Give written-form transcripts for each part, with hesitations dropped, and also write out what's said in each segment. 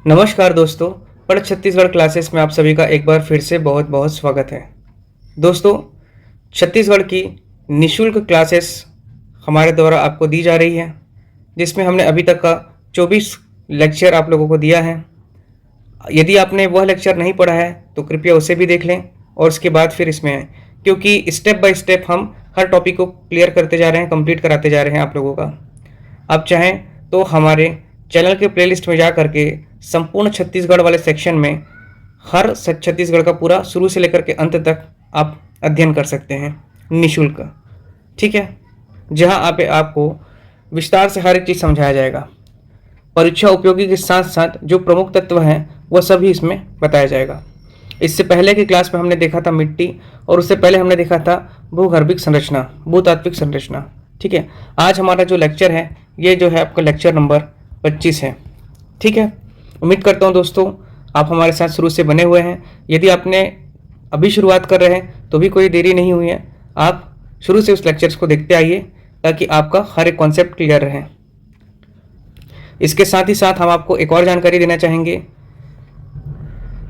नमस्कार दोस्तों, पढ़ छत्तीसगढ़ क्लासेस में आप सभी का एक बार फिर से बहुत बहुत स्वागत है। दोस्तों, छत्तीसगढ़ की निःशुल्क क्लासेस हमारे द्वारा आपको दी जा रही है, जिसमें हमने अभी तक का 24 लेक्चर आप लोगों को दिया है। यदि आपने वह लेक्चर नहीं पढ़ा है तो कृपया उसे भी देख लें और उसके बाद फिर इसमें आएँ, क्योंकि स्टेप बाय स्टेप हम हर टॉपिक को क्लियर करते जा रहे हैं, कंप्लीट कराते जा रहे हैं आप लोगों का। आप चाहें तो हमारे चैनल के प्लेलिस्ट में जा करके संपूर्ण छत्तीसगढ़ वाले सेक्शन में हर छत्तीसगढ़ का पूरा शुरू से लेकर के अंत तक आप अध्ययन कर सकते हैं निःशुल्क। ठीक है, जहां आपको विस्तार से हर एक चीज़ समझाया जाएगा। परीक्षा उपयोगी के साथ साथ जो प्रमुख तत्व हैं वह सभी इसमें बताया जाएगा। इससे पहले की क्लास में हमने देखा था मिट्टी, और उससे पहले हमने देखा था भूगर्भिक संरचना, भूतात्विक संरचना। ठीक है, आज हमारा जो लेक्चर है ये जो है आपका लेक्चर नंबर 25 है। ठीक है, उम्मीद करता हूँ दोस्तों आप हमारे साथ शुरू से बने हुए हैं। यदि आपने अभी शुरुआत कर रहे हैं तो भी कोई देरी नहीं हुई है, आप शुरू से उस लेक्चर्स को देखते आइए ताकि आपका हर एक कॉन्सेप्ट क्लियर रहे। इसके साथ ही साथ हम आपको एक और जानकारी देना चाहेंगे।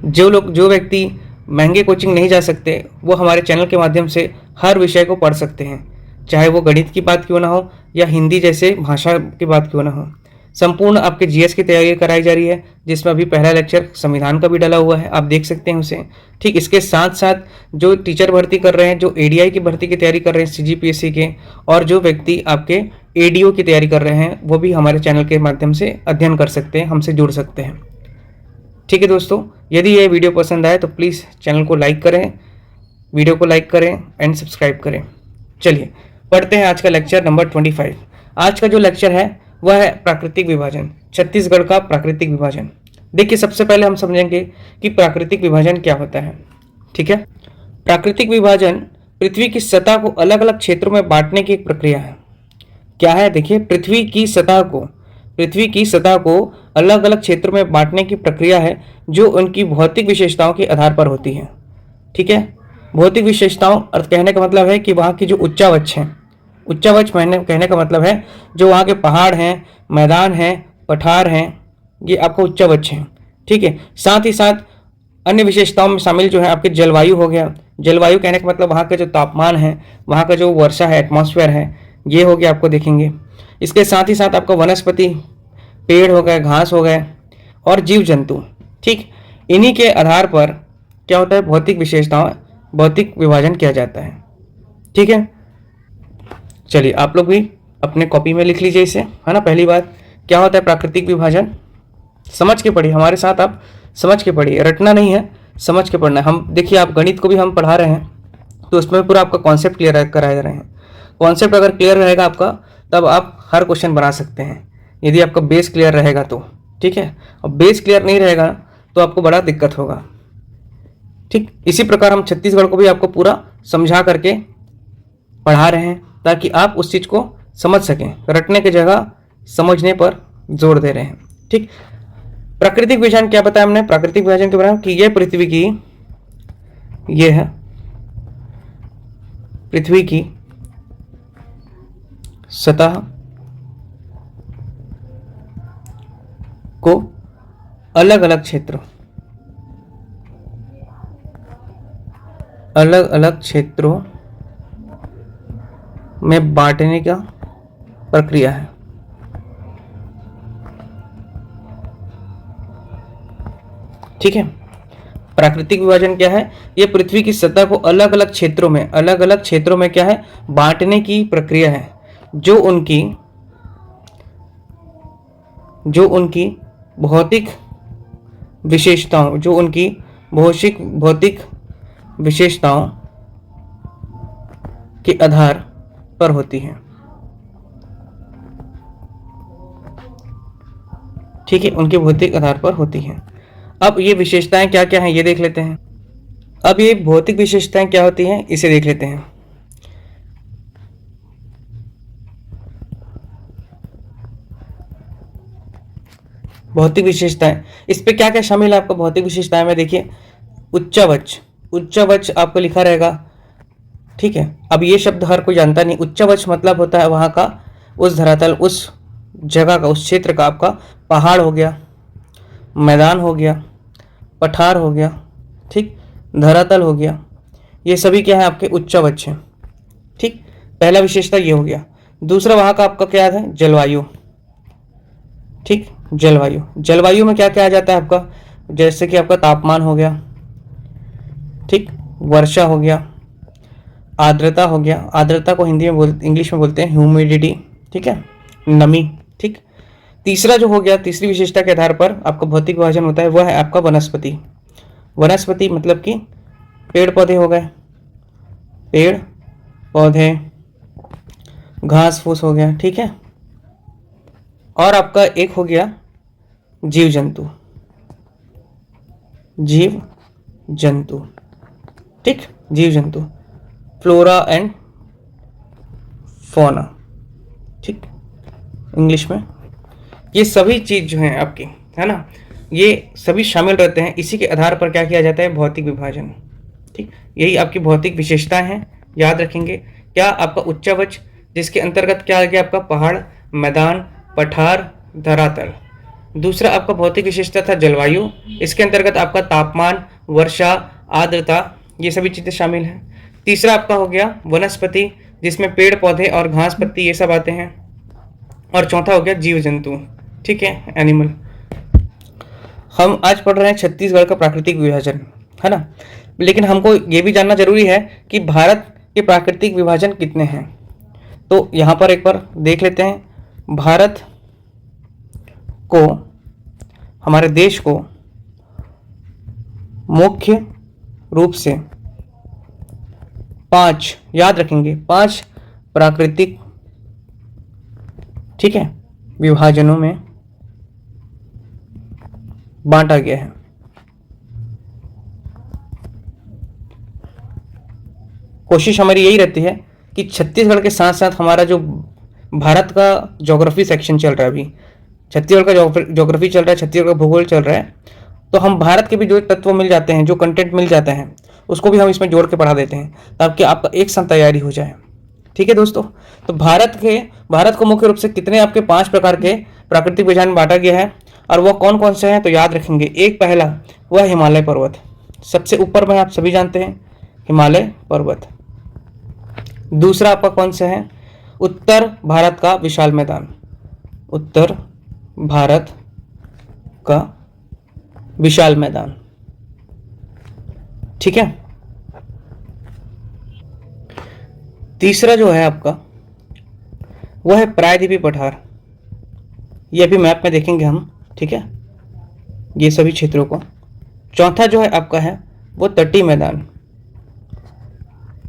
जो व्यक्ति महंगे कोचिंग नहीं जा सकते वो हमारे चैनल के माध्यम से हर विषय को पढ़ सकते हैं, चाहे वो गणित की बात क्यों ना हो या हिंदी जैसे भाषा की बात क्यों ना हो। संपूर्ण आपके जीएस की तैयारी कराई जा रही है, जिसमें अभी पहला लेक्चर संविधान का भी डला हुआ है, आप देख सकते हैं उसे। ठीक, इसके साथ साथ जो टीचर भर्ती कर रहे हैं, जो एडीआई की भर्ती की तैयारी कर रहे हैं सीजीपीएससी के, और जो व्यक्ति आपके एडीओ की तैयारी कर रहे हैं, वो भी हमारे चैनल के माध्यम से अध्ययन कर सकते हैं, हमसे जुड़ सकते हैं। ठीक है दोस्तों, यदि ये वीडियो पसंद आए तो प्लीज़ चैनल को लाइक करें, वीडियो को लाइक करें एंड सब्सक्राइब करें। चलिए पढ़ते हैं आज का लेक्चर नंबर 25। आज का जो लेक्चर है वह है प्राकृतिक विभाजन, छत्तीसगढ़ का प्राकृतिक विभाजन। देखिए, सबसे पहले हम समझेंगे कि प्राकृतिक विभाजन क्या होता है। ठीक है, प्राकृतिक विभाजन पृथ्वी की सतह को अलग अलग क्षेत्रों में बांटने की एक प्रक्रिया है। क्या है? देखिए, पृथ्वी की सतह को अलग अलग क्षेत्रों में बांटने की प्रक्रिया है, जो उनकी भौतिक विशेषताओं के आधार पर होती है। ठीक है, भौतिक विशेषताओं अर्थ कहने का मतलब है कि वहाँ की जो उच्चावच है, उच्चावच कहने का मतलब है जो वहाँ के पहाड़ हैं, मैदान हैं, पठार हैं, ये आपका उच्चावच है। ठीक है, साथ ही साथ अन्य विशेषताओं में शामिल जो है आपके जलवायु हो गया। जलवायु कहने का मतलब वहाँ का जो तापमान है, वहाँ का जो वर्षा है, एटमॉस्फेयर है, ये हो गया, आपको देखेंगे। इसके साथ ही साथ आपका वनस्पति, पेड़ हो गए, घास हो गए और जीव जंतु। ठीक, इन्हीं के आधार पर क्या होता है, भौतिक विभाजन किया जाता है। ठीक है, चलिए आप लोग भी अपने कॉपी में लिख लीजिए इसे, है ना। पहली बात, क्या होता है प्राकृतिक विभाजन, समझ के पढ़िए हमारे साथ, आप समझ के पढ़िए, रटना नहीं है, समझ के पढ़ना है। हम देखिए, आप गणित को भी हम पढ़ा रहे हैं तो उसमें पूरा आपका कॉन्सेप्ट क्लियर कराए जा रहे हैं। कॉन्सेप्ट अगर क्लियर रहेगा आपका, तब आप हर क्वेश्चन बना सकते हैं, यदि आपका बेस क्लियर रहेगा तो। ठीक है, और बेस क्लियर नहीं रहेगा तो आपको बड़ा दिक्कत होगा। ठीक, इसी प्रकार हम छत्तीसगढ़ को भी आपको पूरा समझा करके पढ़ा रहे हैं ताकि आप उस चीज़ को समझ सकें, रटने की जगह समझने पर जोर दे रहे हैं। ठीक, प्राकृतिक विभाजन क्या बताया हमने, प्राकृतिक विभाजन के बारे में कि यह पृथ्वी की सतह को अलग अलग क्षेत्रों में बांटने का प्रक्रिया है। ठीक है, प्राकृतिक विभाजन क्या है, यह पृथ्वी की सतह को अलग अलग क्षेत्रों में क्या है, बांटने की प्रक्रिया है, जो उनकी भौतिक विशेषताओं के आधार पर होती है। ठीक है, उनके भौतिक आधार पर होती है। अब ये विशेषताएं क्या क्या हैं ये देख लेते हैं। अब ये भौतिक विशेषताएं क्या होती हैं इसे देख लेते हैं। भौतिक विशेषताएं, इस पे क्या क्या शामिल है आपका भौतिक विशेषताएं में, देखिए उच्चावच आपको लिखा रहेगा। ठीक है, अब ये शब्द हर कोई जानता नहीं। उच्चावच मतलब होता है वहाँ का, उस धरातल, उस जगह का, उस क्षेत्र का आपका पहाड़ हो गया, मैदान हो गया, पठार हो गया, ठीक, धरातल हो गया, ये सभी क्या है आपके उच्चवच हैं। ठीक, पहला विशेषता ये हो गया। दूसरा वहाँ का आपका क्या है, जलवायु। ठीक, जलवायु, जलवायु में क्या क्या आ जाता है आपका, जैसे कि आपका तापमान हो गया, ठीक, वर्षा हो गया, आर्द्रता हो गया, आर्द्रता को हिंदी में इंग्लिश में बोलते हैं ह्यूमिडिटी, ठीक है, नमी। ठीक, तीसरा जो हो गया, तीसरी विशेषता के आधार पर आपका भौतिक विभाजन होता है वह है आपका वनस्पति। वनस्पति मतलब कि पेड़ पौधे हो गए, पेड़ पौधे, घास फूस हो गया, ठीक है। और आपका एक हो गया जीव जंतु, जीव जंतु, ठीक, जीव जंतु, फ्लोरा एंड फौना, ठीक, इंग्लिश में। ये सभी चीज जो है आपकी, है ना, ये सभी शामिल रहते हैं। इसी के आधार पर क्या किया जाता है, भौतिक विभाजन। ठीक, यही आपकी भौतिक विशेषताएं हैं, याद रखेंगे। क्या आपका उच्चवच, जिसके अंतर्गत क्या आ गया आपका पहाड़, मैदान, पठार, धरातल। दूसरा आपका भौतिक विशेषता था जलवायु, इसके अंतर्गत आपका तापमान, वर्षा, आर्द्रता, ये सभी चीजें शामिल हैं। तीसरा आपका हो गया वनस्पति, जिसमें पेड़ पौधे और घास पत्ती ये सब आते हैं। और चौथा हो गया जीव जंतु, ठीक है, एनिमल। हम आज पढ़ रहे हैं छत्तीसगढ़ का प्राकृतिक विभाजन, है ना, लेकिन हमको ये भी जानना जरूरी है कि भारत के प्राकृतिक विभाजन कितने हैं। तो यहाँ पर एक बार देख लेते हैं। भारत को, हमारे देश को मुख्य रूप से 5, याद रखेंगे, 5 प्राकृतिक, ठीक है, विभाजनों में बांटा गया है। कोशिश हमारी यही रहती है कि छत्तीसगढ़ के साथ साथ हमारा जो भारत का ज्योग्राफी सेक्शन चल रहा है, अभी छत्तीसगढ़ का ज्योग्राफी चल रहा है, छत्तीसगढ़ का भूगोल चल रहा है, तो हम भारत के भी जो तत्व मिल जाते हैं, जो कंटेंट मिल जाते हैं, उसको भी हम इसमें जोड़ के पढ़ा देते हैं, ताकि आपका एक साथ तैयारी हो जाए। ठीक है दोस्तों, तो भारत को मुख्य रूप से कितने आपके 5 प्रकार के प्राकृतिक विभाजन में बांटा गया है, और वह कौन कौन से हैं, तो याद रखेंगे। एक पहला वह हिमालय पर्वत, सबसे ऊपर में आप सभी जानते हैं हिमालय पर्वत। दूसरा आपका कौन सा है, उत्तर भारत का विशाल मैदान, उत्तर भारत का विशाल मैदान, ठीक है। तीसरा जो है आपका वह है प्रायद्वीपीय पठार, ये अभी मैप में देखेंगे हम, ठीक है, ये सभी क्षेत्रों को। चौथा जो है आपका है वो तटीय मैदान,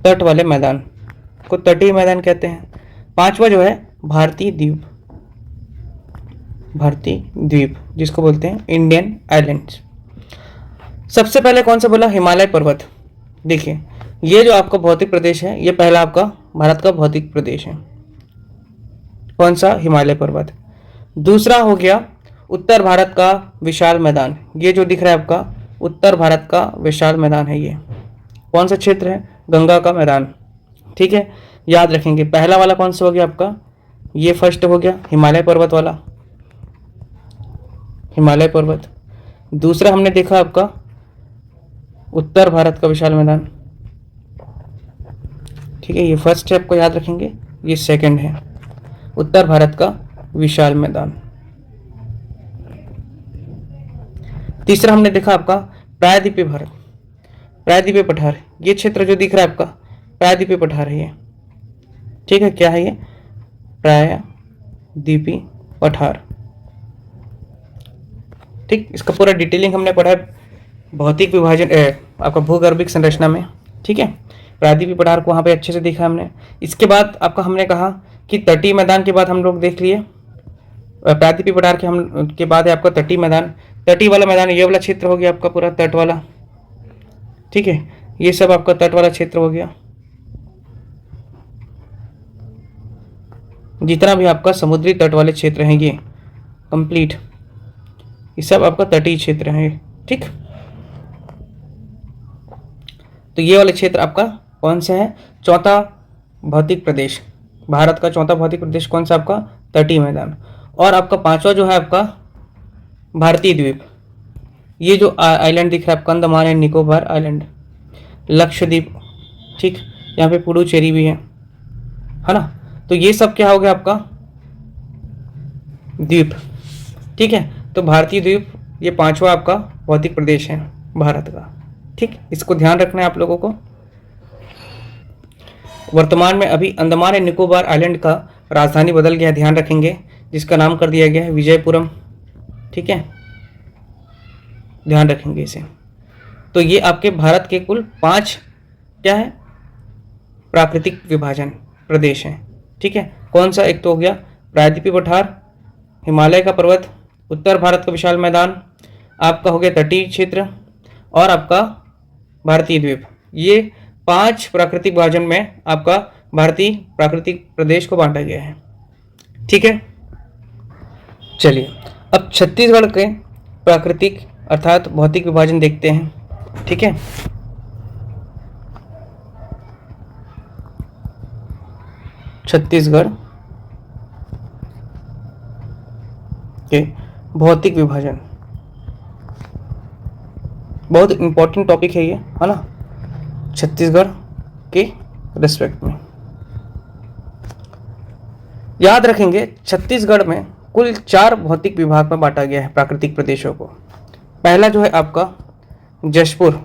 तट वाले मैदान को तटीय मैदान कहते हैं। पांचवा जो है भारतीय द्वीप, भारतीय द्वीप जिसको बोलते हैं इंडियन आइलैंड्स। सबसे पहले कौन सा बोला, हिमालय पर्वत। देखिए ये जो आपका भौतिक प्रदेश है, ये पहला आपका भारत का भौतिक प्रदेश है, कौन सा, हिमालय पर्वत। दूसरा हो गया उत्तर भारत का विशाल मैदान, ये जो दिख रहा है आपका उत्तर भारत का विशाल मैदान है, ये कौन सा क्षेत्र है, गंगा का मैदान, ठीक है, याद रखेंगे। पहला वाला कौन सा हो गया आपका, ये फर्स्ट हो गया हिमालय पर्वत वाला, हिमालय पर्वत। दूसरा हमने देखा आपका उत्तर भारत का विशाल मैदान, ठीक है, ये फर्स्ट है, आपको याद रखेंगे, ये सेकंड है उत्तर भारत का विशाल मैदान। तीसरा हमने देखा आपका प्रायद्वीपीय भारत, प्रायद्वीपीय पठार, ये क्षेत्र जो दिख रहा है आपका प्रायद्वीपीय पठार है ये, ठीक है, क्या है ये, प्रायद्वीपीय पठार, ठीक। इसका पूरा डिटेलिंग हमने पढ़ा है भौतिक विभाजन आपका भूगर्भिक संरचना में, ठीक है। प्रायद्वीपीय पठार को वहाँ पे अच्छे से देखा हमने। इसके बाद आपका हमने कहा कि तटीय मैदान के बाद हम लोग देख लिए, प्रायद्वीपीय पठार के बाद है आपका तटीय मैदान। तटीय वाला मैदान ये वाला क्षेत्र हो गया आपका पूरा तट वाला, ठीक है, ये सब आपका तट वाला क्षेत्र हो गया। जितना भी आपका समुद्री तट वाले क्षेत्र हैं ये कंप्लीट, ये सब आपका तटीय क्षेत्र है, ठीक। तो ये वाले क्षेत्र आपका कौन सा है, चौथा भौतिक प्रदेश, भारत का चौथा भौतिक प्रदेश कौन सा आपका, तटीय मैदान। और आपका पांचवा जो है आपका भारतीय द्वीप, ये जो आइलैंड दिख रहा है आपका अंडमान एंड निकोबार आइलैंड, लक्षद्वीप, ठीक, यहाँ पे पुडुचेरी भी है ना। तो ये सब क्या हो गया आपका द्वीप, ठीक है। तो भारतीय द्वीप ये पांचवा आपका भौतिक प्रदेश है भारत का, ठीक, इसको ध्यान रखना है आप लोगों को। वर्तमान में अभी अंडमान एंड निकोबार आइलैंड का राजधानी बदल गया है, ध्यान रखेंगे, जिसका नाम कर दिया गया है विजयपुरम, ठीक है, ध्यान रखेंगे इसे। तो ये आपके भारत के कुल 5 क्या है प्राकृतिक विभाजन प्रदेश हैं, ठीक है। कौन सा? एक तो हो गया प्रायद्वीपीय पठार, हिमालय का पर्वत, उत्तर भारत का विशाल मैदान, आपका हो गया तटीय क्षेत्र और आपका भारतीय द्वीप। ये 5 प्राकृतिक विभाजन में आपका भारतीय प्राकृतिक प्रदेश को बांटा गया है, ठीक है। चलिए अब छत्तीसगढ़ के प्राकृतिक अर्थात भौतिक विभाजन देखते हैं, ठीक है। छत्तीसगढ़ के भौतिक विभाजन बहुत इंपॉर्टेंट टॉपिक है ये, है ना, छत्तीसगढ़ के रिस्पेक्ट में। याद रखेंगे छत्तीसगढ़ में कुल 4 भौतिक विभाग में बांटा गया है प्राकृतिक प्रदेशों को। पहला जो है आपका जशपुर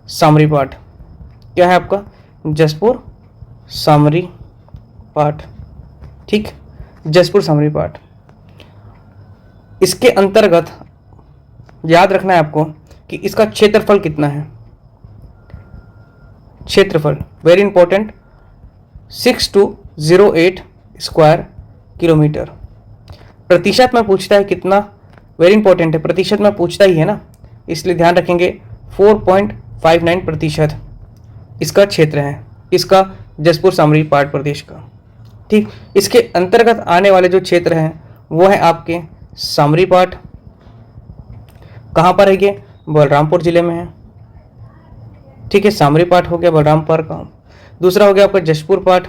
सामरी पाठ, क्या है आपका जशपुर सामरी पाठ, ठीक, जशपुर सामरी पाठ। इसके अंतर्गत याद रखना है आपको कि इसका क्षेत्रफल कितना है, क्षेत्रफल वेरी इंपॉर्टेंट 6208 स्क्वायर किलोमीटर। प्रतिशत में पूछता है कितना, वेरी इंपॉर्टेंट है, प्रतिशत में पूछता ही है ना, इसलिए ध्यान रखेंगे 4.59% इसका क्षेत्र है, इसका जशपुर सामरी पाठ प्रदेश का, ठीक। इसके अंतर्गत आने वाले जो क्षेत्र हैं वो है आपके सामरी पाठ, कहाँ पर है ये, बलरामपुर जिले में है, ठीक है, सामरी पाठ हो गया बलरामपुर का। दूसरा हो गया आपका जशपुर पाठ,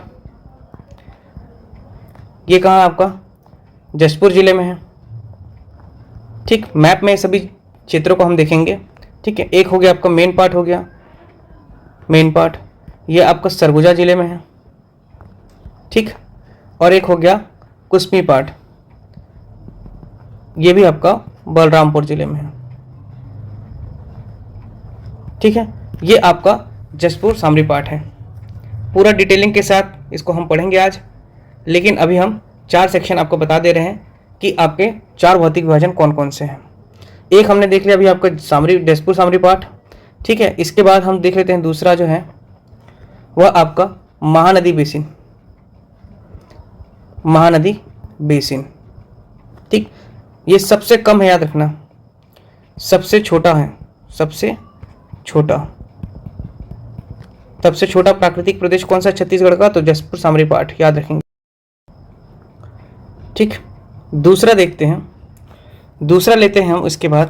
ये कहाँ है आपका जशपुर जिले में है, ठीक। मैप में सभी क्षेत्रों को हम देखेंगे, ठीक है। एक हो गया आपका मेन पार्ट, हो गया मेन पार्ट, ये आपका सरगुजा जिले में है, ठीक। और एक हो गया कुसमी पाठ, ये भी आपका बलरामपुर जिले में है, ठीक है। ये आपका जशपुर सामरी पाठ है, पूरा डिटेलिंग के साथ इसको हम पढ़ेंगे आज। लेकिन अभी हम 4 सेक्शन आपको बता दे रहे हैं कि आपके 4 भौतिक विभाजन कौन कौन से हैं। एक हमने देख लिया अभी आपका जशपुर सामरी पाठ, ठीक है। इसके बाद हम देख लेते हैं दूसरा जो है वह आपका महानदी बेसिन, महानदी बेसिन, ठीक। ये सबसे कम है, याद रखना, सबसे छोटा है, सबसे छोटा प्राकृतिक प्रदेश कौन सा छत्तीसगढ़ का, तो जशपुर सामरी पाठ, याद रखेंगे, ठीक। दूसरा देखते हैं, दूसरा लेते हैं हम इसके बाद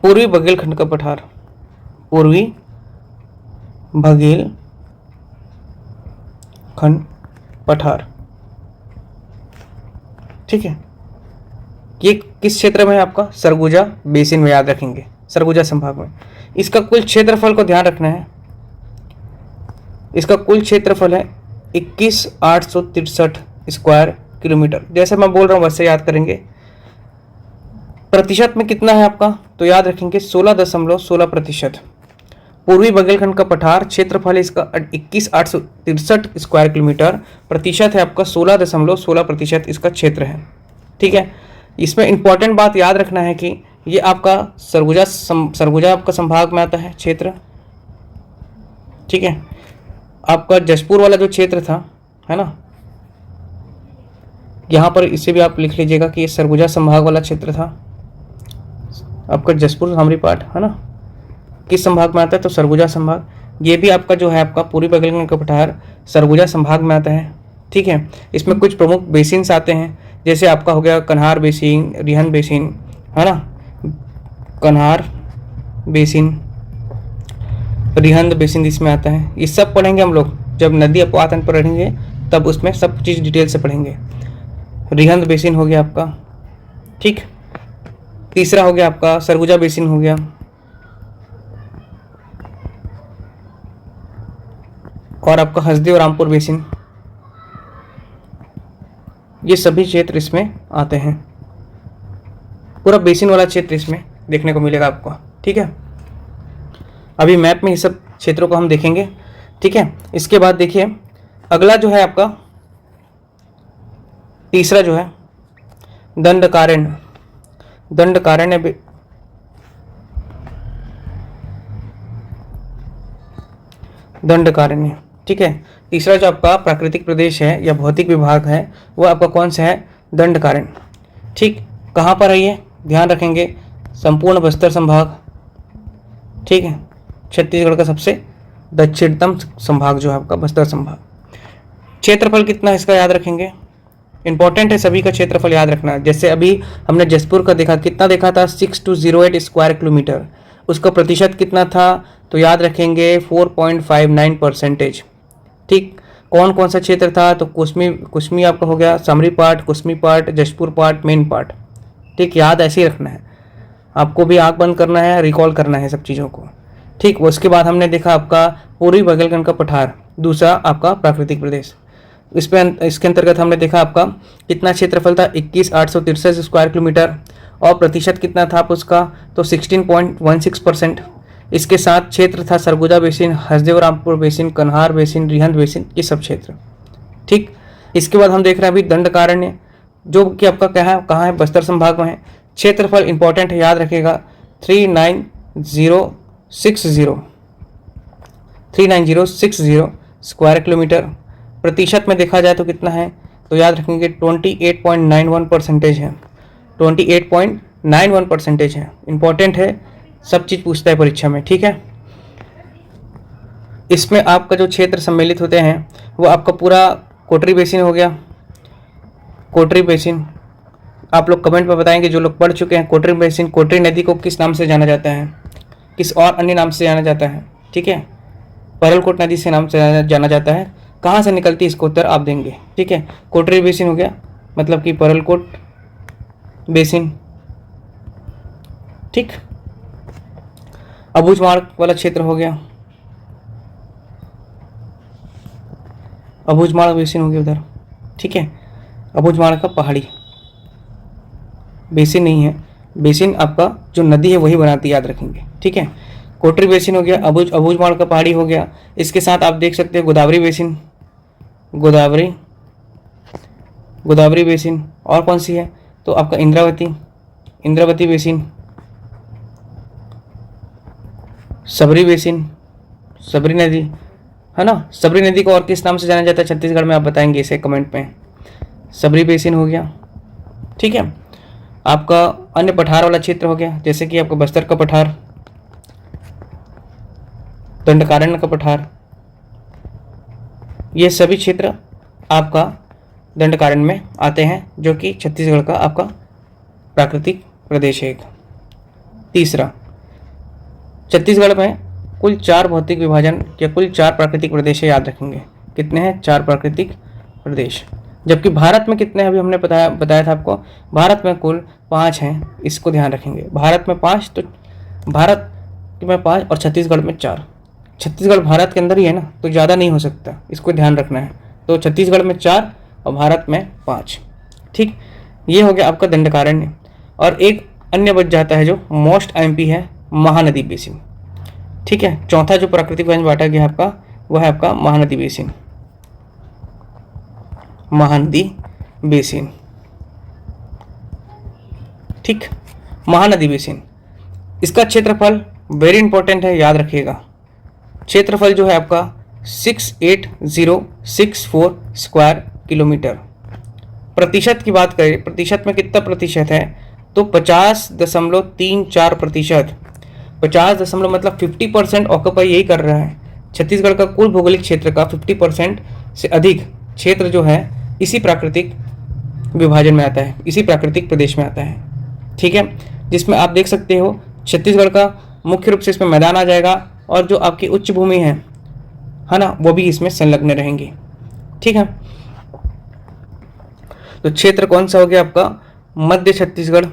पूर्वी बघेलखंड का पठार, पूर्वी बघेलखंड पठार, ठीक है। ये किस क्षेत्र में है आपका, सरगुजा बेसिन में, याद रखेंगे सरगुजा संभाग में। इसका कुल क्षेत्रफल को ध्यान रखना है, इसका कुल क्षेत्रफल है 21,863 स्क्वायर किलोमीटर। जैसे मैं बोल रहा हूँ वैसे याद करेंगे। प्रतिशत में कितना है आपका, तो याद रखेंगे 16.16%। पूर्वी बघेलखंड का पठार क्षेत्रफल है इसका 21,863 स्क्वायर किलोमीटर, प्रतिशत है आपका 16.16% इसका क्षेत्र है, ठीक है। इसमें इंपॉर्टेंट बात याद रखना है कि ये आपका सरगुजा आपका संभाग में आता है क्षेत्र, ठीक है। आपका जशपुर वाला जो क्षेत्र था, है ना, यहाँ पर इसे भी आप लिख लीजिएगा कि ये सरगुजा संभाग वाला क्षेत्र था आपका जशपुर सामरी पाठ, है ना, किस संभाग में आता है, तो सरगुजा संभाग। ये भी आपका जो है आपका पूर्वी बघेलखंड का पठार सरगुजा संभाग में आता है, ठीक है। इसमें कुछ प्रमुख बेसिन्स आते हैं, जैसे आपका हो गया कन्हार बेसिन, रिहंद बेसिन, है ना, कन्हार बेसिन, रिहंद बेसिन इसमें आता है। ये सब पढ़ेंगे हम लोग जब नदी अपवातन पर पढ़ेंगे, तब उसमें सब चीज़ डिटेल से पढ़ेंगे। रिहंद बेसिन हो गया आपका, ठीक। तीसरा हो गया आपका सरगुजा बेसिन हो गया, और आपका हसदेव रामपुर बेसिन, ये सभी क्षेत्र इसमें आते हैं। पूरा बेसिन वाला क्षेत्र इसमें देखने को मिलेगा आपको। ठीक है, अभी मैप में ये सब क्षेत्रों को हम देखेंगे। ठीक है, इसके बाद देखिए अगला जो है आपका तीसरा जो है दंडकारण्य। दंडकारण्य दंडकारण्य। ठीक है, तीसरा जो आपका प्राकृतिक प्रदेश है या भौतिक विभाग है वो आपका कौन सा है? दंडकारण्य। ठीक, कहाँ पर है ये? ध्यान रखेंगे, संपूर्ण बस्तर संभाग। ठीक है, छत्तीसगढ़ का सबसे दक्षिणतम संभाग जो है आपका बस्तर संभाग। क्षेत्रफल कितना है इसका याद रखेंगे, इंपॉर्टेंट है सभी का क्षेत्रफल याद रखना। जैसे अभी हमने जसपुर का देखा, कितना देखा था? 6208 स्क्वायर किलोमीटर। उसका प्रतिशत कितना था? तो याद रखेंगे 4.59%। ठीक, कौन कौन सा क्षेत्र था? तो कुसमी आपका हो गया, Samri part, Kusmi part, Jashpur part, main part. ठीक, याद ऐसे ही रखना है, आपको भी आंख बंद करना है, रिकॉल करना है सब चीज़ों को। ठीक, उसके बाद हमने देखा आपका पूर्वी बघेलखंड का पठार, दूसरा आपका प्राकृतिक प्रदेश। इसके अंतर्गत हमने देखा आपका कितना क्षेत्रफल था? 21,863 स्क्वायर किलोमीटर, और प्रतिशत कितना था आप उसका? तो 16.16%। इसके साथ क्षेत्र था सरगुजा बेसिन, हसदेव रामपुर बेसिन, कन्हार बेसिन, रिहंद बेसिन, ये सब क्षेत्र। ठीक, इसके बाद हम देख रहे हैं अभी दंडकारण्य, जो कि आपका क्या है, कहाँ है? बस्तर संभाग में है। क्षेत्रफल इंपॉर्टेंट है, याद रखेगा 39060 स्क्वायर किलोमीटर। प्रतिशत में देखा जाए तो कितना है? तो याद रखेंगे 28.91% है। 28.91% है, इंपॉर्टेंट है, सब चीज़ पूछता है परीक्षा में। ठीक है, इसमें आपका जो क्षेत्र सम्मिलित होते हैं वो आपका पूरा कोटरी बेसिन हो गया। कोटरी बेसिन आप लोग कमेंट में बताएंगे जो लोग पढ़ चुके हैं। कोटरी बेसिन, कोटरी नदी को किस नाम से जाना जाता है? किस और अन्य नाम से जाना जाता है? ठीक है, परलकोट नदी से नाम से जाना जाता है। कहाँ से निकलती है इसको उत्तर आप देंगे। ठीक है, कोटरी बेसिन हो गया, मतलब कि परलकोट बेसिन। ठीक, अबूझमाड़ वाला क्षेत्र हो गया, अबूझमाड़ बेसिन हो गया उधर। ठीक है, अबूझमाड़ का पहाड़ी बेसिन नहीं है, बेसिन आपका जो नदी है वही बनाती है, याद रखेंगे। ठीक है, कोटरी बेसिन हो गया, अबूझमाड़ का पहाड़ी हो गया। इसके साथ आप देख सकते हैं गोदावरी बेसिन, गोदावरी बेसिन। और कौन सी है? तो आपका इंद्रावती बेसिन, सबरी बेसिन, सबरी नदी है ना। सबरी नदी को और किस नाम से जाना जाता है छत्तीसगढ़ में? आप बताएंगे इसे कमेंट में। सबरी बेसिन हो गया। ठीक है, आपका अन्य पठार वाला क्षेत्र हो गया, जैसे कि आपका बस्तर का पठार, दंडकारण्य का पठार, ये सभी क्षेत्र आपका दंडकारण्य में आते हैं, जो कि छत्तीसगढ़ का आपका प्राकृतिक प्रदेश है एक। तीसरा, छत्तीसगढ़ में कुल 4 भौतिक विभाजन या कुल 4 प्राकृतिक प्रदेश है, याद रखेंगे। कितने हैं? 4 प्राकृतिक प्रदेश। जबकि भारत में कितने हैं? अभी हमने बताया था आपको, भारत में कुल 5 हैं, इसको ध्यान रखेंगे। भारत में 5, तो भारत में 5 और छत्तीसगढ़ में 4। छत्तीसगढ़ भारत के अंदर ही है ना, तो ज़्यादा नहीं हो सकता, इसको ध्यान रखना है। तो छत्तीसगढ़ में 4 और भारत में 5। ठीक, ये हो गया आपका दंडकारण्य। और एक अन्य बच जाता है जो मोस्ट एमपी है, महानदी बेसिन। ठीक है, चौथा जो प्राकृतिक व्यंजन बांटा गया आपका वह है आपका महानदी बेसिन। महानदी बेसिन, ठीक, महानदी बेसिन। इसका क्षेत्रफल वेरी इंपॉर्टेंट है, याद रखिएगा। क्षेत्रफल जो है आपका 68064 स्क्वायर किलोमीटर। प्रतिशत की बात करें, प्रतिशत में कितना प्रतिशत है? तो 50.34%। 50 मतलब 50% ऑक्यूपाई यही कर रहा है। छत्तीसगढ़ का कुल भौगोलिक क्षेत्र का 50% से अधिक क्षेत्र जो है इसी प्राकृतिक विभाजन में आता है, इसी प्राकृतिक प्रदेश में आता है। ठीक है, जिसमें आप देख सकते हो छत्तीसगढ़ का मुख्य रूप से इसमें मैदान आ जाएगा, और जो आपकी उच्च भूमि है ना, वो भी इसमें संलग्न रहेंगी। ठीक है, तो क्षेत्र कौन सा हो गया आपका? मध्य छत्तीसगढ़,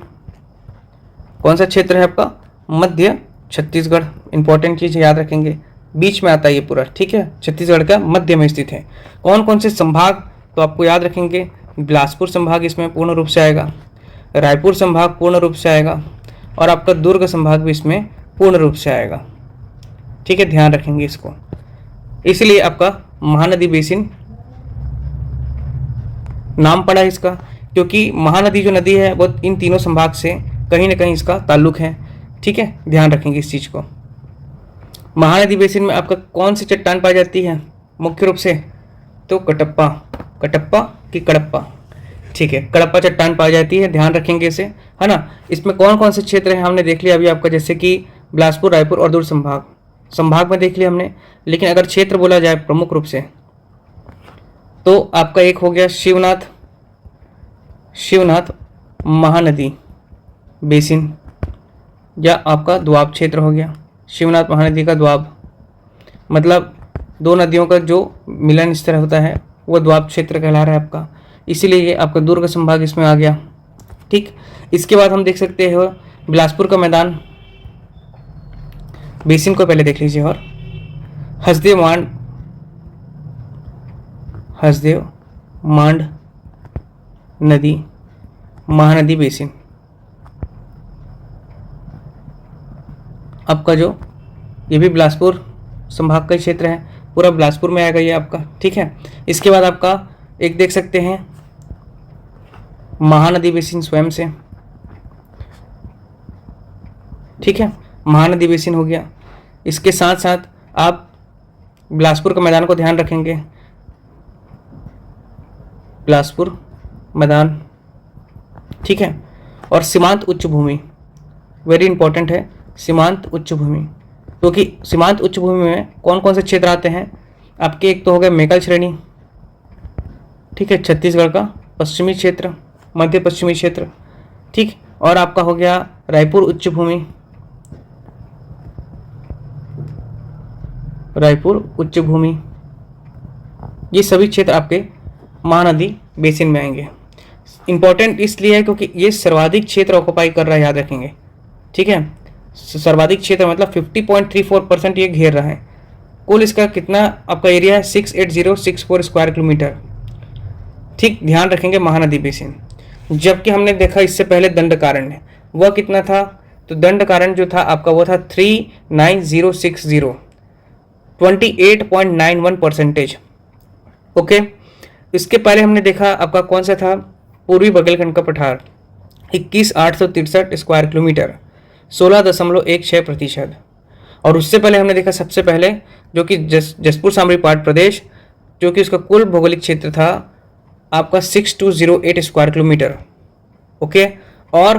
कौन सा क्षेत्र है आपका? मध्य छत्तीसगढ़। इंपॉर्टेंट चीज़ याद रखेंगे, बीच में आता है ये पूरा, ठीक है, छत्तीसगढ़ का मध्य में स्थित है। कौन कौन से संभाग, तो आपको याद रखेंगे, बिलासपुर संभाग इसमें पूर्ण रूप से आएगा, रायपुर संभाग पूर्ण रूप से आएगा, और आपका दुर्ग संभाग भी इसमें पूर्ण रूप से आएगा, ठीक है, ध्यान रखेंगे इसको। इसलिए आपका महानदी बेसिन नाम पड़ा है इसका, क्योंकि महानदी जो नदी है वो इन तीनों संभाग से कहीं ना कहीं इसका ताल्लुक है, ठीक है, ध्यान रखेंगे इस चीज़ को। महानदी बेसिन में आपका कौन सी चट्टान पाई जाती है मुख्य रूप से? तो कटप्पा, कटप्पा की कडप्पा, ठीक है, कडप्पा चट्टान पाई जाती है, ध्यान रखेंगे इसे, है ना। इसमें कौन कौन से क्षेत्र हैं हमने देख लिया अभी आपका, जैसे कि बिलासपुर, रायपुर और दुर्ग संभाग, संभाग में देख लिया हमने। लेकिन अगर क्षेत्र बोला जाए प्रमुख रूप से, तो आपका एक हो गया शिवनाथ, शिवनाथ महानदी बेसिन, या आपका द्वाब क्षेत्र हो गया। शिवनाथ महानदी का द्वाब मतलब दो नदियों का जो मिलन स्थल होता है वो द्वाब क्षेत्र कहला रहा है आपका, इसीलिए ये आपका दुर्ग संभाग इसमें आ गया, ठीक। इसके बाद हम देख सकते हैं बिलासपुर का मैदान बेसिन को पहले देख लीजिए, और हसदेव मांड नदी महानदी बेसिन, आपका जो ये भी बिलासपुर संभाग का क्षेत्र है, पूरा बिलासपुर में आएगा ये आपका, ठीक है। इसके बाद आपका एक देख सकते हैं महानदी बेसिन स्वयं से, ठीक है, महानदी बेसिन हो गया। इसके साथ साथ आप बिलासपुर के मैदान को ध्यान रखेंगे, बिलासपुर मैदान, ठीक है, और सीमांत उच्च भूमि वेरी इंपॉर्टेंट है, सीमांत उच्च भूमि, क्योंकि सीमांत उच्च भूमि में कौन कौन से क्षेत्र आते हैं आपके? एक तो हो गया मेकल श्रेणी, ठीक है, छत्तीसगढ़ का पश्चिमी क्षेत्र, मध्य पश्चिमी क्षेत्र, ठीक, और आपका हो गया रायपुर उच्च भूमि, रायपुर उच्च भूमि, ये सभी क्षेत्र आपके महानदी बेसिन में आएंगे। इंपॉर्टेंट इसलिए है क्योंकि ये सर्वाधिक क्षेत्र ऑक्युपाई कर रहा है, याद रखेंगे, ठीक है, सर्वाधिक क्षेत्र मतलब 50.34% ये घेर रहा है। कुल इसका कितना आपका एरिया है? 68064 स्क्वायर किलोमीटर, ठीक, ध्यान रखेंगे महानदी बेसिन। जबकि हमने देखा इससे पहले दंडकारण्य, वह कितना था? तो दंडकारण्य जो था आपका वो था 39060, 28.91%, ओके। इसके पहले हमने देखा आपका कौन सा था? पूर्वी बघेलखंड का पठार, 21,863 स्क्वायर किलोमीटर, 16.16%। और उससे पहले हमने देखा सबसे पहले जो कि जसपुर सामरी पाट प्रदेश, जो कि उसका कुल भौगोलिक क्षेत्र था आपका 6208 स्क्वायर किलोमीटर, ओके, और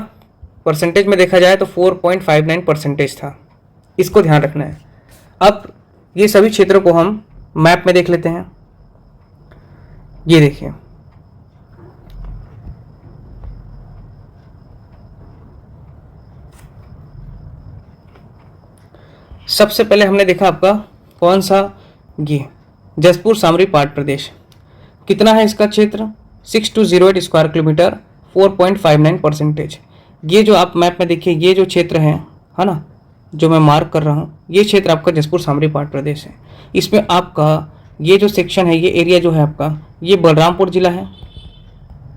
परसेंटेज में देखा जाए तो 4.59% था, इसको ध्यान रखना है। अब ये सभी क्षेत्रों को हम मैप में देख लेते हैं। ये देखिए, सबसे पहले हमने देखा आपका कौन सा? ये जसपुर सामरी पाट प्रदेश, कितना है इसका क्षेत्र? 6208 स्क्वायर किलोमीटर, 4.59%। ये जो आप मैप में देखिए, ये जो क्षेत्र है ना, जो मैं मार्क कर रहा हूँ, ये क्षेत्र आपका जसपुर सामरी पाट प्रदेश है। इसमें आपका ये जो सेक्शन है, ये एरिया जो है आपका, ये बलरामपुर जिला है,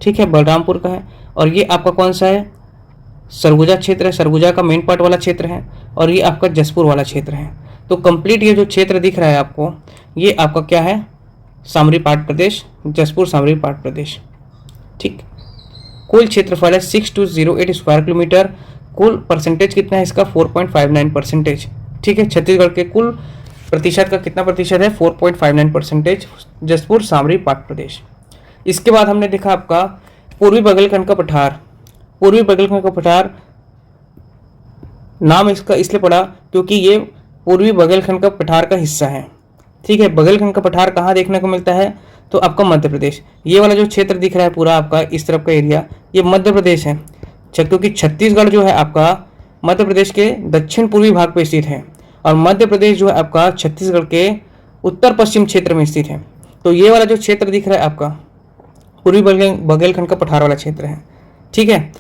ठीक है, बलरामपुर का है। और ये आपका कौन सा है? सरगुजा क्षेत्र है, सरगुजा का मेन पार्ट वाला क्षेत्र है, और ये आपका जसपुर वाला क्षेत्र है। तो कंप्लीट ये जो क्षेत्र दिख रहा है आपको, ये आपका क्या है? सामरी पाट प्रदेश, जसपुर सामरी पाट प्रदेश, ठीक। कुल क्षेत्रफल है 6208 स्क्वायर किलोमीटर। कुल परसेंटेज कितना है इसका? 4.59%, ठीक है। छत्तीसगढ़ के कुल प्रतिशत का कितना प्रतिशत है? 4.59% जसपुर सामरी पाट प्रदेश। इसके बाद हमने देखा आपका पूर्वी बघेलखंड का पठार। पूर्वी बघेलखंड का पठार नाम इसका इसलिए पड़ा क्योंकि ये पूर्वी बघेलखंड का पठार का हिस्सा है, ठीक है। बघेलखंड का पठार कहाँ देखने को मिलता है? तो आपका मध्य प्रदेश। ये वाला जो क्षेत्र दिख रहा है पूरा आपका इस तरफ का एरिया, ये मध्य प्रदेश है, क्योंकि छत्तीसगढ़ जो है आपका मध्य प्रदेश के दक्षिण पूर्वी भाग पर स्थित है, और मध्य प्रदेश जो है आपका छत्तीसगढ़ के उत्तर पश्चिम क्षेत्र में स्थित है। तो ये वाला जो क्षेत्र दिख रहा है आपका पूर्वी बघेलखंड का पठार वाला क्षेत्र है, ठीक है,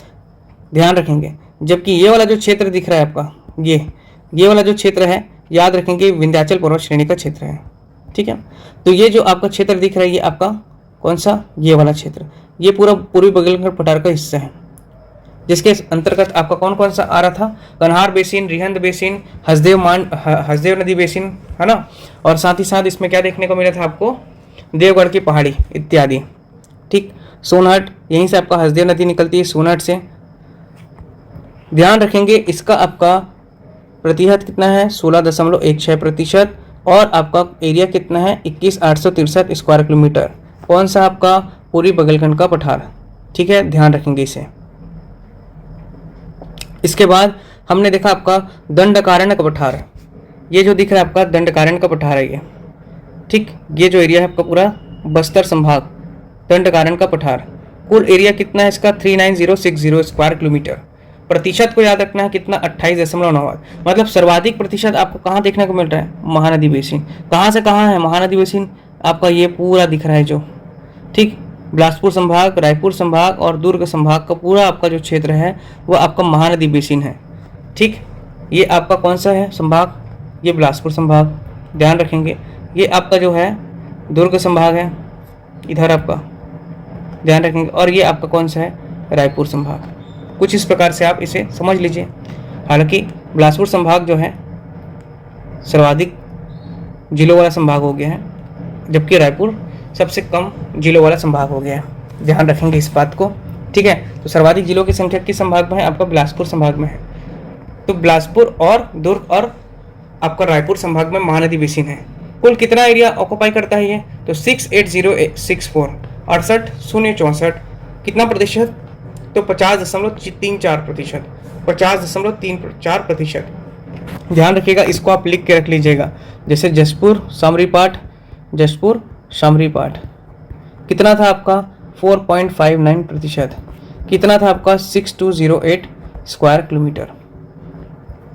ध्यान रखेंगे। जबकि ये वाला जो क्षेत्र दिख रहा है आपका, ये वाला जो क्षेत्र है, याद रखेंगे विंध्याचल पर्वत श्रेणी का क्षेत्र है। ठीक है, तो ये जो आपका क्षेत्र दिख रहा है ये आपका कौन सा, ये वाला क्षेत्र, ये पूरा पूर्वी बघेलखंड पठार का हिस्सा है, जिसके अंतर्गत आपका कौन कौन सा आ रहा था, कन्हार बेसिन, रिहंद बेसिन, हसदेव नदी बेसिन, है ना। और साथ ही साथ इसमें क्या देखने को मिला था आपको, देवगढ़ की पहाड़ी इत्यादि। ठीक, सोनहट, यहीं से आपका हसदेव नदी निकलती है, सोनहट से। ध्यान रखेंगे इसका आपका प्रतिशत कितना है, 16.16%, और आपका एरिया कितना है, 21,863 स्क्वायर किलोमीटर। कौन सा आपका, पूर्वी बघेलखंड का पठार। ठीक है, ध्यान रखेंगे इसे। इसके बाद हमने देखा आपका दंडकारण्य का पठार, ये जो दिख रहा है आपका दंडकारण्य का पठार है ये। ठीक, ये जो एरिया है आपका पूरा बस्तर संभाग, दंडकारण्य का पठार। कुल एरिया कितना है इसका, 39060 स्क्वायर किलोमीटर। प्रतिशत को याद रखना है कितना, 28.9। मतलब सर्वाधिक प्रतिशत आपको कहाँ देखने को मिल रहा है, महानदी बेसिन। कहाँ से कहाँ है महानदी बेसिन, आपका ये पूरा दिख रहा है जो। ठीक, बिलासपुर संभाग, रायपुर संभाग और दुर्ग संभाग का पूरा आपका जो क्षेत्र है वो आपका महानदी बेसिन है। ठीक, ये आपका कौन सा है संभाग, ये बिलासपुर संभाग, ध्यान रखेंगे। ये आपका जो है दुर्ग संभाग है इधर आपका, ध्यान रखेंगे। और ये आपका कौन सा है, रायपुर संभाग। कुछ इस प्रकार से आप इसे समझ लीजिए। हालांकि बिलासपुर संभाग जो है सर्वाधिक जिलों वाला संभाग हो गया है, जबकि रायपुर सबसे कम जिलों वाला संभाग हो गया है। ध्यान रखेंगे इस बात को। ठीक है, तो सर्वाधिक जिलों की संख्या किस संभाग में है, आपका बिलासपुर संभाग में है। तो बिलासपुर और दुर्ग और आपका रायपुर संभाग में महानदी बेसिन है। कुल कितना एरिया ऑक्युपाई करता है ये, तो 68064, 68,064। कितना प्रतिशत, तो 50.34%, 50.34%। ध्यान रखिएगा, इसको आप लिख के रख लीजिएगा। जैसे जसपुर सामरी पाठ, जसपुर शामरी पाठ कितना था आपका, 4.59%। कितना था आपका, 6208 स्क्वायर किलोमीटर।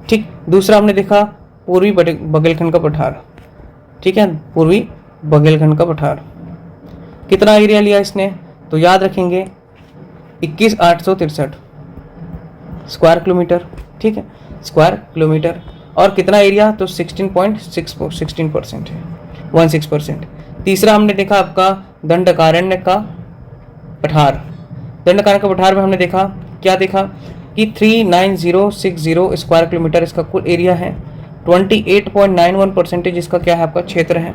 ठीक, दूसरा हमने देखा पूर्वी बघेलखंड का पठार। ठीक है, पूर्वी बघेलखंड का पठार कितना एरिया लिया इसने, तो याद रखेंगे 21,863 स्क्वायर किलोमीटर। ठीक है, स्क्वायर किलोमीटर। और कितना एरिया, तो 16% है, 16%। तीसरा हमने देखा आपका दंडकारण्य का पठार। दंडकारण्य का पठार में हमने देखा, क्या देखा कि 39060 स्क्वायर किलोमीटर इसका कुल एरिया है, 28.91% इसका क्या है, आपका क्षेत्र है।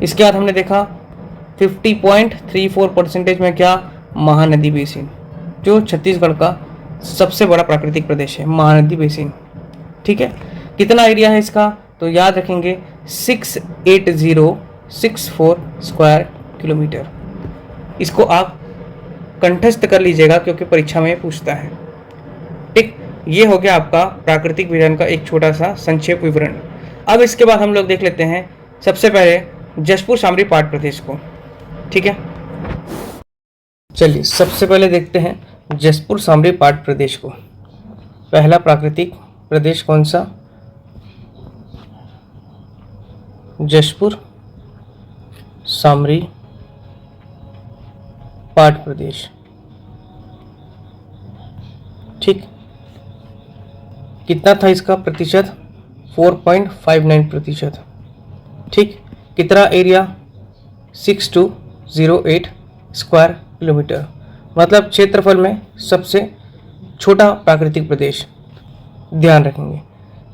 इसके बाद हमने देखा 50.34% में क्या, महानदी बेसिन, जो छत्तीसगढ़ का सबसे बड़ा प्राकृतिक प्रदेश है, महानदी बेसिन। ठीक है, कितना एरिया है इसका, तो याद रखेंगे 68064 स्क्वायर किलोमीटर। इसको आप कंठस्थ कर लीजिएगा क्योंकि परीक्षा में पूछता है। ठीक, ये हो गया आपका प्राकृतिक विवरण का एक छोटा सा संक्षेप विवरण। अब इसके बाद हम लोग देख लेते हैं सबसे पहले जसपुर सामरी पाठ प्रदेश को। ठीक है, चलिए सबसे पहले देखते हैं जसपुर सामरी पाठ प्रदेश को। पहला प्राकृतिक प्रदेश कौन सा, जसपुर सामरी पाठ प्रदेश। ठीक, कितना था इसका प्रतिशत, 4.59%। ठीक, कितना एरिया, 6208 स्क्वायर किलोमीटर। मतलब क्षेत्रफल में सबसे छोटा प्राकृतिक प्रदेश। ध्यान रखेंगे,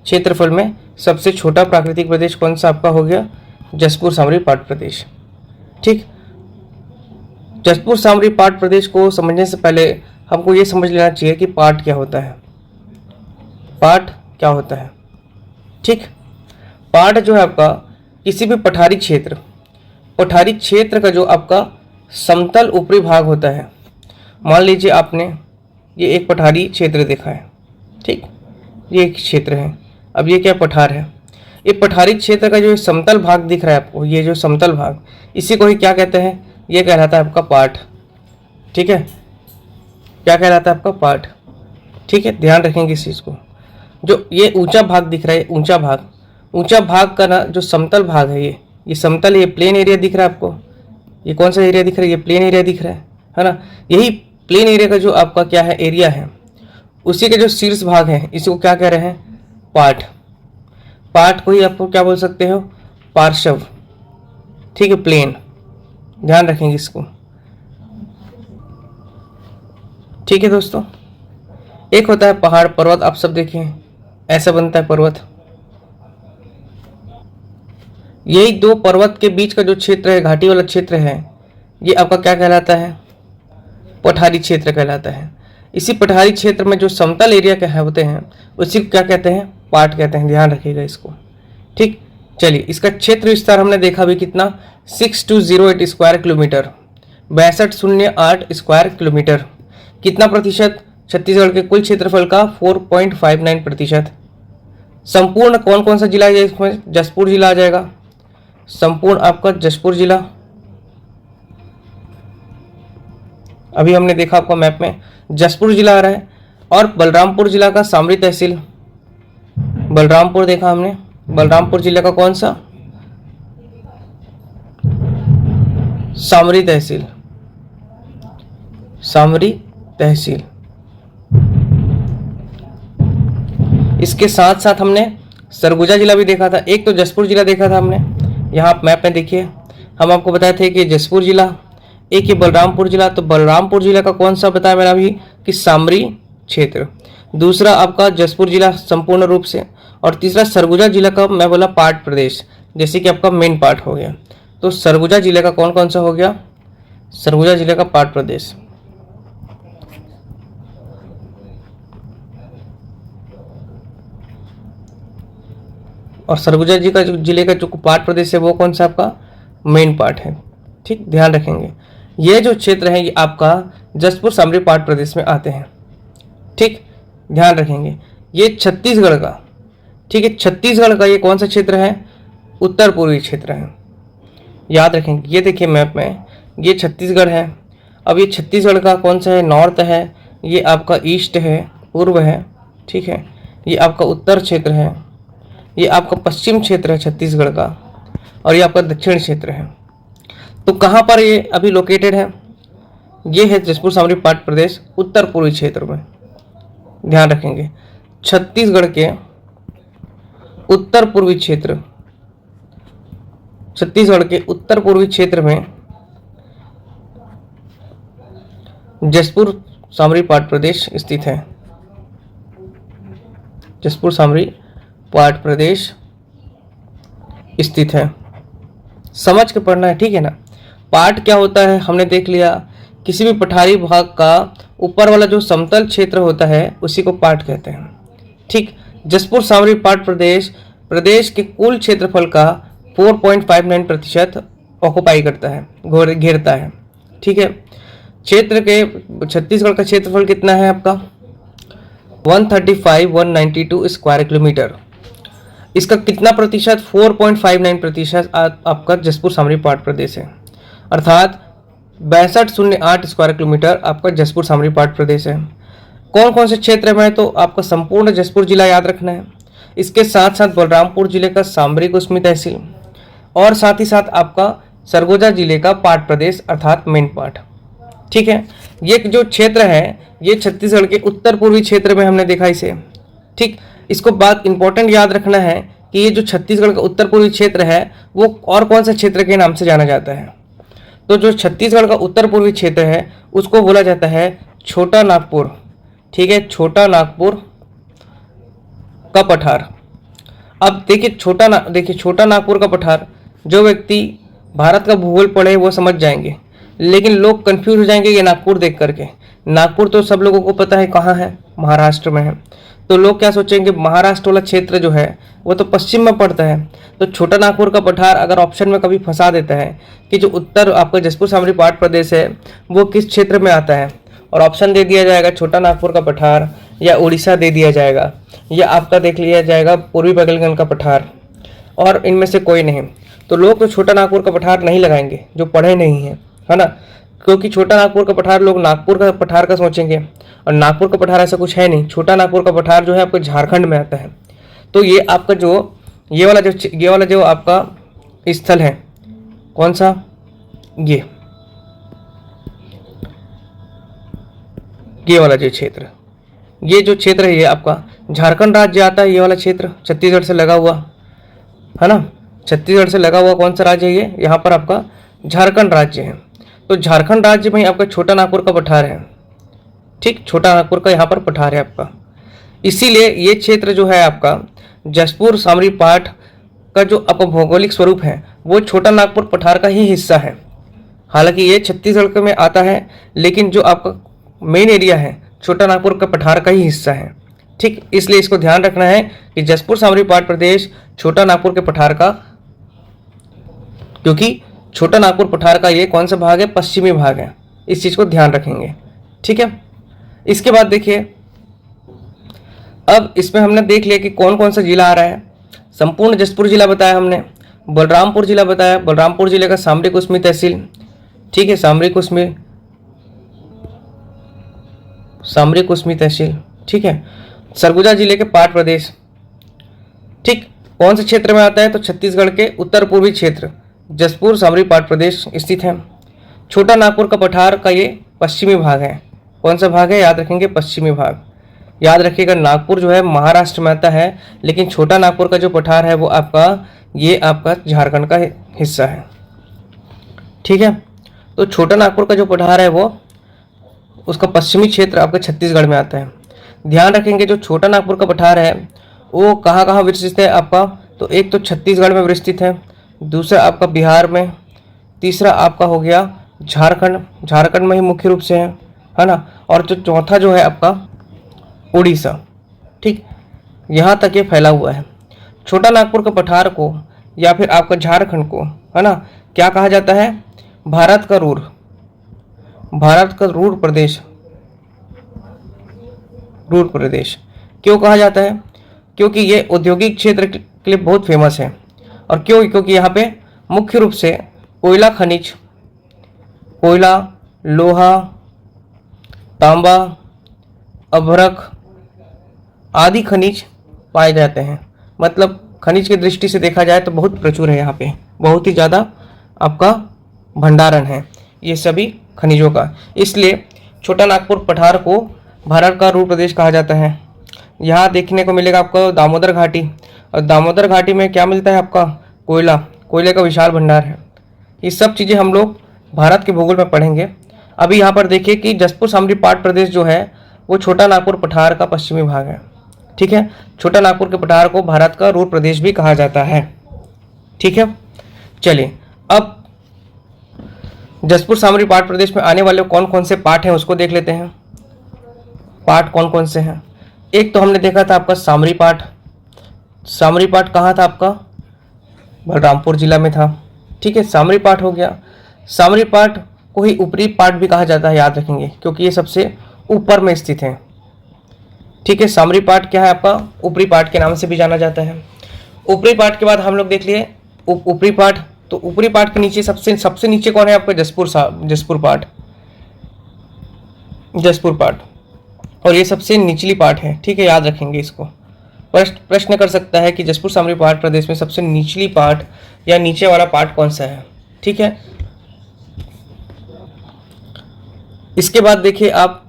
क्षेत्रफल में सबसे छोटा प्राकृतिक प्रदेश कौन सा आपका हो गया, जसपुर सामरी पाठ प्रदेश। ठीक, जसपुर सामरी पाठ प्रदेश को समझने से पहले हमको ये समझ लेना चाहिए कि पाठ क्या होता है। पाठ क्या होता है, ठीक, पाठ जो है आपका किसी भी पठारी क्षेत्र का जो आपका समतल ऊपरी भाग होता है। मान लीजिए आपने ये एक पठारी क्षेत्र देखा है, ठीक, ये एक क्षेत्र है। अब ये क्या पठार है, ये पठारी क्षेत्र का जो समतल भाग दिख रहा है आपको, ये जो समतल भाग, इसी को ही क्या कहते हैं, ये कहलाता है आपका पाठ। ठीक है, क्या कहलाता है आपका पाठ। ठीक है, ध्यान रखेंगे इस चीज़ को। जो ये ऊंचा भाग दिख रहा है, ऊंचा भाग का ना जो समतल भाग है, ये समतल, ये प्लेन एरिया दिख रहा है आपको। ये कौन सा एरिया दिख रहा है, ये प्लेन एरिया दिख रहा है ना। यही प्लेन एरिया का जो आपका क्या है एरिया है, उसी के जो शीर्ष भाग है इसी को क्या कह रहे हैं, पाठ। पाठ को ही आपको क्या बोल सकते हो, पार्श्व, ठीक है, प्लेन। ध्यान रखेंगे इसको, ठीक है दोस्तों। एक होता है पहाड़ पर्वत, आप सब देखें ऐसा बनता है पर्वत। यही दो पर्वत के बीच का जो क्षेत्र है, घाटी वाला क्षेत्र है, ये आपका क्या कहलाता है, पठारी क्षेत्र कहलाता है। इसी पठारी क्षेत्र में जो समतल एरिया के होते हैं उसी को क्या कहते हैं, पाट कहते हैं। ध्यान रखिएगा इसको, ठीक। चलिए, इसका क्षेत्र विस्तार हमने देखा भी कितना, 6208 स्क्वायर किलोमीटर, 6208 स्क्वायर किलोमीटर। कितना प्रतिशत, छत्तीसगढ़ के कुल क्षेत्रफल का 4.59%। संपूर्ण कौन कौन सा जिला है इसमें, जसपुर जिला आ जाएगा, संपूर्ण आपका जसपुर जिला। अभी हमने देखा आपका मैप में जसपुर जिला आ रहा है, और बलरामपुर जिला का सामरी तहसील, बलरामपुर देखा हमने, बलरामपुर जिले का कौन सा, सामरी तहसील, सामरी तहसील। इसके साथ साथ हमने सरगुजा जिला भी देखा था। एक तो जसपुर जिला देखा था हमने, यहाँ आप मैप में देखिए, हम आपको बताए थे कि जसपुर जिला, एक ही बलरामपुर जिला। तो बलरामपुर जिला का कौन सा बताया मैंने अभी कि सामरी क्षेत्र, दूसरा आपका जसपुर जिला संपूर्ण रूप से, और तीसरा सरगुजा जिला का मैं बोला पार्ट प्रदेश, जैसे कि आपका मेन पार्ट हो गया। तो सरगुजा जिले का कौन कौन सा हो गया, सरगुजा जिले का पार्ट प्रदेश। और सरगुजा जी का जो जिले का जो पार्ट प्रदेश है वो कौन सा आपका मेन पार्ट है, ठीक। ध्यान रखेंगे ये जो क्षेत्र है ये आपका जसपुर सामरी पार्ट प्रदेश में आते हैं, ठीक। ध्यान रखेंगे ये छत्तीसगढ़ का, ठीक है, छत्तीसगढ़ का ये कौन सा क्षेत्र है, उत्तर पूर्वी क्षेत्र है। याद रखेंगे, ये देखिए मैप में ये छत्तीसगढ़ है। अब ये छत्तीसगढ़ का कौन सा है, नॉर्थ है, ये आपका ईस्ट है, पूर्व है, ठीक है। ये आपका उत्तर क्षेत्र है, ये आपका पश्चिम क्षेत्र है छत्तीसगढ़ का, और ये आपका दक्षिण क्षेत्र है। तो कहाँ पर ये अभी लोकेटेड है, ये है जसपुर सामरी पार्ट प्रदेश उत्तर पूर्वी क्षेत्र में। ध्यान रखेंगे छत्तीसगढ़ के उत्तर पूर्वी क्षेत्र, छत्तीसगढ़ के उत्तर पूर्वी क्षेत्र में जसपुर सामरी पार्ट प्रदेश स्थित है, जसपुर सामरी पार्ट प्रदेश स्थित है। समझ के पढ़ना है, ठीक है ना। पार्ट क्या होता है हमने देख लिया, किसी भी पठारी भाग का ऊपर वाला जो समतल क्षेत्र होता है उसी को पार्ट कहते हैं, ठीक। जसपुर सामरी पार्ट प्रदेश प्रदेश के कुल क्षेत्रफल का 4.59% ऑक्युपाई करता है, घेरता है, ठीक है। क्षेत्र के छत्तीसगढ़ का क्षेत्रफल कितना है आपका 135,192 स्क्वायर किलोमीटर। इसका कितना प्रतिशत 4.59% आपका जसपुर सामरी पार्ट प्रदेश है, अर्थात 6208 स्क्वायर किलोमीटर आपका जसपुर सामरी पार्ट प्रदेश है। कौन कौन से क्षेत्र में है, तो आपका संपूर्ण जसपुर जिला याद रखना है, इसके साथ साथ बलरामपुर जिले का सामरी कुसमी तहसील, और साथ ही साथ आपका सरगुजा जिले का पार्ट प्रदेश अर्थात मेन पार्ट, ठीक है। ये जो क्षेत्र है ये छत्तीसगढ़ के उत्तर पूर्वी क्षेत्र में हमने देखा इसे, ठीक। इसको बात इंपॉर्टेंट याद रखना है कि ये जो छत्तीसगढ़ का उत्तर पूर्वी क्षेत्र है वो और कौन सा क्षेत्र के नाम से जाना जाता है, तो जो छत्तीसगढ़ का उत्तर पूर्वी क्षेत्र है उसको बोला जाता है छोटा नागपुर, ठीक है, छोटा नागपुर का पठार। अब देखिए छोटा नागपुर का पठार, जो व्यक्ति भारत का भूगोल पढ़े वो समझ जाएंगे, लेकिन लोग कंफ्यूज हो जाएंगे ये नागपुर देख करके। नागपुर तो सब लोगों को पता है कहाँ है, महाराष्ट्र में है। तो लोग क्या सोचेंगे महाराष्ट्र वाला क्षेत्र जो है वो तो पश्चिम में पड़ता है। तो छोटा नागपुर का पठार अगर ऑप्शन में कभी फंसा देता है कि जो उत्तर आपका जसपुर सामरी पार्ट प्रदेश है वो किस क्षेत्र में आता है, और ऑप्शन दे दिया जाएगा छोटा नागपुर का पठार या उड़ीसा दे दिया जाएगा, या आपका देख लिया जाएगा पूर्वी बघेलखंड का पठार, और इनमें से कोई नहीं, तो लोग तो छोटा नागपुर का पठार नहीं लगाएंगे जो पढ़े नहीं हैं, है ना। क्योंकि छोटा नागपुर का पठार लोग नागपुर का पठार का सोचेंगे, और नागपुर का पठार ऐसा कुछ है नहीं। छोटा नागपुर का पठार जो है आपको झारखंड में आता है। तो ये आपका जो ये वाला जो आपका स्थल है कौन सा, ये वाला जो क्षेत्र ये जो क्षेत्र है ये आपका झारखंड राज्य आता है, ये वाला क्षेत्र छत्तीसगढ़ से लगा हुआ है ना। छत्तीसगढ़ से लगा हुआ कौन सा राज्य है ये, यहाँ पर आपका झारखंड राज्य है। तो झारखंड राज्य में आपका छोटा नागपुर का पठार है, ठीक, छोटा नागपुर का यहाँ पर पठार है आपका। इसीलिए ये क्षेत्र जो है आपका जसपुर सामरी पाठ का जो आपका भौगोलिक स्वरूप है वो छोटा नागपुर पठार का ही हिस्सा है। हालांकि ये छत्तीसगढ़ में आता है, लेकिन जो आपका मेन एरिया है छोटा नागपुर का पठार का ही हिस्सा है, ठीक। इसलिए इसको ध्यान रखना है कि जसपुर सामरी पाठ प्रदेश छोटा नागपुर के पठार का, क्योंकि छोटा नागपुर पठार का ये कौन सा भाग है, पश्चिमी भाग है। इस चीज़ को ध्यान रखेंगे, ठीक है। इसके बाद देखिए, अब इसमें हमने देख लिया कि कौन कौन सा जिला आ रहा है। संपूर्ण जसपुर जिला बताया हमने, बलरामपुर जिला बताया, बलरामपुर जिले का सामरी कुसमी तहसील, ठीक है, सामरी कुसमी तहसील, ठीक है। सरगुजा जिले के पाट प्रदेश, ठीक, कौन से क्षेत्र में आता है, तो छत्तीसगढ़ के उत्तर पूर्वी क्षेत्र जसपुर सामरी पाट प्रदेश स्थित है। छोटा नागपुर का पठार का ये पश्चिमी भाग है। कौन सा भाग है, याद रखेंगे, पश्चिमी भाग। याद रखिएगा, नागपुर जो है महाराष्ट्र में आता है, लेकिन छोटा नागपुर का जो पठार है वो आपका झारखंड का हिस्सा है, ठीक है। तो छोटा नागपुर का जो पठार है वो उसका पश्चिमी क्षेत्र आपका छत्तीसगढ़ में आता है। ध्यान रखेंगे, जो छोटा नागपुर का पठार है वो कहाँ कहाँ विस्तृत है आपका, तो एक तो छत्तीसगढ़ में विस्तृत है, दूसरा आपका बिहार में, तीसरा आपका हो गया झारखंड में ही मुख्य रूप से है ना, और जो चौथा जो है आपका उड़ीसा, ठीक, यहाँ तक ये फैला हुआ है। छोटा नागपुर के पठार को या फिर आपका झारखंड को, है ना, क्या कहा जाता है, भारत का रूर प्रदेश क्यों कहा जाता है, क्योंकि ये औद्योगिक क्षेत्र के लिए बहुत फेमस है। और क्योंकि यहाँ पे मुख्य रूप से कोयला, लोहा, तांबा, अभ्रक आदि खनिज पाए जाते हैं। मतलब खनिज की दृष्टि से देखा जाए तो बहुत प्रचुर है, यहाँ पे बहुत ही ज़्यादा आपका भंडारण है ये सभी खनिजों का। इसलिए छोटा नागपुर पठार को भारत का रूर प्रदेश कहा जाता है। यहाँ देखने को मिलेगा आपको दामोदर घाटी, और दामोदर घाटी में क्या मिलता है आपका, कोयले का विशाल भंडार है। ये सब चीज़ें हम लोग भारत के भूगोल में पढ़ेंगे। अभी यहाँ पर देखिए कि जसपुर सामरी पाट प्रदेश जो है वो छोटा नागपुर पठार का पश्चिमी भाग है, ठीक है। छोटा नागपुर के पठार को भारत का रूर प्रदेश भी कहा जाता है, ठीक है। चलिए, अब जसपुर सामरी पाट प्रदेश में आने वाले कौन कौन से पाठ हैं उसको देख लेते हैं। पाठ कौन कौन से हैं, एक तो हमने देखा था आपका सामरी पाठ कहाँ था आपका, बलरामपुर जिला में था, ठीक है। सामरी पाठ हो गया। सामरी पाठ को ही ऊपरी पाठ भी कहा जाता है, याद रखेंगे, क्योंकि ये सबसे ऊपर में स्थित है, ठीक है। सामरी पाठ क्या है आपका, ऊपरी पाठ के नाम से भी जाना जाता है। ऊपरी पाठ के बाद हम लोग देख लिए ऊपरी पाठ। तो ऊपरी पाठ के नीचे सबसे नीचे कौन है आपका, जसपुर पाठ, और ये सबसे निचली पाठ है, ठीक है। याद रखेंगे इसको, प्रश्न कर सकता है कि जसपुर सामरी पाठ प्रदेश में सबसे निचली पाठ या नीचे वाला पाठ कौन सा है, ठीक है। इसके बाद देखिए आप,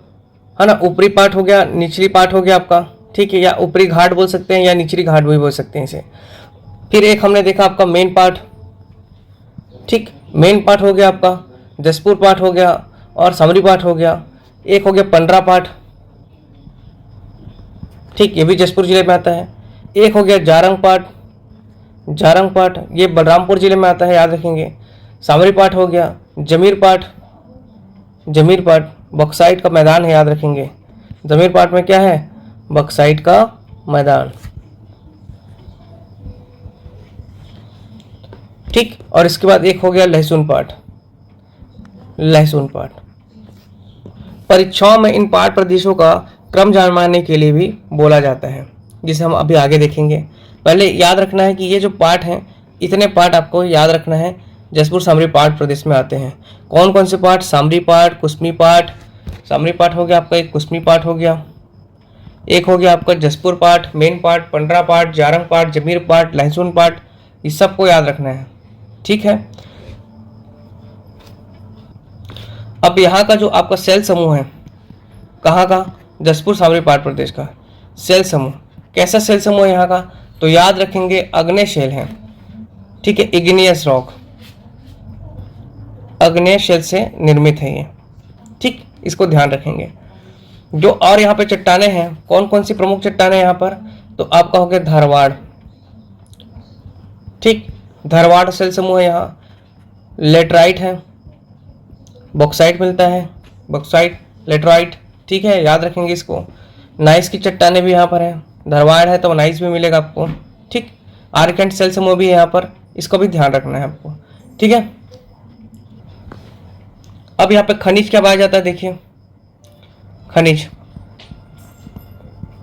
है ना, ऊपरी पाठ हो गया, निचली पाठ हो गया आपका, ठीक है, या ऊपरी घाट बोल सकते हैं या निचली घाट भी बोल सकते हैं इसे। फिर एक हमने देखा आपका मेन पाठ, ठीक, मेन पाठ हो गया आपका, जसपुर पाठ हो गया और सामरी पाठ हो गया। एक हो गया पंडरा पाठ, ठीक, ये भी जसपुर जिले में आता है। एक हो गया जारंग पाठ, ये बलरामपुर जिले में आता है, याद रखेंगे। सामरी पाठ हो गया। जमीर पाठ बॉक्साइट का मैदान है, याद रखेंगे। जमीर पाठ में क्या है, बॉक्साइट का मैदान, ठीक। और इसके बाद एक हो गया लहसुन पाठ। परीक्षाओं में इन पाठ प्रदेशों का क्रम जानने के लिए भी बोला जाता है, जिसे हम अभी आगे देखेंगे। पहले याद रखना है कि ये जो पाठ हैं, इतने पाठ आपको याद रखना है, जसपुर सामरी पाठ प्रदेश में आते हैं। कौन कौन से पाठ, सामरी पाठ, कुसमी पाठ। सामरी पाठ हो गया आपका, एक कुसमी पाठ हो गया, एक हो गया आपका जसपुर पाठ, मेन पाठ, पंडरा पाठ, जारंग पाठ, जमीर पाठ, लहसुन पाठ, इस सबको याद रखना है, ठीक है। अब यहाँ का जो आपका सेल समूह है, कहाँ का, जसपुर सामरी पाट प्रदेश का। सेल समूह, कैसा सेल समूह है यहाँ का, तो याद रखेंगे अग्नेय शेल है, ठीक है, इग्नियस रॉक, अग्नेय शेल से निर्मित है ये, ठीक, इसको ध्यान रखेंगे। जो और यहाँ पे चट्टाने हैं, कौन कौन सी प्रमुख चट्टाने यहाँ पर, तो आपका हो गया धारवाड़, ठीक, धारवाड़ सेल समूह है यहाँ। लेटराइट है, बॉक्साइट मिलता है, बॉक्साइट, लेटराइट, ठीक है, याद रखेंगे इसको। नाइस की चट्टाने भी यहाँ पर है, धारवाड़ है तो नाइस भी मिलेगा आपको, ठीक। आर्केंट सेल समूह भी है यहाँ पर, इसको भी ध्यान रखना है आपको, ठीक है। अब यहाँ पे खनिज क्या पाया जाता है, देखिए खनिज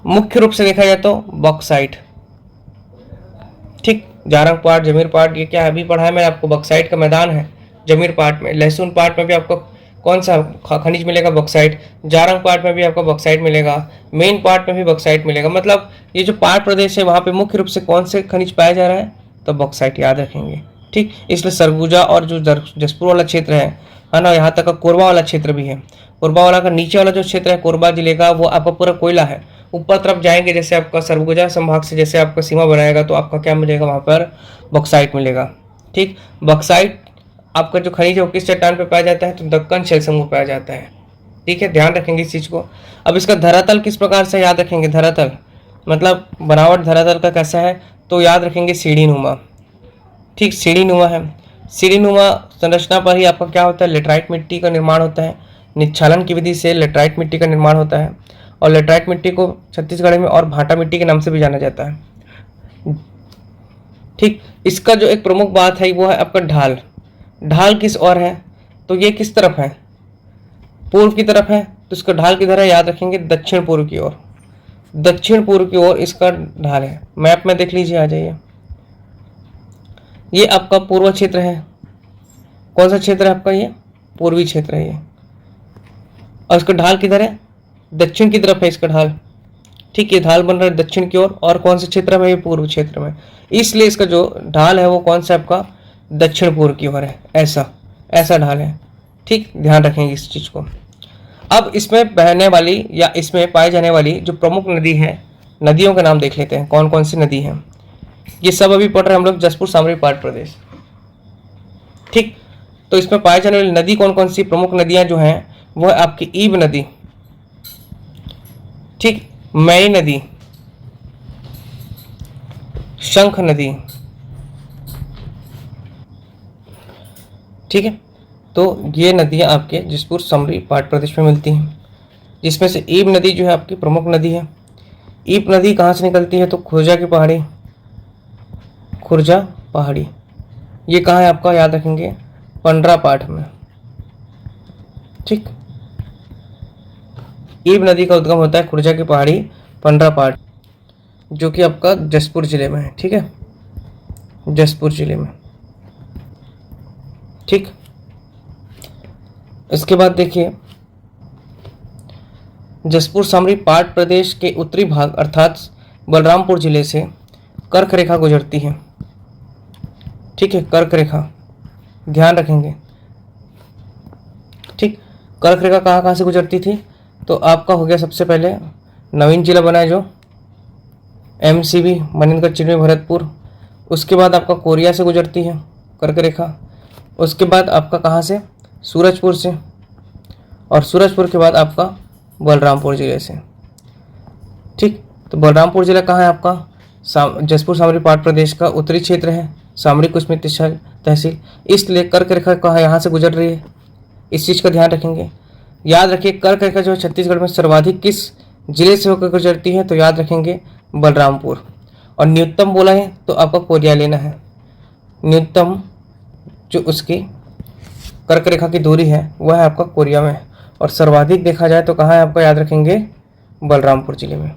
मुख्य रूप से देखा जाए तो बॉक्साइट, ठीक, जारंग पाट, जमीर पाट, ये क्या अभी पढ़ा है मैंने आपको, बॉक्साइट का मैदान है जमीर पाट में। लहसुन पाट में भी आपको कौन सा खनिज मिलेगा, बॉक्साइट। जारंग पाट में भी आपको बॉक्साइट मिलेगा, मेन पाट में भी बॉक्साइट मिलेगा। मतलब ये जो पाट प्रदेश है वहाँ पे मुख्य रूप से कौन से खनिज पाया जा रहा है, तो बॉक्साइट, याद रखेंगे, ठीक। इसलिए सरगुजा और जो जसपुर वाला क्षेत्र है ना, यहाँ तक का कोरबा वाला क्षेत्र भी है। कोरबा वाला का नीचे वाला जो क्षेत्र है कोरबा जिले का, वो आपका पूरा कोयला है। ऊपर तरफ जाएंगे जैसे आपका सरगुजा संभाग से जैसे आपका सीमा बनाएगा तो आपका क्या मिलेगा, वहाँ पर बॉक्साइट मिलेगा, ठीक। बॉक्साइट आपका जो खनिज है वो किस चट्टान पे पाया जाता है, तो दक्कन शेल समूह पाया जाता है, ठीक है, ध्यान रखेंगे इस चीज़ को। अब इसका धरातल किस प्रकार से, याद रखेंगे धरातल, मतलब बनावट धरातल का कैसा है, तो याद रखेंगे सीढ़ी नुमा, ठीक, सीढ़ी नुमा है। सीढ़ी नुमा संरचना पर ही आपका क्या होता है, लेटराइट मिट्टी का निर्माण होता है। निच्छालन की विधि से लेटराइट मिट्टी का निर्माण होता है, और लेटराइट मिट्टी को छत्तीसगढ़ में और भाटा मिट्टी के नाम से भी जाना जाता है, ठीक। इसका जो एक प्रमुख बात है वो है आपका ढाल। ढाल किस ओर है, तो ये किस तरफ है, पूर्व की तरफ है, तो इसका ढाल किधर है, याद रखेंगे दक्षिण पूर्व की ओर, दक्षिण पूर्व की ओर इसका ढाल है। मैप में देख लीजिए, आ जाइए, ये आपका पूर्व क्षेत्र है। कौन सा क्षेत्र है आपका, ये पूर्वी क्षेत्र है ये, और इसका ढाल किधर है, दक्षिण की तरफ है इसका ढाल, ठीक, ये ढाल बन रहा है दक्षिण की ओर, और कौन से क्षेत्र में, ये पूर्व क्षेत्र में, इसलिए इसका जो ढाल है वो कौन सा आपका दक्षिण पूर्व की ओर है, ऐसा ऐसा ढाल है, ठीक, ध्यान रखेंगे इस चीज को। अब इसमें बहने वाली या इसमें पाई जाने वाली जो प्रमुख नदी है, नदियों के नाम देख लेते हैं कौन कौन सी नदी है। ये सब अभी पढ़ रहे हैं हम लोग जसपुर सामरी पाट प्रदेश, ठीक। तो इसमें पाई जाने वाली नदी कौन कौन सी प्रमुख नदियां जो हैं, वो है आपकी ईब नदी, ठीक, मई नदी, शंख नदी, ठीक है। तो ये नदियां आपके जसपुर समरी पाट प्रदेश में मिलती हैं, जिसमें से ईब नदी जो है आपकी प्रमुख नदी है। ईब नदी कहाँ से निकलती है, तो खुर्जा की पहाड़ी, खुर्जा पहाड़ी, ये कहाँ है आपका, याद रखेंगे पंडरा पाठ में, ठीक। ईब नदी का उद्गम होता है खुर्जा की पहाड़ी, पंडरा पाठ, जो कि आपका जसपुर जिले में है, ठीक है, जसपुर जिले में, ठीक। इसके बाद देखिए जसपुर सामरी पाट प्रदेश के उत्तरी भाग अर्थात बलरामपुर जिले से कर्क रेखा गुजरती है, ठीक है, कर्क रेखा, ध्यान रखेंगे, ठीक। कर्क रेखा कहाँ कहाँ से गुजरती थी, तो आपका हो गया सबसे पहले नवीन जिला बना है जो MCB मनिंदगढ़ चिड़वे भरतपुर, उसके बाद आपका कोरिया से गुजरती है कर्क रेखा, उसके बाद आपका कहाँ से, सूरजपुर से, और सूरजपुर के बाद आपका बलरामपुर जिले से, ठीक। तो बलरामपुर जिला कहाँ है आपका, जसपुर सामरी पाट प्रदेश का उत्तरी क्षेत्र है, सामरी कुसमी तहसील, इसलिए कर्क रेखा कहाँ यहाँ से गुजर रही है, इस चीज़ का ध्यान रखेंगे। याद रखिए कर्क रेखा जो है छत्तीसगढ़ में सर्वाधिक किस जिले से होकर गुजरती है, तो याद रखेंगे बलरामपुर, और न्यूनतम बोला है तो आपका कोरिया लेना है, न्यूनतम जो उसकी कर्क रेखा की दूरी है वह है आपका कोरिया में, और सर्वाधिक देखा जाए तो कहाँ है आपका, याद रखेंगे बलरामपुर जिले में,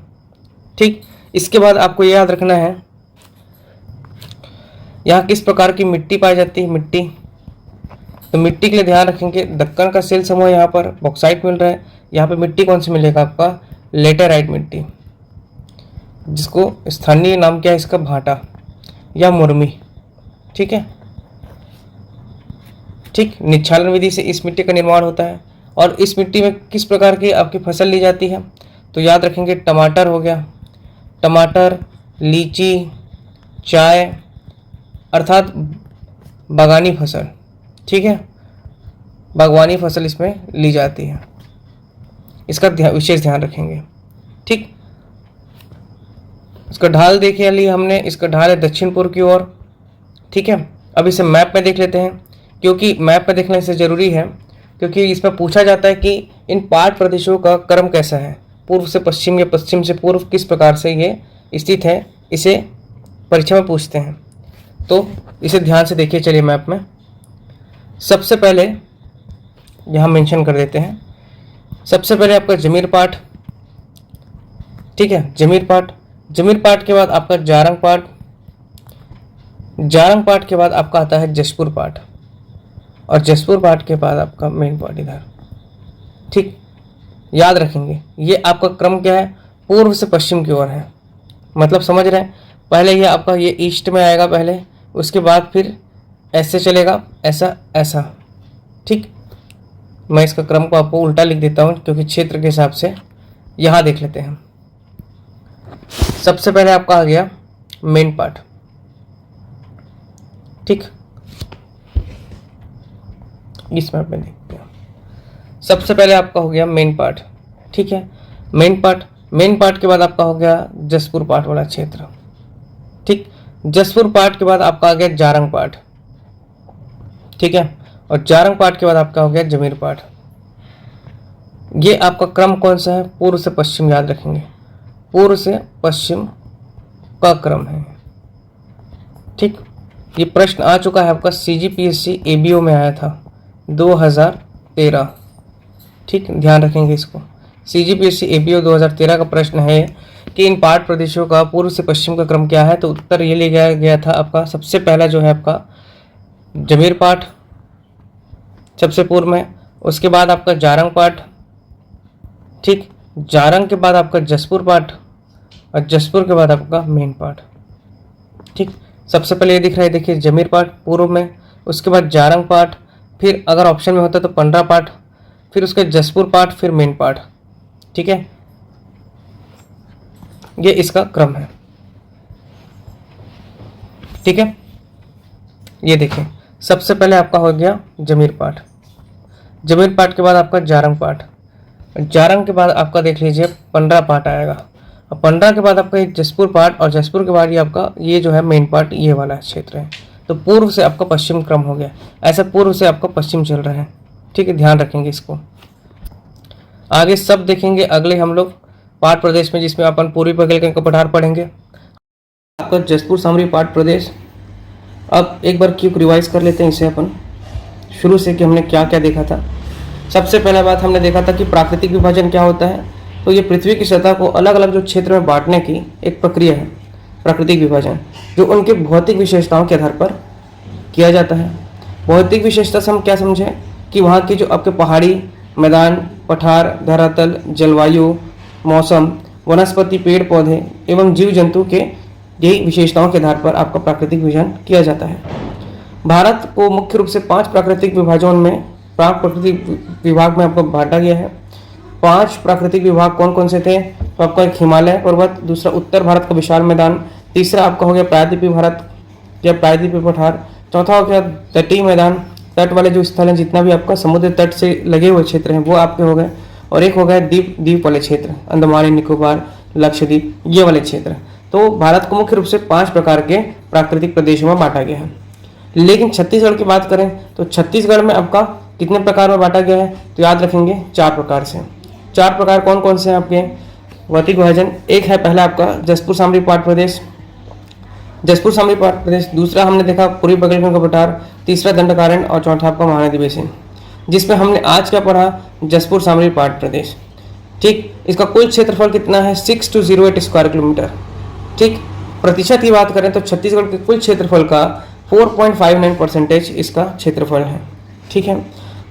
ठीक। इसके बाद आपको ये याद रखना है यहाँ किस प्रकार की मिट्टी पाई जाती है, मिट्टी, तो मिट्टी के लिए ध्यान रखेंगे दक्कन का सेल समूह, यहाँ पर बॉक्साइट मिल रहा है, यहाँ पे मिट्टी कौन सी मिलेगा आपका, लेटेराइट मिट्टी, जिसको स्थानीय नाम क्या है इसका, भाटा या मुर्मी, ठीक है, ठीक। निच्छालन विधि से इस मिट्टी का निर्माण होता है, और इस मिट्टी में किस प्रकार की आपकी फसल ली जाती है, तो याद रखेंगे टमाटर हो गया, टमाटर, लीची, चाय अर्थात बागानी फसल, ठीक है, बागवानी फसल इसमें ली जाती है, इसका विशेष ध्यान रखेंगे। ठीक, इसका ढाल देखिए लिया हमने, इसका ढाल है दक्षिण पूर्व की ओर। ठीक है, अब इसे मैप में देख लेते हैं, क्योंकि मैप में देखने से ज़रूरी है, क्योंकि इसमें पूछा जाता है कि इन 5 प्रदेशों का क्रम कैसा है, पूर्व से पश्चिम या पश्चिम से पूर्व किस प्रकार से ये स्थित है, इसे परीक्षा में पूछते हैं। तो इसे ध्यान से देखिए। चलिए मैप में सबसे पहले यहाँ मेंशन कर देते हैं। सबसे पहले आपका जमीर पाठ, ठीक है, जमीर पाठ, जमीर पाठ के बाद आपका जारंग पाठ, जारंग पाठ के बाद आपका आता है जसपुर पाठ, और जसपुर पाठ के बाद आपका मेन पाठ इधर। ठीक, याद रखेंगे ये आपका क्रम क्या है, पूर्व से पश्चिम की ओर है, मतलब समझ रहे हैं। पहले ये आपका ये ईस्ट में आएगा पहले, उसके बाद फिर ऐसे चलेगा, ऐसा ऐसा। ठीक, मैं इसका क्रम को आपको उल्टा लिख देता हूँ क्योंकि क्षेत्र के हिसाब से। यहाँ देख लेते हैं, सबसे पहले आपका आ गया मेन पार्ट। ठीक, इस मैप में देखते हैं, सबसे पहले आपका हो गया मेन पार्ट। ठीक है, मेन पार्ट, मेन पार्ट के बाद आपका हो गया जसपुर पाठ वाला क्षेत्र। ठीक, जसपुर पाठ के बाद आपका आ गया जारंग पाठ। ठीक है, और जारंग पाठ के बाद आपका हो गया जमीर पाठ। ये आपका क्रम कौन सा है, पूर्व से पश्चिम, याद रखेंगे पूर्व से पश्चिम का क्रम है। ठीक, ये प्रश्न आ चुका है आपका CGPSC ABO में आया था 2013। ठीक, ध्यान रखेंगे इसको, CGPSC ABO 2013 का प्रश्न है कि इन 5 प्रदेशों का पूर्व से पश्चिम का क्रम क्या है। तो उत्तर ये ले गया था आपका, सबसे पहला जो है आपका जमीर पाठ सबसे पूर्व में, उसके बाद आपका जारंग पाठ। ठीक, जारंग के बाद आपका जसपुर पाठ, और जसपुर के बाद आपका मेन पाठ। ठीक, सबसे पहले ये दिख रहा है, देखिए जमीर पाठ पूर्व में, उसके बाद जारंग पाठ, फिर अगर ऑप्शन में होता तो पंडरा पाठ, फिर उसके जसपुर पाठ, फिर मेन पाठ। ठीक है, ये इसका क्रम है। ठीक है, ये देखिए सबसे पहले आपका हो गया जमीर पाठ, जमीर पाठ के बाद आपका जारंग पाठ, जारंग के बाद आपका देख लीजिए पंडरा पाठ आएगा, और पंडरा के बाद आपका ये जसपुर पाठ, और जसपुर के बाद ये आपका ये जो है मेन पार्ट, ये वाला क्षेत्र है। तो पूर्व से आपका पश्चिम क्रम हो गया, ऐसा पूर्व से आपका पश्चिम चल रहा है। ठीक है, ध्यान रखेंगे इसको। आगे सब देखेंगे अगले हम लोग पाठ प्रदेश में, जिसमें अपन पूर्वी बुंदेलखंड का पठार पढ़ेंगे। आपका जसपुर सामरी पाठ प्रदेश। अब एक बार क्यों रिवाइज कर लेते हैं इसे अपन शुरू से कि हमने क्या क्या देखा था। सबसे पहला बात हमने देखा था कि प्राकृतिक विभाजन क्या होता है। तो ये पृथ्वी की सतह को अलग अलग जो क्षेत्र में बांटने की एक प्रक्रिया है, प्राकृतिक विभाजन, जो उनके भौतिक विशेषताओं के आधार पर किया जाता है। भौतिक विशेषता से हम क्या समझें कि वहाँ की जो आपके पहाड़ी मैदान, पठार, धरातल, जलवायु, मौसम, वनस्पति, पेड़ पौधे एवं जीव जंतु के यही विशेषताओं के आधार पर आपका प्राकृतिक विभाजन किया जाता है। भारत को मुख्य रूप से 5 प्राकृतिक विभाजन में, प्राकृतिक विभाग में आपको बांटा गया है। 5 प्राकृतिक विभाग कौन कौन से थे? तो आपका एक हिमालय पर्वत, दूसरा उत्तर भारत का विशाल मैदान, तीसरा आपका हो गया प्रायद्वीपीय भारत या प्रायद्वीपीय पठार, चौथा हो गया तटीय मैदान, तट वाले जो स्थल हैं, जितना भी आपका समुद्र तट से लगे हुए क्षेत्र हैं वो आपके हो गए, और एक हो गया द्वीप वाले क्षेत्र, अंडमान निकोबार, लक्षद्वीप, ये वाले क्षेत्र। तो भारत को मुख्य रूप से 5 प्रकार के प्राकृतिक प्रदेशों में बांटा गया है। लेकिन छत्तीसगढ़ की बात करें तो छत्तीसगढ़ में आपका कितने प्रकार में बांटा गया है? तो याद रखेंगे 4 प्रकार से। 4 प्रकार कौन कौन से हैं आपके भौतिक विभाजन? एक है पहला आपका जसपुर सामरी पाठ प्रदेश, जसपुर सामरी पाठ प्रदेश, दूसरा हमने देखा पूर्वी बुंदेलखंड का पठार, तीसरा दंडकारण्य, और चौथा आपका महानदी बेसिन, जिसमें हमने आज क्या पढ़ा? जसपुर सामरी पाठ प्रदेश। ठीक, इसका कुल क्षेत्रफल कितना है? 6208 स्क्वायर किलोमीटर। ठीक, प्रतिशत की बात करें तो छत्तीसगढ़ के कुल क्षेत्रफल का 4.59% इसका क्षेत्रफल है। ठीक है,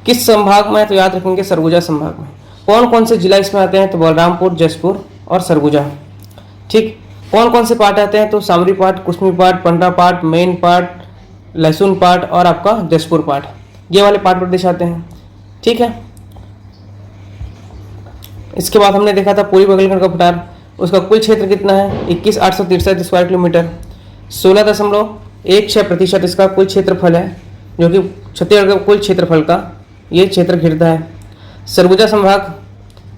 किस संभाग में है? तो याद रखेंगे सरगुजा संभाग में। कौन कौन से जिला इसमें आते हैं? तो बलरामपुर, जसपुर और सरगुजा। ठीक, कौन कौन से पाठ आते हैं? तो सामरी पाठ, कुसमी पाठ, पंडरा पाठ, मेन पाठ, लहसुन पाठ और आपका जसपुर पाठ, ये वाले पाठ प्रदेश आते हैं। ठीक है, इसके बाद हमने देखा था पूर्वी बघेलखंड का पठार, उसका कुल क्षेत्र कितना है 21,863 स्क्वायर किलोमीटर, 16.16% इसका कुल क्षेत्रफल है, जो कि छत्तीसगढ़ का कुल क्षेत्रफल का ये क्षेत्र घिरता है। सरगुजा संभाग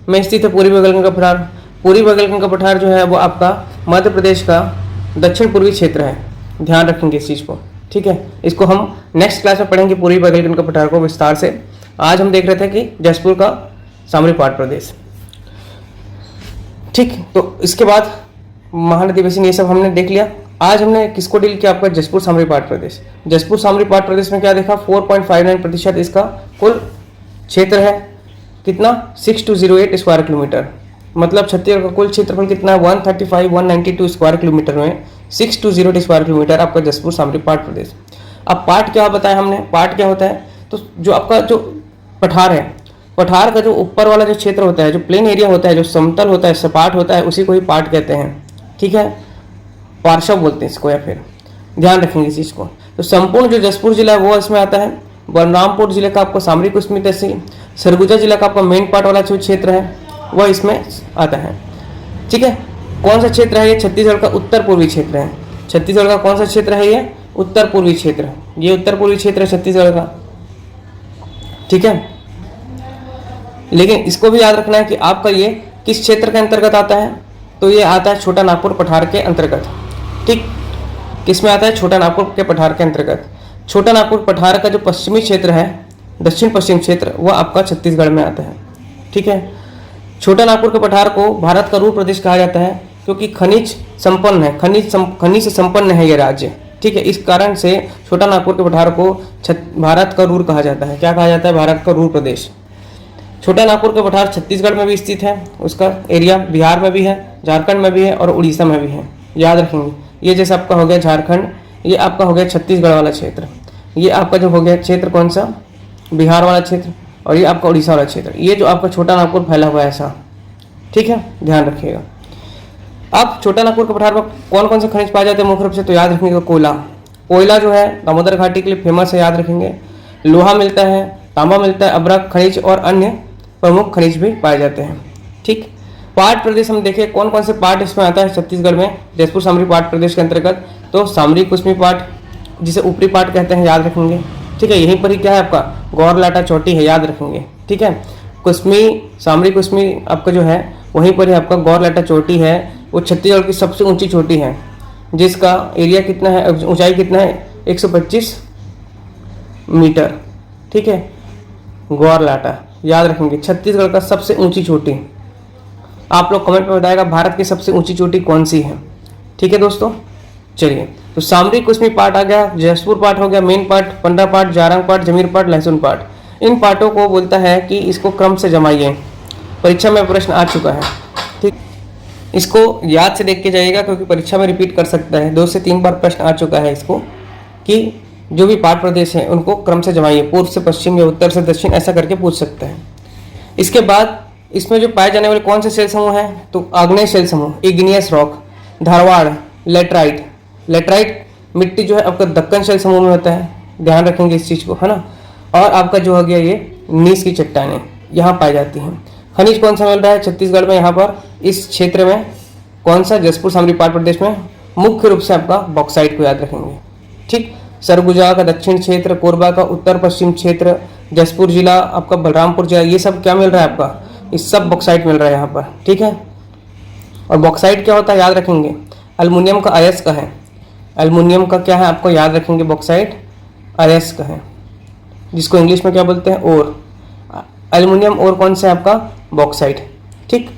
में स्थित है पूर्वी बघेलखंड का पठार। पूर्वी बघेलखंड का पठार जो है वो आपका मध्य प्रदेश का दक्षिण पूर्वी क्षेत्र है, ध्यान रखेंगे इस चीज़ को, ठीक है। इसको हम नेक्स्ट क्लास में पढ़ेंगे पूर्वी बघेलखंड का पठार को विस्तार से। आज हम देख रहे थे कि जसपुर का सामरी पाट प्रदेश, ठीक। तो इसके बाद महानदी बेसिन ये सब हमने देख लिया। आज हमने किसको डील किया, आपका जसपुर सामरी पाट प्रदेश। जसपुर सामरी पाट प्रदेश में क्या देखा, 4.59% इसका कुल क्षेत्र है, कितना 6208 स्क्वायर किलोमीटर, मतलब छत्तीसगढ़ का कुल क्षेत्रफल कितना है 135,192 स्क्वायर किलोमीटर में 6208 स्क्वायर किलोमीटर आपका जसपुर सामरी पाट प्रदेश। अब पाट क्या बताया हमने, पाट क्या होता है, तो जो आपका जो पठार है, पठार का जो ऊपर वाला जो क्षेत्र होता है, जो प्लेन एरिया होता है, जो समतल होता है, सपाट होता है, उसी को ही पाट कहते हैं, ठीक है। पार्श्व बोलते हैं इसको, या फिर ध्यान रखेंगे इस चीज़ को। तो संपूर्ण जो जसपुर जिला है वो इसमें आता है। बलरामपुर जिले का आपको सामरी कुसमी तहसील, सरगुजा जिला का आपका मेन पार्ट वाला जो क्षेत्र है वह इसमें आता है, ठीक है। कौन सा क्षेत्र है ये, छत्तीसगढ़ का उत्तर पूर्वी क्षेत्र है। छत्तीसगढ़ का कौन सा क्षेत्र है ये, उत्तर पूर्वी क्षेत्र, ये उत्तर पूर्वी क्षेत्र है छत्तीसगढ़ का, ठीक है। लेकिन इसको भी याद रखना है कि आपका ये किस क्षेत्र के अंतर्गत आता है, तो ये आता है छोटा नागपुर पठार के अंतर्गत, ठीक। किस में आता है, छोटा नागपुर के पठार के अंतर्गत। छोटा नागपुर पठार का जो पश्चिमी क्षेत्र है, दक्षिण पश्चिम क्षेत्र, वह आपका छत्तीसगढ़ में आता है, ठीक है। छोटा नागपुर के पठार को भारत का रूर प्रदेश कहा जाता है, क्योंकि खनिज संपन्न है, खनिज से संपन्न है ये राज्य, ठीक है। इस कारण से छोटा नागपुर के पठार को भारत का रूर कहा जाता है। क्या कहा जाता है, भारत का रूर प्रदेश। छोटा नागपुर का पठार छत्तीसगढ़ में भी स्थित है, उसका एरिया बिहार में भी है, झारखंड में भी है और उड़ीसा में भी है, याद रखेंगे। ये जैसे आपका हो गया झारखंड, ये आपका हो गया छत्तीसगढ़ वाला क्षेत्र, ये आपका जो हो गया क्षेत्र कौन सा, बिहार वाला क्षेत्र, और ये आपका उड़ीसा वाला क्षेत्र, ये जो आपका छोटा नागपुर फैला हुआ है ऐसा, ठीक है, ध्यान रखिएगा। अब छोटा नागपुर के पठार पर कौन कौन से खनिज पाए जाते हैं मुख्य रूप से, तो याद रखेंगे कोयला। कोयला जो है दामोदर घाटी के लिए फेमस है, याद रखेंगे। लोहा मिलता है, तांबा मिलता है, अब्रक खनिज और अन्य प्रमुख खनिज भी पाए जाते हैं, ठीक। पाट प्रदेश हम देखें कौन कौन से पाट इसमें आता है छत्तीसगढ़ में, जसपुर सामरी पाट प्रदेश के अंतर्गत, तो सामरी कुसमी पाट, जिसे ऊपरी पाट कहते हैं, याद रखेंगे, ठीक है। यहीं पर ही क्या है आपका गौर लाटा चोटी है, याद रखेंगे, ठीक है। कुसमी, सामरी कुसमी आपका जो है वहीं पर ही आपका गौर लाटा चोटी है, वो छत्तीसगढ़ की सबसे ऊंची चोटी है, जिसका एरिया कितना है, ऊंचाई कितना है 125 मीटर, ठीक है। गौर लाटा याद रखेंगे, छत्तीसगढ़ का सबसे ऊंची चोटी। आप लोग कमेंट में बताएगा भारत की सबसे ऊंची चोटी कौन सी है, ठीक है दोस्तों। चलिए, तो सामरी कुसमी पाट आ गया, जसपुर पाट हो गया, मेन पाट, पंडा पाट, जारंग पाट, जमीर पाट, लहसुन पाट। इन पाटों को बोलता है कि इसको क्रम से जमाइए, परीक्षा में प्रश्न आ चुका है, ठीक। इसको याद से देख के जाइएगा, क्योंकि परीक्षा में रिपीट कर सकता है, 2 से 3 बार प्रश्न आ चुका है इसको, कि जो भी पाट प्रदेश है उनको क्रम से जमाइए, पूर्व से पश्चिम या उत्तर से दक्षिण, ऐसा करके पूछ सकता है। इसके बाद इसमें जो पाए जाने वाले कौन से शेल समूह हैं, तो आग्नेय शेल समूह, igneous rock, Dharwad, laterite. Laterite मिट्टी जो है आपका दक्कन शेल समूह में होता है, ध्यान रखेंगे इस चीज़ को, है ना। और आपका जो हो गया ये नीस की चट्टानें यहाँ पाई जाती हैं। खनिज कौन सा मिल रहा है छत्तीसगढ़ में, यहाँ पर इस क्षेत्र में, कौन सा, जसपुर सामरी पाट प्रदेश में, मुख्य रूप से आपका बॉक्साइट को याद रखेंगे, ठीक। सरगुजा का दक्षिण क्षेत्र, कोरबा का उत्तर पश्चिम क्षेत्र, जसपुर जिला, आपका बलरामपुर जिला, ये सब क्या मिल रहा है आपका, इस सब बॉक्साइट मिल रहा है यहाँ पर, ठीक है। और बॉक्साइट क्या होता है याद रखेंगे, एल्युमिनियम का अयस्क है, एल्युमिनियम का क्या है आपको याद रखेंगे, बॉक्साइट अयस्क है, जिसको इंग्लिश में क्या बोलते हैं, ओर। एल्युमिनियम और कौन सा है आपका, बॉक्साइट, ठीक।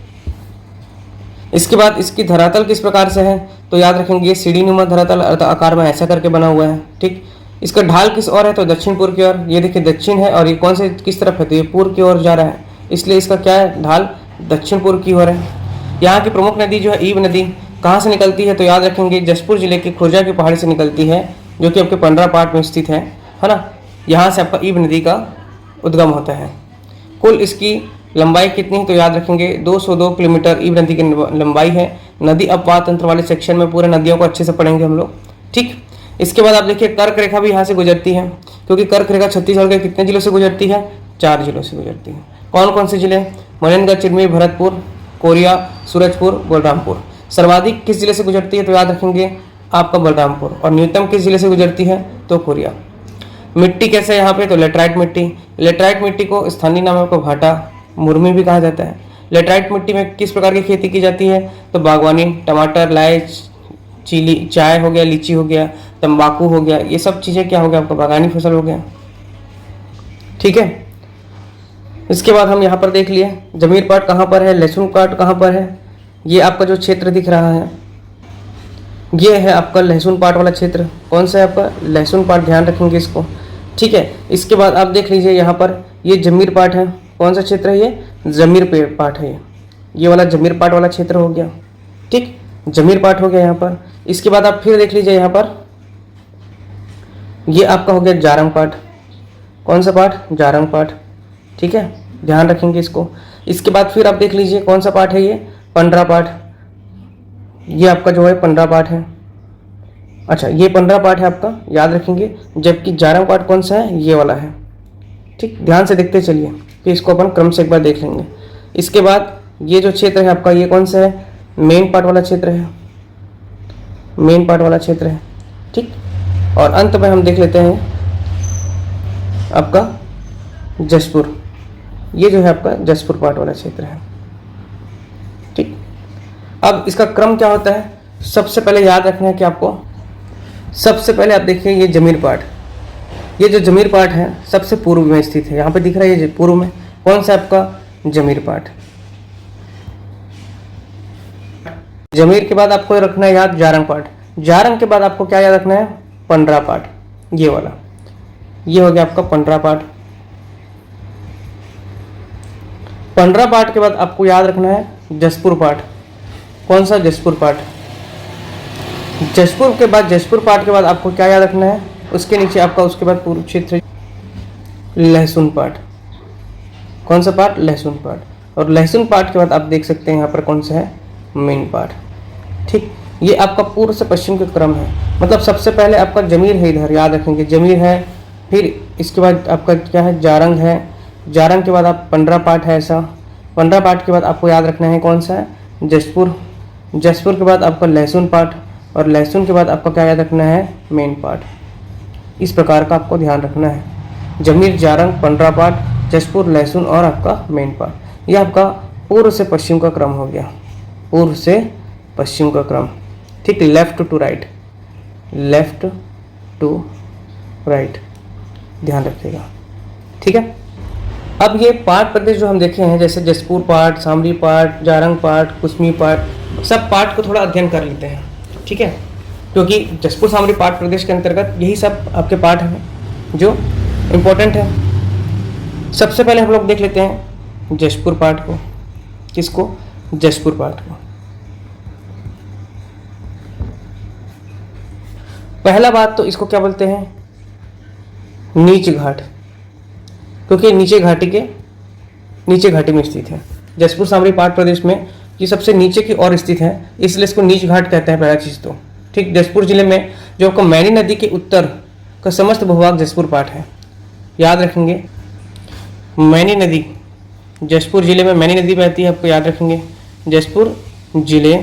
इसके बाद इसकी धरातल किस प्रकार से है, तो याद रखेंगे ये सीढ़ी नुमा धरातल आकार में ऐसा करके बना हुआ है, ठीक। इसका ढाल किस ओर है, तो दक्षिण पूर्व की ओर, ये देखिए दक्षिण है, और ये कौन से किस तरफ है, तो ये पूर्व की ओर जा रहा है, इसलिए इसका क्या है, ढाल दक्षिण पूर्व की ओर है। यहाँ की प्रमुख नदी जो है ईब नदी कहाँ से निकलती है, तो याद रखेंगे जसपुर जिले के खुर्जा की पहाड़ी से निकलती है, जो कि आपके पंडरा पाट में स्थित है ना। यहाँ से आपका ईब नदी का उद्गम होता है। कुल इसकी लंबाई कितनी है, तो याद रखेंगे 202 किलोमीटर ईब नदी की लंबाई है। नदी अपवाह तंत्र वाले सेक्शन में पूरे नदियों को अच्छे से पढ़ेंगे हम लोग, ठीक। इसके बाद आप देखिए कर्क रेखा भी यहाँ से गुजरती है, क्योंकि कर्क रेखा छत्तीसगढ़ के कितने जिलों से गुजरती है, 4 जिलों से गुजरती है। कौन कौन से जिले, मनेनगढ़, चिरमिर, भरतपुर, कोरिया, सूरजपुर, बलरामपुर। सर्वाधिक किस जिले से गुजरती है? तो याद रखेंगे आपका बलरामपुर। और न्यूनतम किस जिले से गुजरती है? तो कोरिया। मिट्टी कैसे है यहाँ पे? तो लेटराइट मिट्टी। लेटराइट मिट्टी को स्थानीय नामों को भाटा, मुर्मी भी कहा जाता है। लेटराइट मिट्टी में किस प्रकार की खेती की जाती है? तो बागवानी, टमाटर, लाए, चीली, चाय हो गया, लीची हो गया, तंबाकू हो गया, ये सब चीज़ें क्या हो गया आपका? बागानी फसल हो गया। ठीक है। इसके बाद हम यहाँ पर देख लिए जमीर पाट कहाँ पर है, लहसुन पाट कहाँ पर है। ये आपका जो क्षेत्र दिख रहा है ये है आपका लहसुन पाट वाला क्षेत्र। कौन सा है आपका? लहसुन पाट, ध्यान रखेंगे इसको। ठीक है। इसके बाद आप देख लीजिए यहाँ पर ये जमीर पाट है। कौन सा क्षेत्र है ये? जमीर पाट है। ये वाला जमीर पाट वाला क्षेत्र हो गया। ठीक, जमीर पाट हो गया यहाँ पर। इसके बाद आप फिर देख लीजिए यहाँ पर ये आपका हो गया जारंग पाट। कौन सा पाट? जारंग पाट। ठीक है, ध्यान रखेंगे इसको। इसके बाद फिर आप देख लीजिए कौन सा पाट है ये? पंडरा पाट। ये आपका जो है पंडरा पाट है। अच्छा, ये पंडरा पाट है आपका, याद रखेंगे। जबकि जारंग पाट कौन सा है? ये वाला है। ठीक, ध्यान से देखते चलिए, फिर इसको अपन क्रम से एक बार देख लेंगे। इसके बाद ये जो क्षेत्र है आपका ये कौन सा है? मेन पार्ट वाला क्षेत्र है। मेन पार्ट वाला क्षेत्र है। ठीक, और अंत में हम देख लेते हैं आपका जसपुर। ये जो है आपका जसपुर पार्ट वाला क्षेत्र है। ठीक, अब इसका क्रम क्या होता है? सबसे पहले याद रखना है कि आपको सबसे पहले आप देखिए ये जमीर पार्ट। ये जो जमीर पार्ट है सबसे पूर्व में स्थित है। यहाँ पे दिख रहा है ये पूर्व में। कौन सा आपका? जमीर पार्ट। जमीर के बाद आपको रखना है याद जारंग पार्ट। जारंग के बाद आपको क्या याद रखना है? पंडरा पार्ट, ये वाला। ये हो गया आपका पंडरा पार्ट। पंडरा पार्ट के बाद आपको याद रखना है जसपुर पार्ट। कौन सा? जसपुर पार्ट। जसपुर के बाद जसपुर पार्ट के बाद आपको क्या याद रखना है? उसके नीचे आपका उसके बाद पूर्व क्षेत्र लहसुन पार्ट। कौन सा पार्ट? लहसुन पार्ट। और लहसुन पार्ट के बाद आप देख सकते हैं यहाँ पर कौन सा है? Main part. ठीक, ये आपका पूर्व से पश्चिम का क्रम है। मतलब सबसे पहले आपका जमीर है, इधर याद रखेंगे जमीर है। फिर इसके बाद आपका क्या है? जारंग है। जारंग के बाद आप पंडरा पार्ट है ऐसा। पंडरा पार्ट के बाद आपको याद रखना है कौन सा है? जसपुर। जसपुर के बाद आपका लहसुन पार्ट। और लहसुन के बाद आपका क्या याद रखना है? Main part. इस प्रकार का आपको ध्यान रखना है। जमीर, जारंग, पंडरा पार्ट, जसपुर, लहसुन और आपका मेन पार्ट। यह आपका पूर्व से पश्चिम का क्रम हो गया। पूर्व से पश्चिम का क्रम। ठीक, left to right. Left to right, ध्यान रखिएगा। ठीक है। अब ये पार्ट प्रदेश जो हम देखे हैं जैसे Jashpur part, Shamli part, Jarang part, Kusmi part, सब पार्ट को थोड़ा अध्ययन कर लेते हैं। ठीक है, क्योंकि जसपुर शामली पार्ट प्रदेश के अंतर्गत यही सब आपके पार्ट हैं जो इम्पोर्टेंट है। सबसे पहले हम लोग देख लेते हैं जसपुर पार्ट को। किसको? जसपुर पार्ट को। पहला बात तो इसको क्या बोलते हैं? नीच घाट, क्योंकि नीचे घाटी में स्थित है। जसपुर शामली पार्ट प्रदेश में ये सबसे नीचे की ओर स्थित है, इसलिए इसको नीच घाट कहते हैं। पहला चीज तो ठीक, जसपुर जिले में जो आपको मैनी नदी के उत्तर का समस्त भूभाग जसपुर पार्ट है। याद रखेंगे मैनी नदी, जसपुर जिले में मैनी नदी बहती है, आपको याद रखेंगे। जसपुर जिले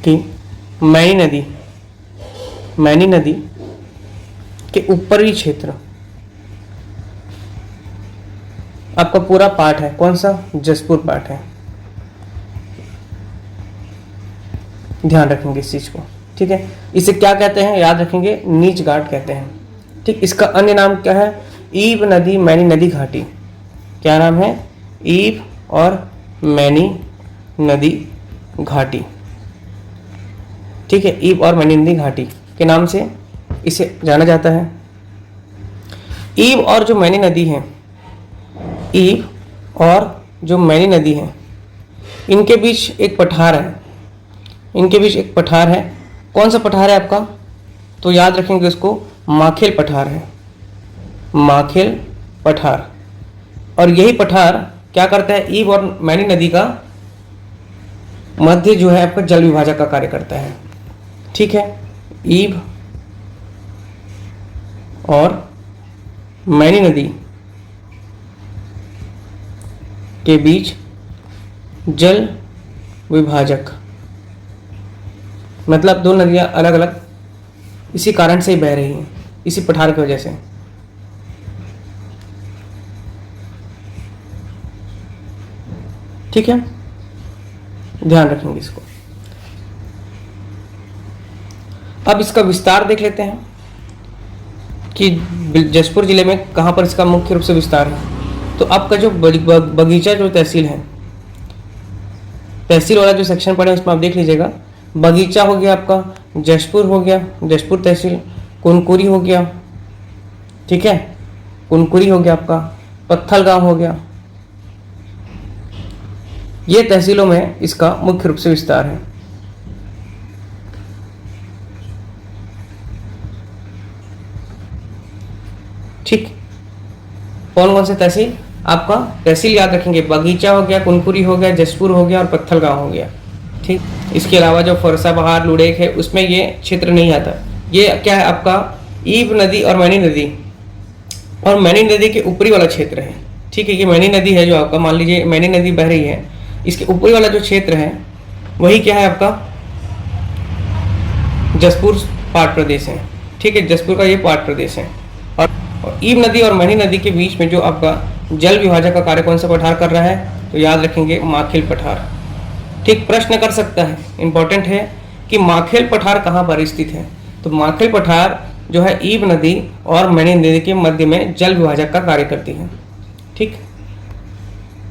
की मैनी नदी के ऊपरी क्षेत्र आपका पूरा पार्ट है। कौन सा? जसपुर पार्ट है। ध्यान रखेंगे इस चीज को। ठीक है, इसे क्या कहते हैं? याद रखेंगे नीच घाट कहते हैं। ठीक, इसका अन्य नाम क्या है? ईब नदी, मैनी नदी घाटी। क्या नाम है? ईब और मैनी नदी घाटी। ठीक है, ईब और मैनी नदी घाटी के नाम से इसे जाना जाता है। ईब और जो मैनी नदी है, ईब और जो मैनी नदी है, इनके बीच एक पठार है। इनके बीच एक पठार है। कौन सा पठार है आपका? तो याद रखेंगे उसको माखेल पठार है। माखेल पठार। और यही पठार क्या करता है? ईब और मैनी नदी का मध्य जो है आपका जल विभाजक का कार्य करता है। ठीक है, ईब और मैनी नदी के बीच जल विभाजक, मतलब दो नदियाँ अलग अलग इसी कारण से ही बह रही हैं, इसी पठार की वजह से। ठीक है, ध्यान रखेंगे इसको। अब इसका विस्तार देख लेते हैं कि जशपुर जिले में कहाँ पर इसका मुख्य रूप से विस्तार है। तो आपका जो बगीचा जो तहसील है, तहसील वाला जो सेक्शन पढ़े उसमें आप देख लीजिएगा। बगीचा हो गया आपका, जशपुर हो गया, जशपुर तहसील, कुनकुरी हो गया, ठीक है, कुनकुरी हो गया आपका, पत्थलगांव हो गया। ये तहसीलों में इसका मुख्य रूप से विस्तार है। ठीक, कौन कौन से तहसील? आपका तहसील याद रखेंगे, बगीचा हो गया, कुनकुरी हो गया, जशपुर हो गया और पत्थलगांव हो गया। ठीक, इसके अलावा जो फरसाबहार, लुड़ेक है उसमें ये क्षेत्र नहीं आता। ये क्या है आपका? ईब नदी और मैनी नदी, और मैनी नदी के ऊपरी वाला क्षेत्र है। ठीक है, ये मैनी नदी है जो आपका, मान लीजिए मैनी नदी बह रही है, इसके ऊपरी वाला जो क्षेत्र है वही क्या है आपका? जशपुर पाट प्रदेश है। ठीक है, जशपुर का ये पाट प्रदेश है। और ईब नदी और मैनी नदी के बीच में जो आपका जल विभाजक का कार्य कौन सा पठार कर रहा है? तो याद रखेंगे माखेल पठार। ठीक, प्रश्न कर सकता है, इंपॉर्टेंट है कि माखेल पठार कहाँ पर स्थित है। तो माखेल पठार जो है ईब नदी और मैनी नदी के मध्य में जल विभाजक का कार्य करती है। ठीक,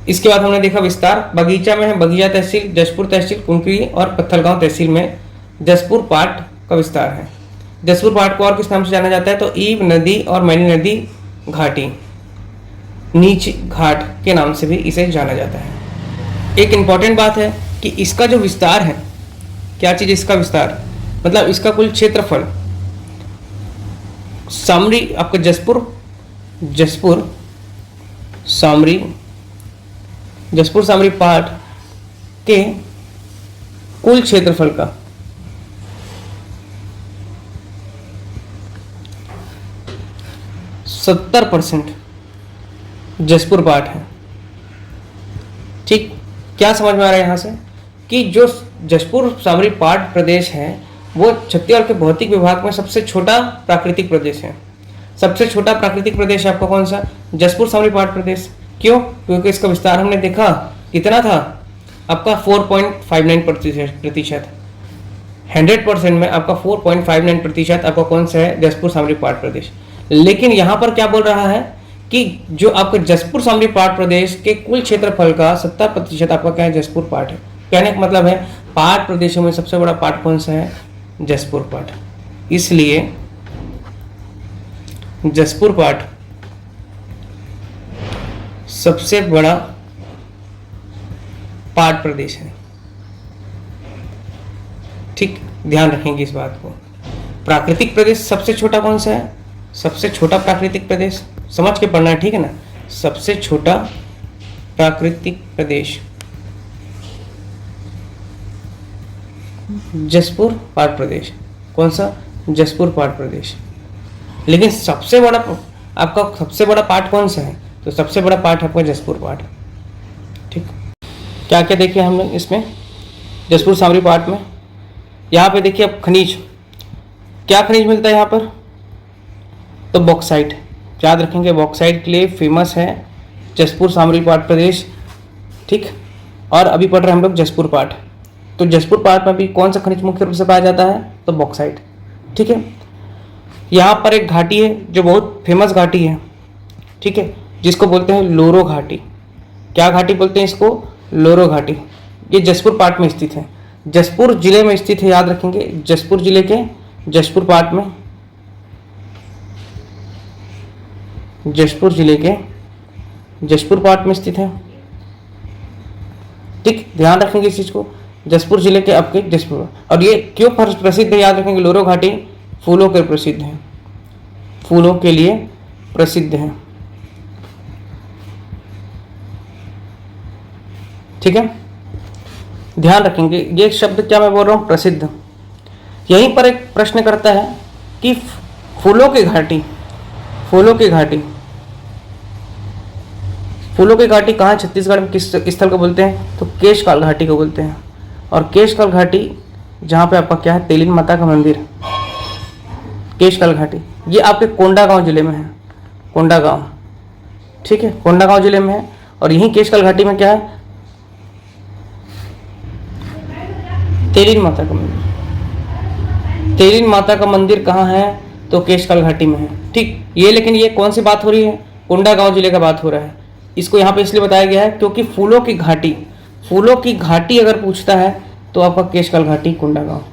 इसके बाद हमने देखा विस्तार। बगीचा में है बगीचा तहसील, जशपुर तहसील, कुनकुरी और पत्थलगांव तहसील में जशपुर पाट का विस्तार है। जशपुर पाट को और किस नाम से जाना जाता है? तो ईब नदी और मैनी नदी घाटी, नीच घाट के नाम से भी इसे जाना जाता है। एक इंपॉर्टेंट बात है कि इसका जो विस्तार है, क्या चीज इसका विस्तार, मतलब इसका कुल क्षेत्रफल सामरी, आपका जशपुर सामरी पाट के कुल क्षेत्रफल का 70% जशपुर पाट है। ठीक, क्या समझ में आ रहा है यहाँ से कि जो जशपुर सामरी पाट प्रदेश है वो छत्तीसगढ़ के भौतिक विभाग में सबसे छोटा प्राकृतिक प्रदेश है। सबसे छोटा प्राकृतिक प्रदेश आपका कौन सा? जशपुर सामरी पाट प्रदेश। क्यों? क्योंकि इसका विस्तार हमने देखा कितना था आपका 4.59%। 100% में आपका 4.59% आपका कौन सा है? जशपुर सामरी पाट प्रदेश। लेकिन यहाँ पर क्या बोल रहा है कि जो आपका जशपुर सामरी पाट प्रदेश के कुल क्षेत्रफल का 70% आपका क्या है? जशपुर पाट है। कहने का मतलब है पाट प्रदेशों में सबसे बड़ा पाट कौन सा है? जशपुर पाट। इसलिए जशपुर पाट सबसे बड़ा पाट प्रदेश है। ठीक, ध्यान रखेंगे इस बात को। प्राकृतिक प्रदेश सबसे छोटा कौन सा है? सबसे छोटा प्राकृतिक प्रदेश समझ के पढ़ना है, ठीक है ना। सबसे छोटा प्राकृतिक प्रदेश जशपुर पाट प्रदेश। कौन सा? जशपुर पाट प्रदेश। लेकिन सबसे बड़ा पाठ कौन सा है? तो सबसे बड़ा पाठ आपका जशपुर पाठ। ठीक, क्या क्या देखिए हम लोग इसमें जशपुर सामरी पाठ में। यहाँ पे देखिए अब खनिज, क्या खनिज मिलता है यहाँ पर? तो बॉक्साइट, याद रखेंगे बॉक्साइट के लिए फेमस है जशपुर सामरी पाट प्रदेश। ठीक, और अभी पढ़ रहे हैं हम लोग जशपुर पाठ। तो जशपुर पाठ में भी कौन सा खनिज मुख्य रूप से पाया जाता है? तो बॉक्साइट। ठीक है, यहाँ पर एक घाटी है जो बहुत फेमस घाटी है, ठीक है, जिसको बोलते हैं लोरो घाटी। क्या घाटी बोलते हैं इसको? लोरो घाटी। ये जशपुर पाट में स्थित है, जशपुर जिले में स्थित है। याद रखेंगे जशपुर जिले के जशपुर पाट में, जशपुर जिले के जशपुर पाट में स्थित है। ठीक, ध्यान रखेंगे इस चीज को, जशपुर जिले के आपके जशपुर। और ये क्यों प्रसिद्ध है? याद रखेंगे लोरो घाटी फूलों के प्रसिद्ध है, फूलों के लिए प्रसिद्ध है। ठीक है, ध्यान रखेंगे ये शब्द क्या मैं बोल रहा हूं? प्रसिद्ध। यहीं पर एक प्रश्न करता है कि फूलों की घाटी फूलों की घाटी कहाँ है छत्तीसगढ़ में, किस स्थल को बोलते हैं, तो केशकाल घाटी को बोलते हैं। और केशकाल घाटी जहाँ पे आपका क्या है, तेलिन माता का मंदिर, केशकाल घाटी, ये आपके कोंडागांव जिले में है, कोंडागांव, ठीक है, कोंडागांव जिले में है। और यहीं केशकाल घाटी में क्या है, तेलिन माता का मंदिर। तेलिन माता का मंदिर कहाँ है, तो केशकाल घाटी में है, ठीक। ये लेकिन ये कौन सी बात हो रही है, कोंडागांव जिले का बात हो रहा है। इसको यहाँ पे इसलिए बताया गया है क्योंकि फूलों की घाटी अगर पूछता है तो आपका केशकाल घाटी, कोंडागांव।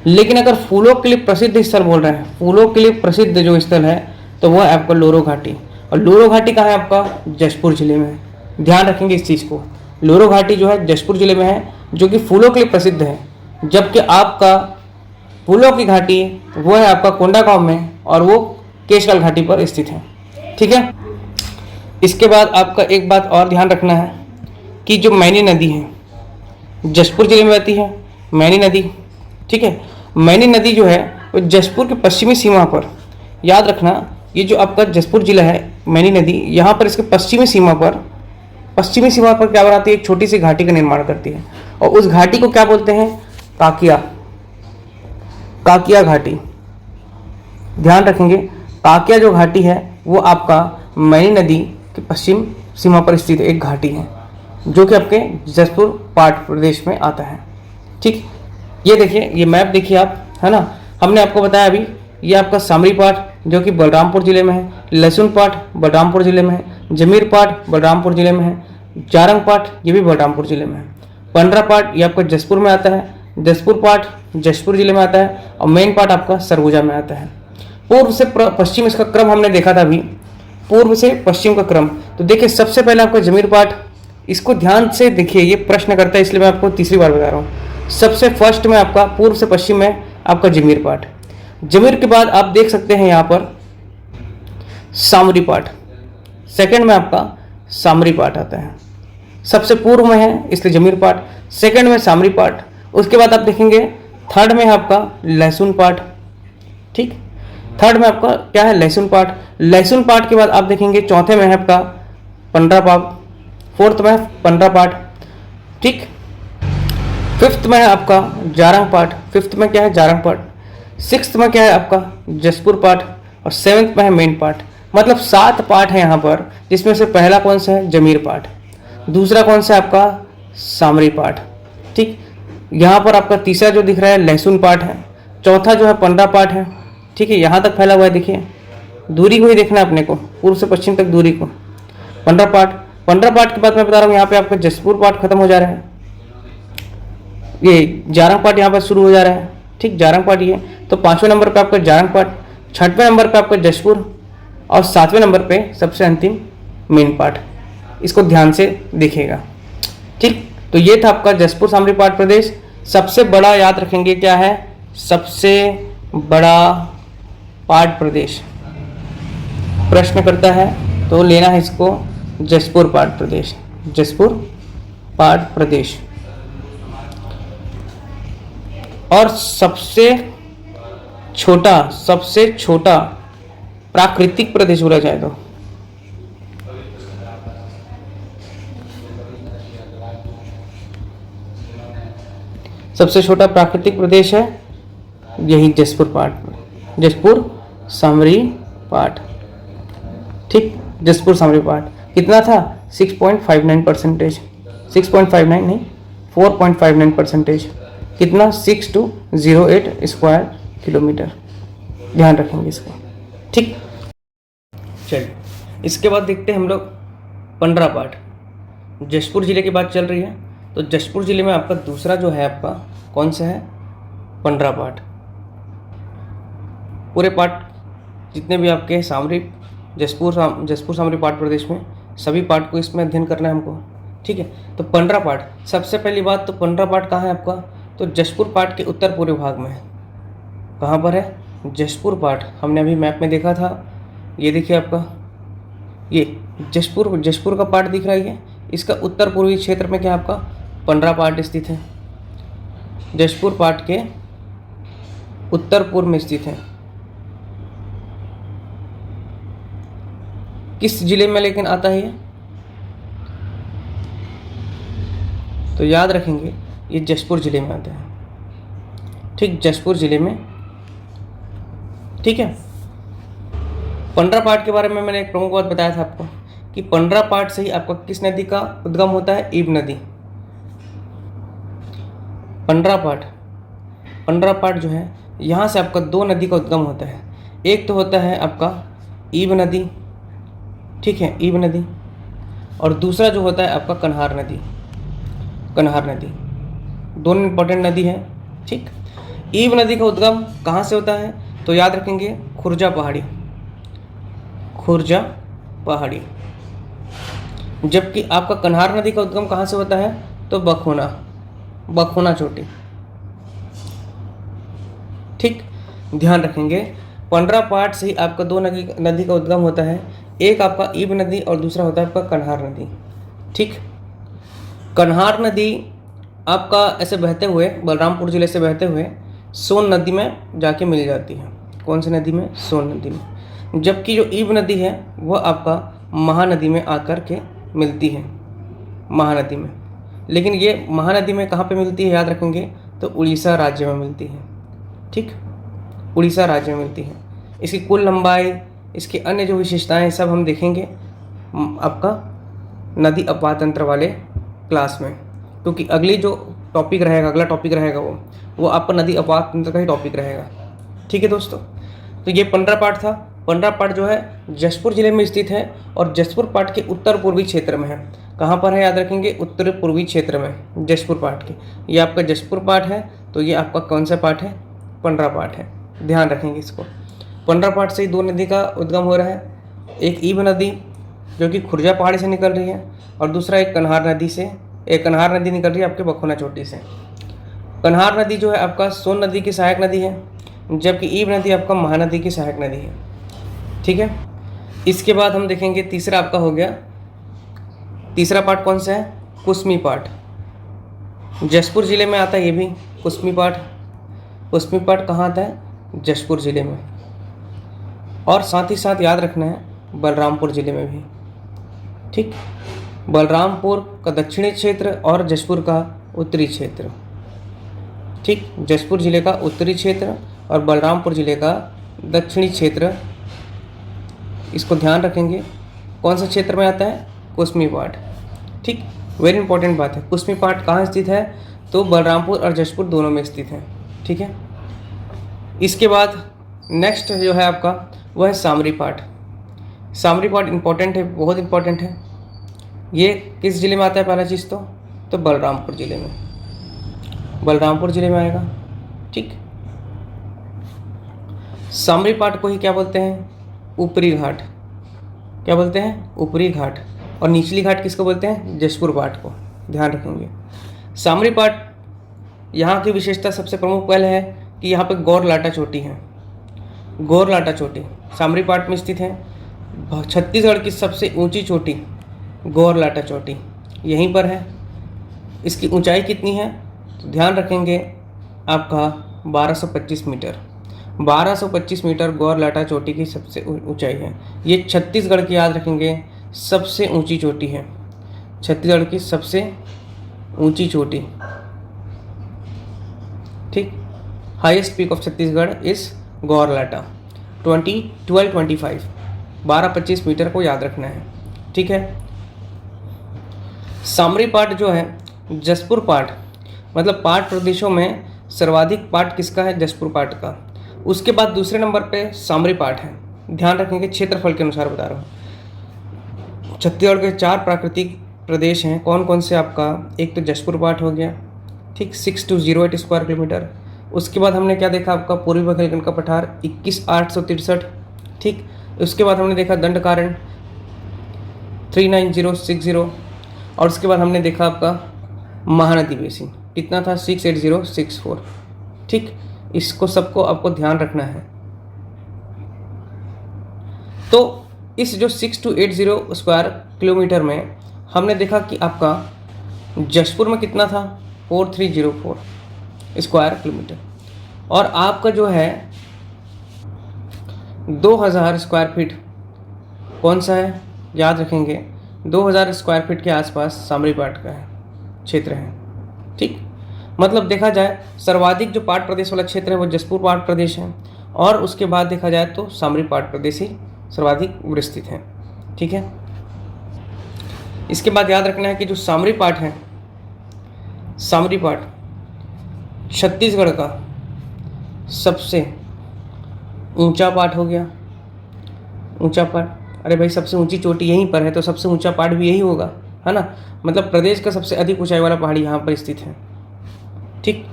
लेकिन अगर फूलों के लिए प्रसिद्ध स्थल बोल रहे हैं, फूलों के लिए प्रसिद्ध जो स्थल है, तो वो है आपका लोरो घाटी। और लोरो घाटी कहाँ है आपका, जशपुर जिले में है। ध्यान रखेंगे इस चीज़ को, लोरो घाटी जो है जशपुर जिले में है, जो कि फूलों के लिए प्रसिद्ध है। जबकि आपका फूलों की घाटी वो है आपका कोंडागांव में, और वो केशकाल घाटी पर स्थित है, ठीक है। इसके बाद आपका एक बात और ध्यान रखना है कि जो मैनी नदी है, जशपुर जिले में बहती है मैनी नदी, ठीक है। मैनी नदी जो है वो जशपुर के पश्चिमी सीमा पर, याद रखना, ये जो आपका जशपुर जिला है, मैनी नदी यहाँ पर इसके पश्चिमी सीमा पर क्या बनाती है, एक छोटी सी घाटी का निर्माण करती है। और उस घाटी को क्या बोलते हैं, काकिया घाटी। ध्यान रखेंगे, काकिया जो घाटी है वो आपका मैनी नदी के पश्चिम सीमा पर स्थित एक घाटी है, जो कि आपके जशपुर पाट प्रदेश में आता है, ठीक। ये देखिए, ये मैप देखिए आप, है ना। हमने आपको बताया अभी, ये आपका सामरी पाट जो कि बलरामपुर जिले में है, लहसुन पाट बलरामपुर जिले में है, जमीर पाट बलरामपुर जिले में है, जारंग पाट ये भी बलरामपुर जिले में है, पंडरा पाट ये आपका जसपुर में आता है, जसपुर पाट जशपुर जिले में आता है, और मेन पाट आपका सरगुजा में आता है। पूर्व से पश्चिम इसका क्रम हमने देखा था अभी, पूर्व से पश्चिम का क्रम। तो देखिए, सबसे पहले आपका जमीर पाट, इसको ध्यान से देखिए, ये प्रश्न करता है इसलिए मैं आपको तीसरी बार बता रहा हूँ। सबसे फर्स्ट में आपका पूर्व से पश्चिम में आपका जमीर पाट, जमीर के बाद आप देख सकते हैं यहाँ पर सामरी पाट, सेकंड में आपका सामरी पाट आता है। सबसे पूर्व में है इसलिए जमीर पाट, सेकंड में सामरी पाट, उसके बाद आप देखेंगे थर्ड में है आपका लहसुन पाट, ठीक। थर्ड में आपका क्या है, लहसुन पाट। लहसुन पाट के बाद आप देखेंगे चौथे में है आपका पंडरा पाट, फोर्थ में है पंडरा पाट, ठीक। फिफ्थ में है आपका जारंग पाट, फिफ्थ में क्या है, जारंग पाट। सिक्स्थ में क्या है आपका जसपुर पाट, और सेवेंथ में है मेन पाट। मतलब 7 पाठ है यहाँ पर, जिसमें से पहला कौन सा है, जमीर पाठ, दूसरा कौन सा है आपका सामरी पाठ, ठीक। यहाँ पर आपका तीसरा जो दिख रहा है लहसुन पाठ है, चौथा जो है पंडरा पाठ है, ठीक है। यहाँ तक फैला हुआ है, देखिए दूरी को ही देखना है अपने को, पूर्व से पश्चिम तक दूरी को। पंडरा पाठ के बाद मैं बता रहा हूँ यहाँ पे आपका जसपुर पाठ खत्म हो जा रहा है, ये जारंग पाठ यहाँ पर शुरू हो जा रहा है, ठीक। जारंग पाठ ये, तो 5वें नंबर पे आपका जारंग पाठ, 6वें नंबर पे आपका जसपुर, और 7वें नंबर पे सबसे अंतिम मेन पाठ। इसको ध्यान से देखिएगा, ठीक। तो ये था आपका जसपुर सामरी पाठ प्रदेश। सबसे बड़ा याद रखेंगे क्या है, सबसे बड़ा पाठ प्रदेश प्रश्न करता है तो लेना है इसको जसपुर पाठ प्रदेश, जसपुर पाठ प्रदेश। और सबसे छोटा प्राकृतिक प्रदेश बोला जाए तो सबसे छोटा प्राकृतिक प्रदेश है यही जसपुर पाठ, जसपुर सामरी पाठ, ठीक। जसपुर सामरी पाठ कितना था, 6.59%, 6.59 नहीं 4.59%, कितना 6208 स्क्वायर किलोमीटर। ध्यान रखेंगे इसको, ठीक। चलिए, इसके बाद देखते हैं हम लोग पंडरा पाठ। जशपुर जिले की बात चल रही है, तो जशपुर जिले में आपका दूसरा जो है आपका कौन सा है, पंडरा पाठ। पूरे पाठ जितने भी आपके सामरी जसपुर सामरी पाठ प्रदेश में, सभी पाठ को इसमें अध्ययन करना है हमको, ठीक है। तो पंडरा पाठ, सबसे पहली बात तो पंडरा पाठ कहाँ है आपका, तो जशपुर पाठ के उत्तर पूर्व भाग में है। कहाँ पर है, जशपुर पाठ, हमने अभी मैप में देखा था। ये देखिए आपका ये जशपुर का पाठ दिख रहा है, इसका उत्तर पूर्वी क्षेत्र में क्या आपका पंडरा पाठ स्थित है। जशपुर पाठ के उत्तर पूर्व में स्थित है। किस जिले में लेकिन आता है ये, तो याद रखेंगे ये जशपुर ज़िले में आता है। ठीक, जशपुर ज़िले में। ठीक है। पंडरापाठ के बारे में मैंने एक प्रमुख बात बताया था आपको कि पंडरापाठ से ही आपका किस नदी का उद्गम होता है? ईब नदी। पंडरापाठ जो है यहाँ से आपका 2 नदी का उद्गम होता है। एक तो होता है आपका ईब नदी, ठीक है, ईब नदी, और दूसरा जो होता है आपका कन्हार नदी। दोनों इंपॉर्टेंट नदी है। ठीक, ईब नदी का उद्गम कहाँ से होता है? तो याद रखेंगे खुर्जा पहाड़ी। जबकि आपका कन्हार नदी का उद्गम कहाँ से होता है? तो बखोना चोटी। ठीक, ध्यान रखेंगे पंडरापाठ से ही आपका 2 नदी का उद्गम होता है। एक आपका ईब नदी और दूसरा होता है आपका कन्हार नदी। ठीक, कन्हार नदी आपका ऐसे बहते हुए बलरामपुर ज़िले से बहते हुए सोन नदी में जाके मिल जाती है। कौन सी नदी में? सोन नदी में। जबकि जो ईब नदी है वह आपका महानदी में आकर के मिलती है, महानदी में। लेकिन ये महानदी में कहाँ पे मिलती है? याद रखेंगे तो उड़ीसा राज्य में मिलती है। ठीक, उड़ीसा राज्य में मिलती है। इसकी कुल लंबाई, इसकी अन्य जो विशेषताएं सब हम देखेंगे आपका नदी अपवाह तंत्र वाले क्लास में, क्योंकि अगला टॉपिक रहेगा वो आपका नदी अपवाह तंत्र का ही टॉपिक रहेगा। ठीक है दोस्तों, तो ये पंडरापाठ था। पंडरापाठ जो है जशपुर ज़िले में स्थित है और जशपुर पाठ के उत्तर पूर्वी क्षेत्र में है। कहाँ पर है? याद रखेंगे उत्तर पूर्वी क्षेत्र में जशपुर पाठ के। ये आपका जशपुर पाठ है, तो ये आपका कौन सा पाठ है? पंडरापाठ है। ध्यान रखेंगे इसको। पंडरापाठ से ही 2 नदी का उद्गम हो रहा है। एक ईब नदी जो कि खुर्जा पहाड़ी से निकल रही है और दूसरा एक कन्हार नदी निकल रही है आपके बखोना चोटी से। कन्हार नदी जो है आपका सोन नदी की सहायक नदी है, जबकि ईब नदी आपका महानदी की सहायक नदी है। ठीक है, इसके बाद हम देखेंगे तीसरा आपका हो गया। तीसरा पाठ कौन सा है? कुसमी पाठ। जशपुर ज़िले में आता है ये भी कुसमी पाठ। कुसमी पाठ कहाँ आता है? जशपुर ज़िले में। और साथ ही साथ याद रखना है बलरामपुर ज़िले में भी। ठीक, बलरामपुर का दक्षिणी क्षेत्र और जशपुर का उत्तरी क्षेत्र। ठीक, जशपुर ज़िले का उत्तरी क्षेत्र और बलरामपुर ज़िले का दक्षिणी क्षेत्र, इसको ध्यान रखेंगे। कौन सा क्षेत्र में आता है? कुसमी पाठ। ठीक, वेरी इंपॉर्टेंट बात है। कुसमी पाठ कहाँ स्थित है? तो बलरामपुर और जशपुर दोनों में स्थित है। ठीक है, इसके बाद नेक्स्ट जो है आपका वह है सामरी पाठ। सामरी पाठ इंपॉर्टेंट है, बहुत इंपॉर्टेंट है। ये किस ज़िले में आता है? पहला चीज़ तो बलरामपुर ज़िले में आएगा। ठीक, सामरी पाठ को ही क्या बोलते हैं? ऊपरी घाट। क्या बोलते हैं? ऊपरी घाट। और निचली घाट किसको बोलते हैं? जशपुर पाठ को। ध्यान रखेंगे। सामरी पाठ यहाँ की विशेषता सबसे प्रमुख पहले है कि यहाँ पे गौर लाटा चोटी है। गौर लाटा चोटी सामरी पाठ में स्थित है। छत्तीसगढ़ की सबसे ऊंची चोटी गौर लाटा चोटी यहीं पर है। इसकी ऊंचाई कितनी है? तो ध्यान रखेंगे आपका 1225 मीटर। 1225 मीटर गौर लाटा चोटी की सबसे ऊंचाई है। ये छत्तीसगढ़ की, याद रखेंगे, सबसे ऊंची चोटी है। छत्तीसगढ़ की सबसे ऊंची चोटी। ठीक, हाईएस्ट पीक ऑफ छत्तीसगढ़ इस गौर लाटा 1225 मीटर को याद रखना है। ठीक है, सामरी पाठ जो है जशपुर पाठ, मतलब पाठ प्रदेशों में सर्वाधिक पाठ किसका है? जशपुर पाठ का। उसके बाद दूसरे नंबर पे सामरी पाठ है। ध्यान रखेंगे, क्षेत्रफल के अनुसार बता रहा हूँ। छत्तीसगढ़ के 4 प्राकृतिक प्रदेश हैं। कौन कौन से? आपका एक तो जशपुर पाठ हो गया। ठीक, 6208 स्क्वायर किलोमीटर। उसके बाद हमने क्या देखा? आपका पूर्वी बुंदेलखंड का पठार 21,863। ठीक, उसके बाद हमने देखा दंडकारण्य 39060 और उसके बाद हमने देखा आपका महानदी बेसिन कितना था? 68064। ठीक, इसको सबको आपको ध्यान रखना है। तो इस जो 6280 स्क्वायर किलोमीटर में हमने देखा कि आपका जशपुर में कितना था? 4304 स्क्वायर किलोमीटर। और आपका जो है 2000 स्क्वायर फीट कौन सा है? याद रखेंगे 2000 स्क्वायर फीट के आसपास सामरी पाठ का है क्षेत्र है। ठीक, मतलब देखा जाए सर्वाधिक जो पाट प्रदेश वाला क्षेत्र है वो जसपुर पाट प्रदेश है, और उसके बाद देखा जाए तो सामरी पाट प्रदेश ही सर्वाधिक विस्तृत है। ठीक है, इसके बाद याद रखना है कि जो सामरी पाट है, सामरी पाट छत्तीसगढ़ का सबसे ऊंचा पाट हो गया। ऊंचा पाट, अरे भाई सबसे ऊंची चोटी यहीं पर है तो सबसे ऊंचा पाट भी यही होगा, है ना। मतलब प्रदेश का सबसे अधिक ऊंचाई वाला पहाड़ी यहाँ पर स्थित है। ठीक,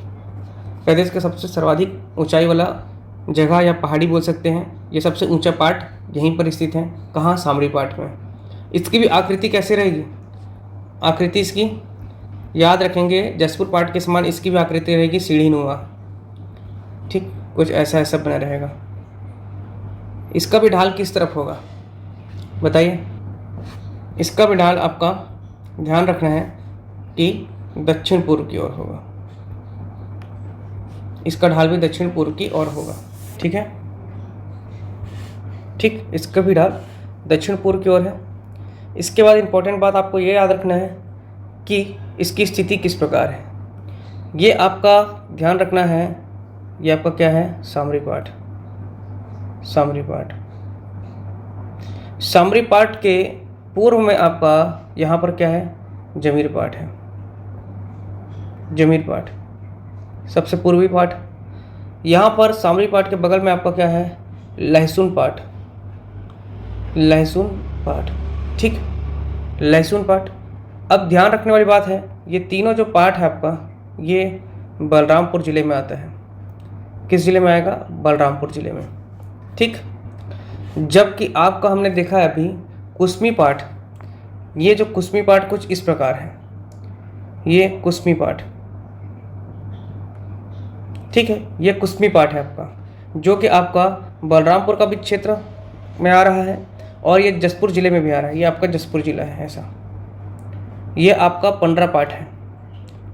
प्रदेश का सबसे सर्वाधिक ऊंचाई वाला जगह या पहाड़ी बोल सकते हैं, ये सबसे ऊंचा पाट यहीं पर स्थित है। कहाँ? सामरी पाट में। इसकी भी आकृति कैसे रहेगी? आकृति इसकी याद रखेंगे, जसपुर पाट के समान इसकी भी आकृति रहेगी सीढ़ीनुमा। ठीक, कुछ ऐसा ऐसा बना रहेगा। इसका भी ढाल किस तरफ होगा बताइए? इसका भी ढाल आपका ध्यान रखना है कि दक्षिण पूर्व की ओर होगा। इसका ढाल भी दक्षिण पूर्व की ओर होगा। ठीक है, ठीक, इसका भी ढाल दक्षिण पूर्व की ओर है। इसके बाद इंपॉर्टेंट बात आपको ये याद रखना है कि इसकी स्थिति किस प्रकार है। ये आपका ध्यान रखना है, ये आपका क्या है? सामरी पाट। सामरी पाट, सामरी पाट के पूर्व में आपका यहाँ पर क्या है? जमीर पाट है। जमीर पाट सबसे पूर्वी पाट। यहाँ पर सामरी पाट के बगल में आपका क्या है? लहसुन पाट। लहसुन पाट, ठीक, लहसुन पाट। अब ध्यान रखने वाली बात है, ये तीनों जो पाट है आपका, ये बलरामपुर ज़िले में आता है। किस ज़िले में आएगा? बलरामपुर ज़िले में। ठीक, जबकि आपका हमने देखा है अभी कुसमी पाट, ये जो कुसमी पाट कुछ इस प्रकार है, ये कुसमी पाट। ठीक है, ये कुसमी पाट है आपका, जो कि आपका बलरामपुर का भी क्षेत्र में आ रहा है और ये जसपुर ज़िले में भी आ रहा है। ये आपका जसपुर ज़िला है ऐसा। ये आपका पंडरा पाट है।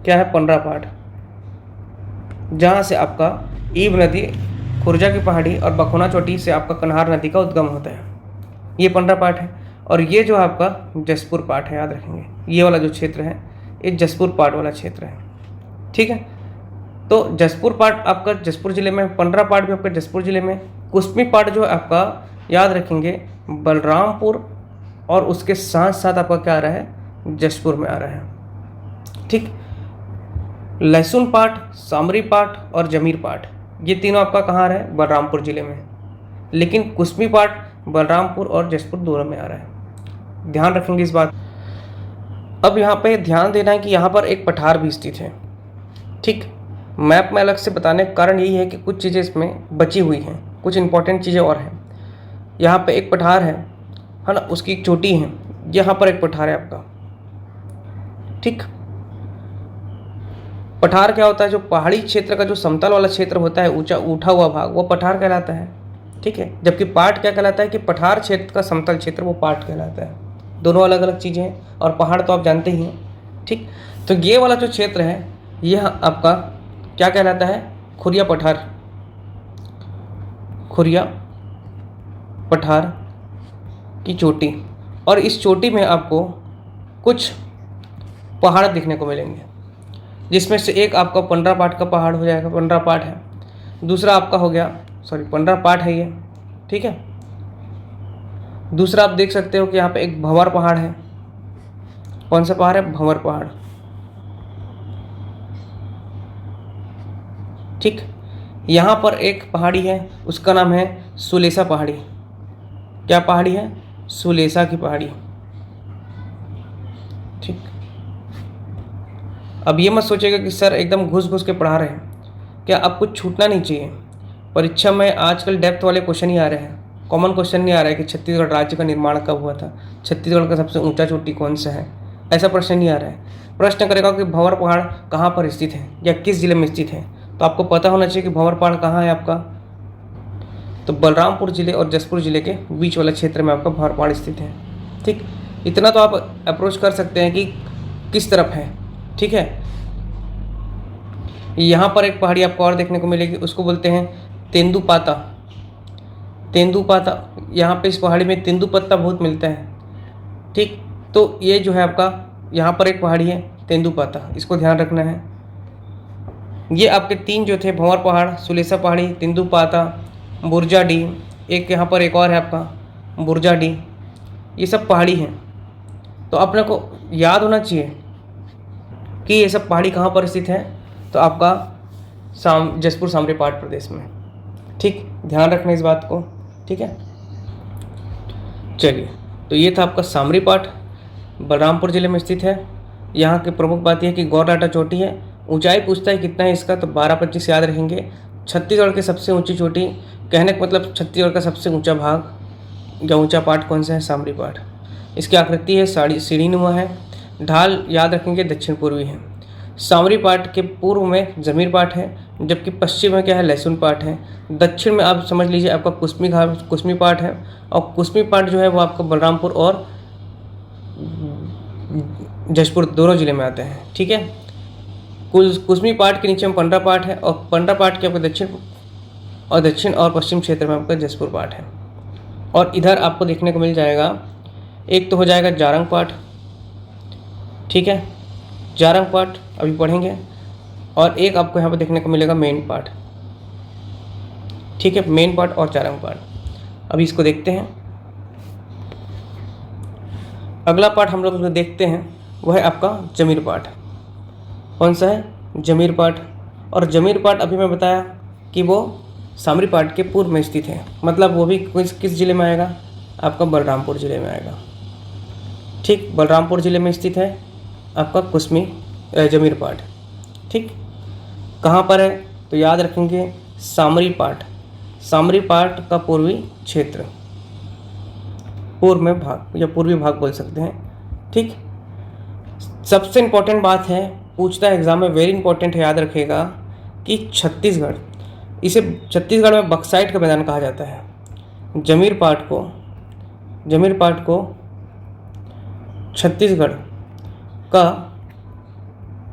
क्या है? पंडरा पाट, जहाँ से आपका ईब नदी, खुर्जा की पहाड़ी और बखोना चोटी से आपका कन्हार नदी का उद्गम होता है। ये पंडरा पाट है। और ये जो आपका जसपुर पाट है, याद रखेंगे, ये वाला जो क्षेत्र है ये जसपुर पाट वाला क्षेत्र है। ठीक है, तो जसपुर पाट आपका जसपुर ज़िले में, पंडरा पाट भी आपका जसपुर ज़िले में, कुसमी पाट जो है आपका याद रखेंगे बलरामपुर और उसके साथ साथ आपका क्या आ रहा है? जसपुर में आ रहा है। ठीक, लहसुन पाट, सामरी पाट और जमीर पाट, ये तीनों आपका कहाँ आ रहा है? बलरामपुर ज़िले में। लेकिन कुसमी पाट बलरामपुर और जसपुर दोनों में आ रहा है। ध्यान रखेंगे इस बात। अब यहाँ पे ध्यान देना है कि यहाँ पर एक पठार भी स्थित है। ठीक, मैप में अलग से बताने का कारण यही है कि कुछ चीज़ें इसमें बची हुई हैं, कुछ इंपॉर्टेंट चीज़ें और हैं। यहाँ पे एक पठार है ना, उसकी एक चोटी है। यहाँ पर एक पठार है आपका। ठीक, पठार क्या होता है? जो पहाड़ी क्षेत्र का जो समतल वाला क्षेत्र होता है, ऊंचा उठा हुआ भाग, वो पठार कहलाता है। ठीक है, जबकि पाट क्या कहलाता है कि पठार क्षेत्र का समतल क्षेत्र, वो पाट कहलाता है। दोनों अलग अलग चीज़ें हैं, और पहाड़ तो आप जानते ही हैं। ठीक, तो ये वाला जो क्षेत्र है यह आपका क्या कहलाता है? खुरिया पठार। खुरिया पठार की चोटी। और इस चोटी में आपको कुछ पहाड़ देखने को मिलेंगे, जिसमें से एक आपका पंडरा पाट का पहाड़ हो जाएगा, पंडरा पाट है। दूसरा आपका हो गया, सॉरी पंडरा पाट है ये। ठीक है, दूसरा आप देख सकते हो कि यहाँ पे एक भंवर पहाड़ है। कौन सा पहाड़ है? भंवर पहाड़। ठीक, यहाँ पर एक पहाड़ी है, उसका नाम है सुलेसा पहाड़ी। क्या पहाड़ी है? सुलेसा की पहाड़ी। ठीक, अब ये मत सोचेगा कि सर एकदम घुस घुस के पढ़ा रहे हैं। क्या अब कुछ छूटना नहीं चाहिए? परीक्षा में आजकल डेप्थ वाले क्वेश्चन ही आ रहे हैं, कॉमन क्वेश्चन नहीं आ रहा है कि छत्तीसगढ़ राज्य का निर्माण कब हुआ था, छत्तीसगढ़ का सबसे ऊंचा चोटी कौन सा है, ऐसा प्रश्न नहीं आ रहा है। प्रश्न करेगा कि भंवर पहाड़ कहाँ पर स्थित है या किस जिले में स्थित है। तो आपको पता होना चाहिए कि भंवर पहाड़ कहाँ है आपका। तो बलरामपुर जिले और जसपुर जिले के बीच वाले क्षेत्र में आपका भंवर पहाड़ स्थित है। ठीक, इतना तो आप अप्रोच कर सकते हैं कि किस तरफ है। ठीक है, यहाँ पर एक पहाड़ी आपको और देखने को मिलेगी, उसको बोलते हैं तेंदुपाता। तेंदुपाता, यहाँ पे इस पहाड़ी में तेंदुपत्ता बहुत मिलता है। ठीक, तो ये जो है आपका यहाँ पर एक पहाड़ी है तेंदुपाता, इसको ध्यान रखना है। ये आपके 3 जो थे, भंवर पहाड़, सुलेसा पहाड़ी, तेंदुपाता, बुर्जाडी, एक यहाँ पर एक और है आपका बुर्जाडी, ये सब पहाड़ी हैं। तो अपने को याद होना चाहिए कि ये सब पहाड़ी कहाँ पर स्थित है, तो आपका जसपुर सामरी पाठ प्रदेश में। ठीक, ध्यान रखना इस बात को। ठीक है, चलिए, तो ये था आपका सामरी पाठ, बलरामपुर जिले में स्थित है। यहाँ की प्रमुख बात यह है कि गौरडाटा चोटी है। ऊंचाई पूछता है कितना है इसका, तो 12-25 याद रखेंगे। छत्तीसगढ़ की सबसे ऊंची चोटी, कहने का मतलब छत्तीसगढ़ का सबसे ऊंचा भाग या ऊंचा पाठ कौन सा है, सामरी पाठ। इसकी आकृति है सीढ़ीनुमा है। ढाल याद रखेंगे दक्षिण पूर्वी है। सामरी पाठ के पूर्व में जमीर पाठ है, जबकि पश्चिम में क्या है, लहसुन पाठ है। दक्षिण में आप समझ लीजिए आपका कुसमी पाठ है, और कुसमी पाठ जो है वो आपका बलरामपुर और जशपुर दोनों जिले में आते हैं। ठीक है, कुसमी पाठ के नीचे में पंडरा पाठ है, और पंडरा पाठ के आपका दक्षिण और पश्चिम क्षेत्र में आपका जसपुर पाठ है। और इधर आपको देखने को मिल जाएगा, एक तो हो जाएगा जारंग पाठ। ठीक है, जारंग पाठ अभी पढ़ेंगे, और एक आपको यहाँ पर देखने को मिलेगा मेन पाठ। ठीक है, मेन पाठ और जारंग पाठ, अभी इसको देखते हैं। अगला पाठ हम लोग जो देखते हैं वह है आपका जमीर पाठ। कौन सा है, जमीर पाठ। और जमीर पाठ अभी मैं बताया कि वो सामरी पाठ के पूर्व में स्थित है, मतलब वो भी किस जिले में आएगा, आपका बलरामपुर जिले में आएगा। ठीक, बलरामपुर जिले में स्थित है आपका जमीर पाठ। ठीक, कहाँ पर है, तो याद रखेंगे सामरी पाठ। सामरी पाठ का पूर्वी क्षेत्र, पूर्व में भाग या पूर्वी भाग बोल सकते हैं। ठीक, सबसे इम्पोर्टेंट बात है, पूछता है एग्जाम में, वेरी इंपॉर्टेंट है, याद रखिएगा कि छत्तीसगढ़, इसे छत्तीसगढ़ में बक्साइट का मैदान कहा जाता है। जमीर पाठ को छत्तीसगढ़ का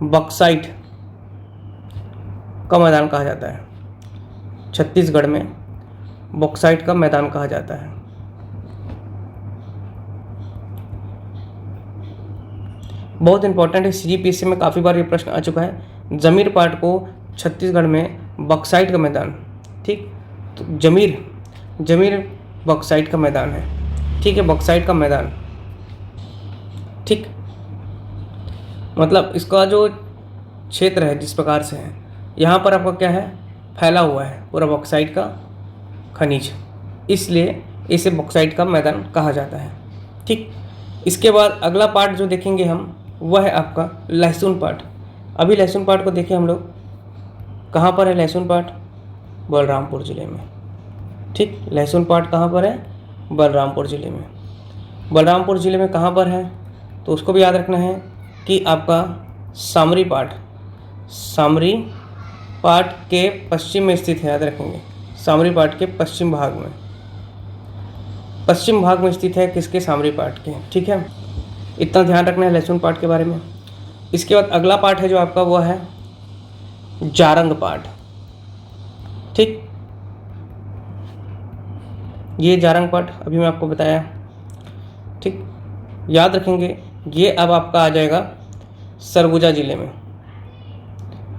बक्साइट का मैदान कहा जाता है। छत्तीसगढ़ में बॉक्साइट का मैदान कहा जाता है। बहुत इंपॉर्टेंट है, सीजीपीएससी में काफ़ी बार ये प्रश्न आ चुका है। जमीर पाठ को छत्तीसगढ़ में बॉक्साइट का मैदान। ठीक, तो जमीर बॉक्साइट का मैदान है। ठीक है, बॉक्साइट का मैदान। ठीक, मतलब इसका जो क्षेत्र है जिस प्रकार से है, यहाँ पर आपका क्या है, फैला हुआ है पूरा बॉक्साइट का खनिज, इसलिए इसे बॉक्साइट का मैदान कहा जाता है। ठीक, इसके बाद अगला पार्ट जो देखेंगे हम वह है आपका लहसुन पाठ। अभी लहसुन पाठ को देखें हम लोग, कहाँ पर है लहसुन पाठ, बलरामपुर जिले में। ठीक, लहसुन पाठ कहाँ पर है, बलरामपुर जिले में। बलरामपुर जिले में कहाँ पर है, तो उसको भी याद रखना है कि आपका सामरी पाठ के पश्चिम में स्थित है, याद रखेंगे। सामरी पाठ के पश्चिम भाग में स्थित है, किसके, सामरी पाठ के। ठीक है, इतना ध्यान रखना है लहसुन पाठ के बारे में। इसके बाद अगला पाठ है जो आपका वो है जारंग पाठ। ठीक, ये जारंग पाठ अभी मैं आपको बताया। ठीक, याद रखेंगे, ये अब आपका आ जाएगा सरगुजा जिले में।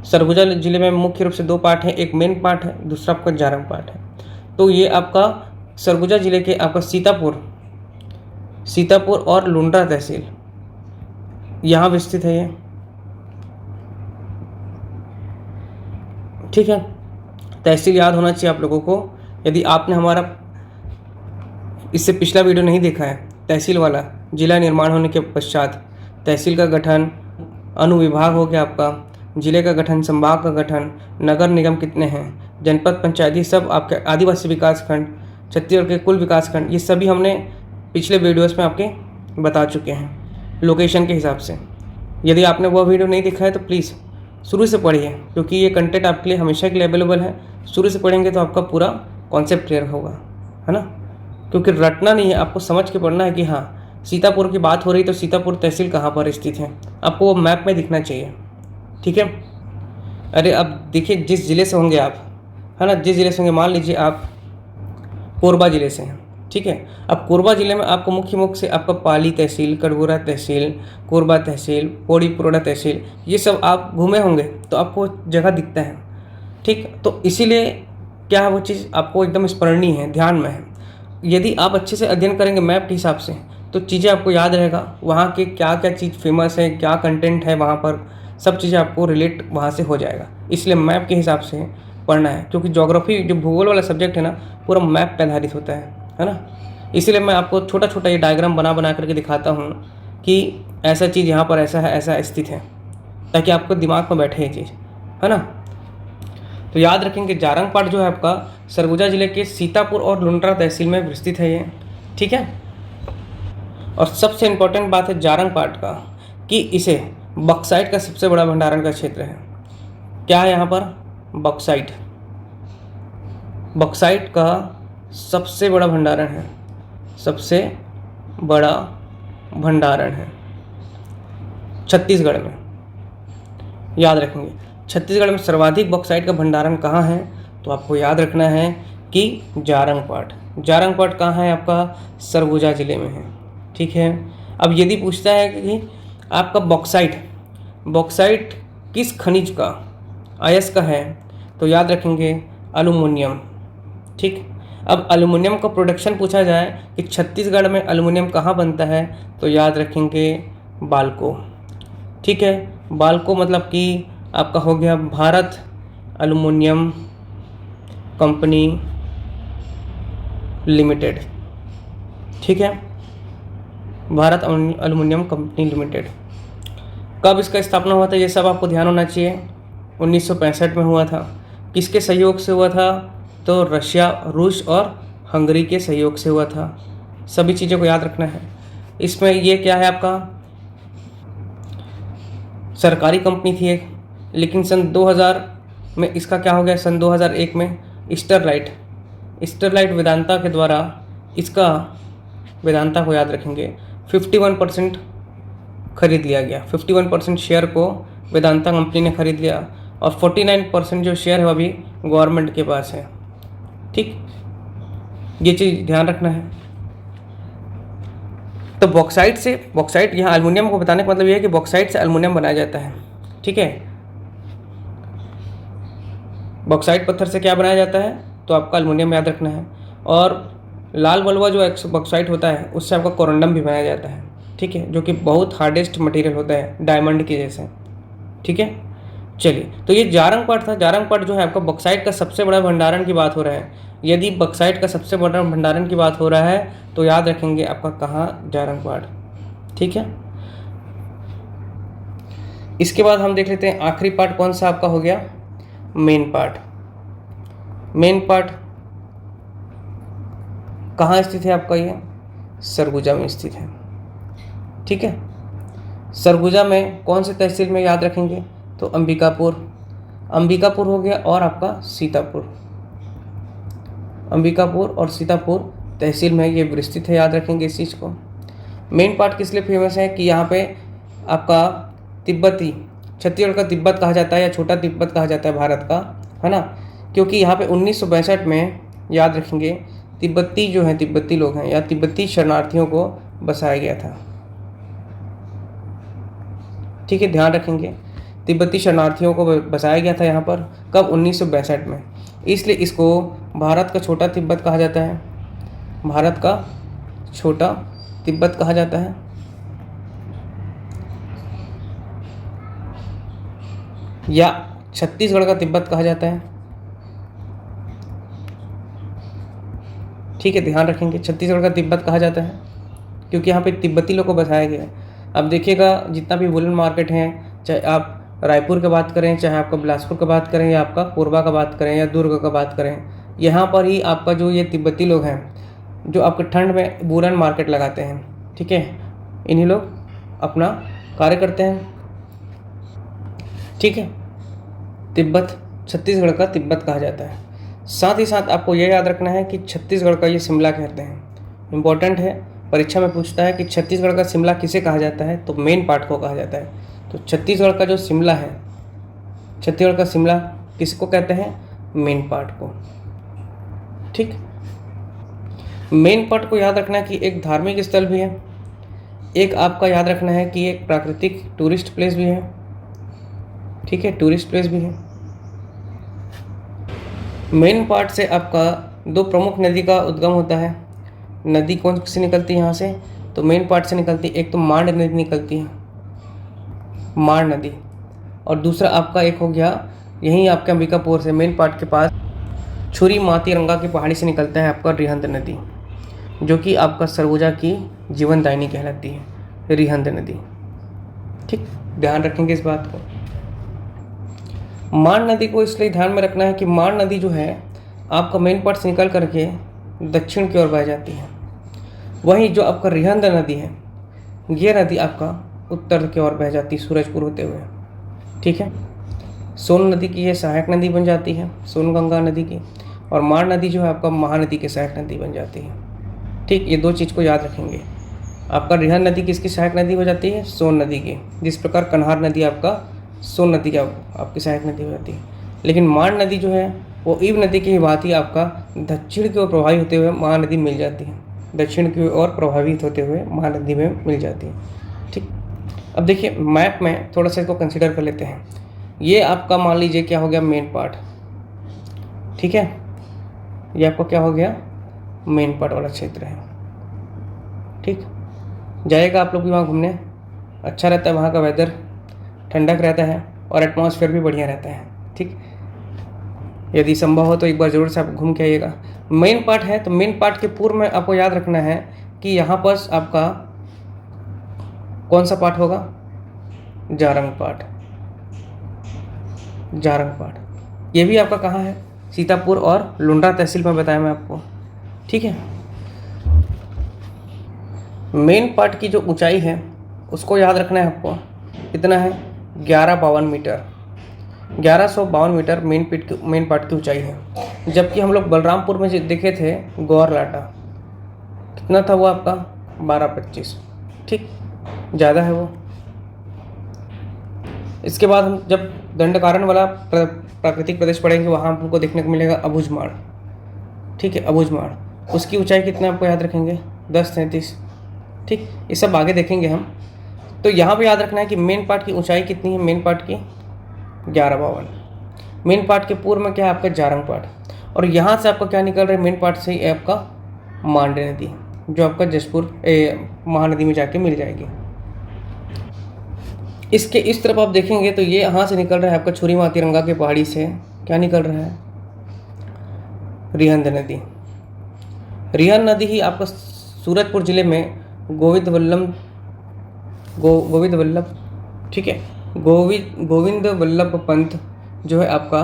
सरगुजा जिले में मुख्य रूप से 2 पाठ हैं, एक मेन पाठ है, दूसरा आपका जारंग पाठ है। तो ये आपका सरगुजा जिले के आपका सीतापुर और लुंड्रा तहसील यहाँ भी स्थित है ये। ठीक है, तहसील याद होना चाहिए आप लोगों को। यदि आपने हमारा इससे पिछला वीडियो नहीं देखा है, तहसील वाला, जिला निर्माण होने के पश्चात तहसील का गठन, अनुविभाग हो गया आपका, जिले का गठन, संभाग का गठन, नगर निगम कितने हैं, जनपद पंचायती, सब आपके आदिवासी विकास खंड, छत्तीसगढ़ के कुल विकास खंड, ये सभी हमने पिछले वीडियोस में आपके बता चुके हैं लोकेशन के हिसाब से। यदि आपने वह वीडियो नहीं देखा है तो प्लीज़ शुरू से पढ़िए, क्योंकि ये कंटेंट आपके लिए हमेशा के लिए अवेलेबल है। शुरू से पढ़ेंगे तो आपका पूरा कॉन्सेप्ट क्लियर होगा, है ना। क्योंकि रटना नहीं है, आपको समझ के पढ़ना है कि हाँ सीतापुर की बात हो रही तो सीतापुर तहसील कहाँ पर स्थित है, आपको वो मैप में दिखना चाहिए। ठीक है, अरे अब देखिए जिस ज़िले से होंगे आप, है ना, जिस ज़िले से होंगे, मान लीजिए आप कोरबा ज़िले से हैं, ठीक है। अब कोरबा जिले में आपको मुख्य से आपका पाली तहसील, कड़बूरा तहसील, कोरबा तहसील, पौड़ी पुरोड़ा तहसील, ये सब आप घूमे होंगे तो आपको जगह दिखता है। ठीक, तो इसीलिए क्या है, वो चीज़ आपको एकदम स्मरणीय है, ध्यान में है। यदि आप अच्छे से अध्ययन करेंगे मैप के हिसाब से तो चीज़ें आपको याद रहेगा, वहाँ के क्या क्या चीज़ फेमस है, क्या कंटेंट है वहाँ पर, सब चीज़ें आपको रिलेट वहाँ से हो जाएगा। इसलिए मैप के हिसाब से पढ़ना है, क्योंकि ज्योग्राफी जो भूगोल वाला सब्जेक्ट है ना, पूरा मैप पर आधारित होता है ना। इसीलिए मैं आपको छोटा छोटा ये डायग्राम बना बना करके दिखाता हूँ कि ऐसा चीज़ यहाँ पर ऐसा है, ऐसा स्थित है, ताकि आपको दिमाग में बैठे ये चीज़, है ना। तो याद रखेंगे जारंग पाट जो है आपका सरगुजा जिले के सीतापुर और लुंड्रा तहसील में स्थित है ये, ठीक है। और सबसे इम्पोर्टेंट बात है जारंग पाट का कि इसे बॉक्साइट का सबसे बड़ा भंडारण का क्षेत्र है। क्या है यहाँ पर? बॉक्साइट, बॉक्साइट का सबसे बड़ा भंडारण है, सबसे बड़ा भंडारण है छत्तीसगढ़ में। याद रखेंगे छत्तीसगढ़ में सर्वाधिक बॉक्साइट का भंडारण कहाँ है, तो आपको याद रखना है कि जारंग पाट। जारंग पाट कहाँ है आपका? सरगुजा जिले में है, ठीक है। अब यदि पूछता है कि आपका बॉक्साइट किस खनिज का, अयस्क का है, तो याद रखेंगे एल्युमिनियम, ठीक। अब एल्युमिनियम का प्रोडक्शन पूछा जाए कि छत्तीसगढ़ में एल्युमिनियम कहाँ बनता है, तो याद रखेंगे बालको, ठीक है। बालको मतलब कि आपका हो गया भारत एल्युमिनियम कंपनी लिमिटेड, ठीक है, भारत एल्युमिनियम कंपनी लिमिटेड। कब इसका स्थापना हुआ था ये सब आपको ध्यान होना चाहिए। 1965 में हुआ था। किसके सहयोग से हुआ था? तो रशिया, रूस और हंगरी के सहयोग से हुआ था। सभी चीज़ों को याद रखना है। इसमें ये क्या है आपका, सरकारी कंपनी थी एक, लेकिन सन 2000 में इसका क्या हो गया, सन 2001 में स्टरलाइट वेदांता के द्वारा इसका, वेदांता को याद रखेंगे, 51% खरीद लिया गया। 51% शेयर को वेदांता कंपनी ने खरीद लिया और 49% जो शेयर है वो अभी गवर्नमेंट के पास है, ठीक। ये चीज़ ध्यान रखना है। तो बॉक्साइट यहाँ एल्युमिनियम को बताने का मतलब ये है कि बॉक्साइट से एल्युमिनियम बनाया जाता है, ठीक है। बॉक्साइट पत्थर से क्या बनाया जाता है, तो आपका एल्युमिनियम याद रखना है। और लाल बलुआ जो बॉक्साइट होता है उससे आपका कोरंडम भी बनाया जाता है, ठीक है, जो कि बहुत हार्डेस्ट मटेरियल होता है डायमंड के जैसे, ठीक है। चलिए, तो ये जारंग पाट था। जारंग पाट जो है आपका बॉक्साइट का सबसे बड़ा भंडारण की बात हो रहा है। यदि बॉक्साइट का सबसे बड़ा भंडारण की बात हो रहा है तो याद रखेंगे आपका कहाँ, जारंग पाट, ठीक है। इसके बाद हम देख लेते हैं आखिरी पार्ट कौन सा आपका हो गया, मेन पार्ट। मेन पार्ट कहाँ स्थित है आपका, ये सरगुजा में स्थित है, ठीक है। सरगुजा में कौन से तहसील में, याद रखेंगे तो अंबिकापुर हो गया और आपका सीतापुर, अंबिकापुर और सीतापुर तहसील में ये विस्तृत है, याद रखेंगे इस चीज़ को। मेन पार्ट किस लिए फेमस है कि यहाँ पे आपका तिब्बती, छत्तीसगढ़ का तिब्बत कहा जाता है या छोटा तिब्बत कहा जाता है भारत का, है ना, क्योंकि यहाँ पे 1962 में, याद रखेंगे, तिब्बती लोग हैं या तिब्बती शरणार्थियों को बसाया गया था, ठीक है, ध्यान रखेंगे। तिब्बती शरणार्थियों को बसाया गया था यहाँ पर, कब, 1962 में। इसलिए इसको भारत का छोटा तिब्बत कहा जाता है, भारत का छोटा तिब्बत कहा जाता है। या छत्तीसगढ़ का तिब्बत कहा जाता है, ठीक है, ध्यान रखेंगे, छत्तीसगढ़ का तिब्बत कहा जाता है क्योंकि यहाँ पे तिब्बती लोग को बसाया गया है। अब देखिएगा जितना भी वुलन मार्केट हैं, चाहे आप रायपुर की बात करें, चाहे आपका बिलासपुर की बात करें, या आपका कोरबा का बात करें, या दुर्ग का बात करें, यहाँ पर ही आपका जो ये तिब्बती लोग हैं जो आपके ठंड में वुलन मार्केट लगाते हैं, ठीक है, इन्हीं लोग अपना कार्य करते हैं, ठीक है। तिब्बत, छत्तीसगढ़ का तिब्बत कहा जाता है। साथ ही साथ आपको यह याद रखना है कि छत्तीसगढ़ का ये शिमला कहते हैं, इम्पोर्टेंट है, परीक्षा में पूछता है कि छत्तीसगढ़ का शिमला किसे कहा जाता है, तो मेन पार्ट को कहा जाता है। तो छत्तीसगढ़ का जो शिमला है, छत्तीसगढ़ का शिमला किसको कहते हैं, मेन पार्ट को, ठीक। मेन पार्ट को याद रखना है कि एक धार्मिक स्थल भी है, एक आपका याद रखना है कि एक प्राकृतिक टूरिस्ट प्लेस भी है। ठीक है, टूरिस्ट प्लेस भी है। मेन पार्ट से आपका दो प्रमुख नदी का उद्गम होता है। नदी कौन सी निकलती है यहाँ से? तो मेन पार्ट से निकलती है, एक तो मांड नदी निकलती है, मांड नदी, और दूसरा आपका एक हो गया यहीं आपके अंबिकापुर से मेन पार्ट के पास छुरी मातीरंगा की पहाड़ी से निकलता है आपका रिहंद नदी, जो कि आपका सरगुजा की जीवनदायिनी कहलाती है, रिहंद नदी। ठीक, ध्यान रखेंगे इस बात को। मांड नदी को इसलिए ध्यान में रखना है कि मांड नदी जो है आपका मेन पार्ट से निकल करके दक्षिण की ओर बह जाती है, वहीं जो आपका रिहंद नदी है ये नदी आपका उत्तर की ओर बह जाती है सूरजपुर होते हुए। ठीक है, सोन नदी की ये सहायक नदी बन जाती है, सोन गंगा नदी की, और मांड नदी जो है आपका महानदी की सहायक नदी बन जाती है। ठीक, ये दो चीज़ को याद रखेंगे। आपका रिहंद नदी किसकी सहायक नदी हो जाती है? सोन नदी की, जिस प्रकार कन्हार नदी आपका सोन नदी का आपकी सहायक नदी हो जाती है। लेकिन मांड नदी जो है वो ईव नदी की ही भांति आपका दक्षिण की ओर प्रवाहित होते हुए महानदी मिल जाती है, दक्षिण की ओर प्रभावित होते हुए महानदी में मिल जाती है। ठीक, अब देखिए मैप में थोड़ा सा इसको कंसिडर कर लेते हैं। ये आपका मान लीजिए क्या हो गया? Main part. ठीक है, ये आपका क्या हो गया? मेन पार्ट वाला क्षेत्र है। ठीक, जाएगा आप लोग भी वहाँ घूमने, अच्छा रहता है, वहाँ का वेदर ठंडक रहता है और एटमॉस्फेयर भी बढ़िया रहता है। ठीक, यदि संभव हो तो एक बार ज़रूर से आप घूम के आइएगा। मेन पार्ट है तो मेन पार्ट के पूर्व में आपको याद रखना है कि यहाँ पर आपका कौन सा पार्ट होगा? जारंग पार्ट। जारंग पार्ट ये भी आपका कहाँ है? सीतापुर और लुंड्रा तहसील में बताया मैं आपको। ठीक है, मेन पार्ट की जो ऊंचाई है उसको याद रखना है आपको, कितना है? 1152 मीटर, 1152 मीटर मेन पार्ट की ऊंचाई है। जबकि हम लोग बलरामपुर में जो देखे थे गौरलाटा, कितना था वो आपका? 1225। ठीक, ज़्यादा है वो। इसके बाद हम जब दंडकारण्य वाला प्राकृतिक प्रदेश पढ़ेंगे वहाँ हमको देखने को मिलेगा अबुझमाड़। ठीक है, अबुझमाड़, उसकी ऊंचाई कितना आपको याद रखेंगे? 1033। ठीक, ये सब आगे देखेंगे हम। तो यहाँ पे याद रखना है कि मेन पार्ट की ऊंचाई कितनी है? मेन पार्ट की 1152। मेन पार्ट के पूर्व में क्या है आपका? जारंग पार्ट, और यहाँ से आपका क्या निकल रहा है? मेन पार्ट से ही आपका मांडे नदी, जो आपका जसपुर महानदी में जाके मिल जाएगी। इसके इस तरफ आप देखेंगे तो ये यहाँ से निकल रहा है आपका छुरी मातीरंगा के पहाड़ी से क्या निकल रहा है? रिहंद नदी। रिहंद नदी ही आपका सूरजपुर जिले में गोविंद वल्लभ, ठीक है, गोविंद वल्लभ पंत जो है आपका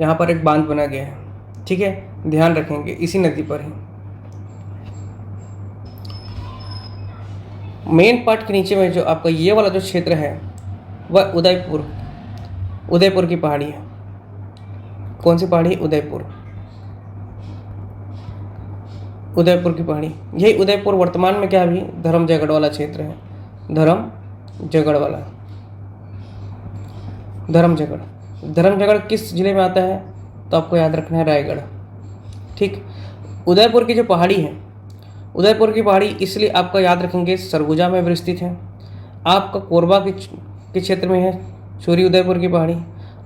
यहाँ पर एक बांध बना गया है। ठीक है, ध्यान रखेंगे इसी नदी पर ही। मेन पार्ट के नीचे में जो आपका ये वाला जो क्षेत्र है वह उदयपुर की पहाड़ी है। कौन सी पहाड़ी? उदयपुर की पहाड़ी। यही उदयपुर वर्तमान में क्या अभी धर्मजयगढ़ वाला क्षेत्र है, धर्मजयगढ़ वाला। धर्मजयगढ़ किस जिले में आता है? तो आपको याद रखना है रायगढ़। ठीक, उदयपुर की जो पहाड़ी है, उदयपुर की पहाड़ी इसलिए आपका याद रखेंगे सरगुजा में विस्तृत है, आपका कोरबा के क्षेत्र में है छोरी उदयपुर की पहाड़ी,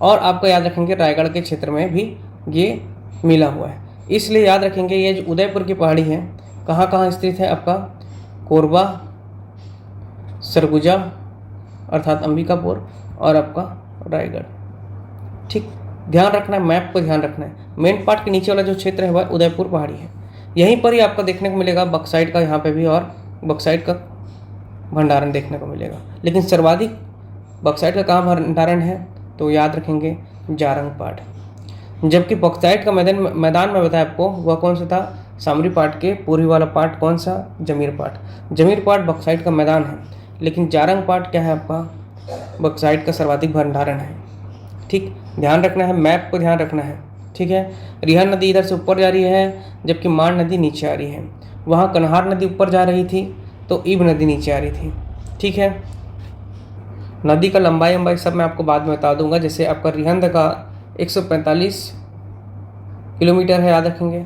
और आपका याद रखेंगे रायगढ़ के क्षेत्र में भी ये मिला हुआ है। इसलिए याद रखेंगे ये जो उदयपुर की पहाड़ी है कहाँ कहाँ स्थित है? आपका कोरबा, सरगुजा अर्थात अंबिकापुर, और आपका रायगढ़। ठीक, ध्यान रखना है, मैप को ध्यान रखना है। मेन पार्ट के नीचे वाला जो क्षेत्र है वह उदयपुर पहाड़ी है। यहीं पर ही आपको देखने को मिलेगा बक्साइट का, यहाँ पे भी, और बक्साइट का भंडारण देखने को मिलेगा। लेकिन सर्वाधिक बक्साइट का कहाँ भंडारण है? तो याद रखेंगे जारंग पार्ट। जबकि बक्साइट का मैदान में बताया आपको वह कौन सा था? सामरी पार्ट के पूर्वी वाला पार्ट कौन सा? जमीर पार्ट। जमीर पार्ट बक्साइट का मैदान है, लेकिन जारंग पार्ट क्या है आपका? बक्साइट का सर्वाधिक भंडारण है। ठीक, ध्यान रखना है, मैप को ध्यान रखना है। ठीक है, रिहंद नदी इधर से ऊपर जा रही है जबकि मांड नदी नीचे आ रही है। वहाँ कन्हार नदी ऊपर जा रही थी तो ईब नदी नीचे आ रही थी। ठीक है, नदी का लंबाई सब मैं आपको बाद में बता दूंगा। जैसे आपका रिहंद का 145 किलोमीटर है, याद रखेंगे।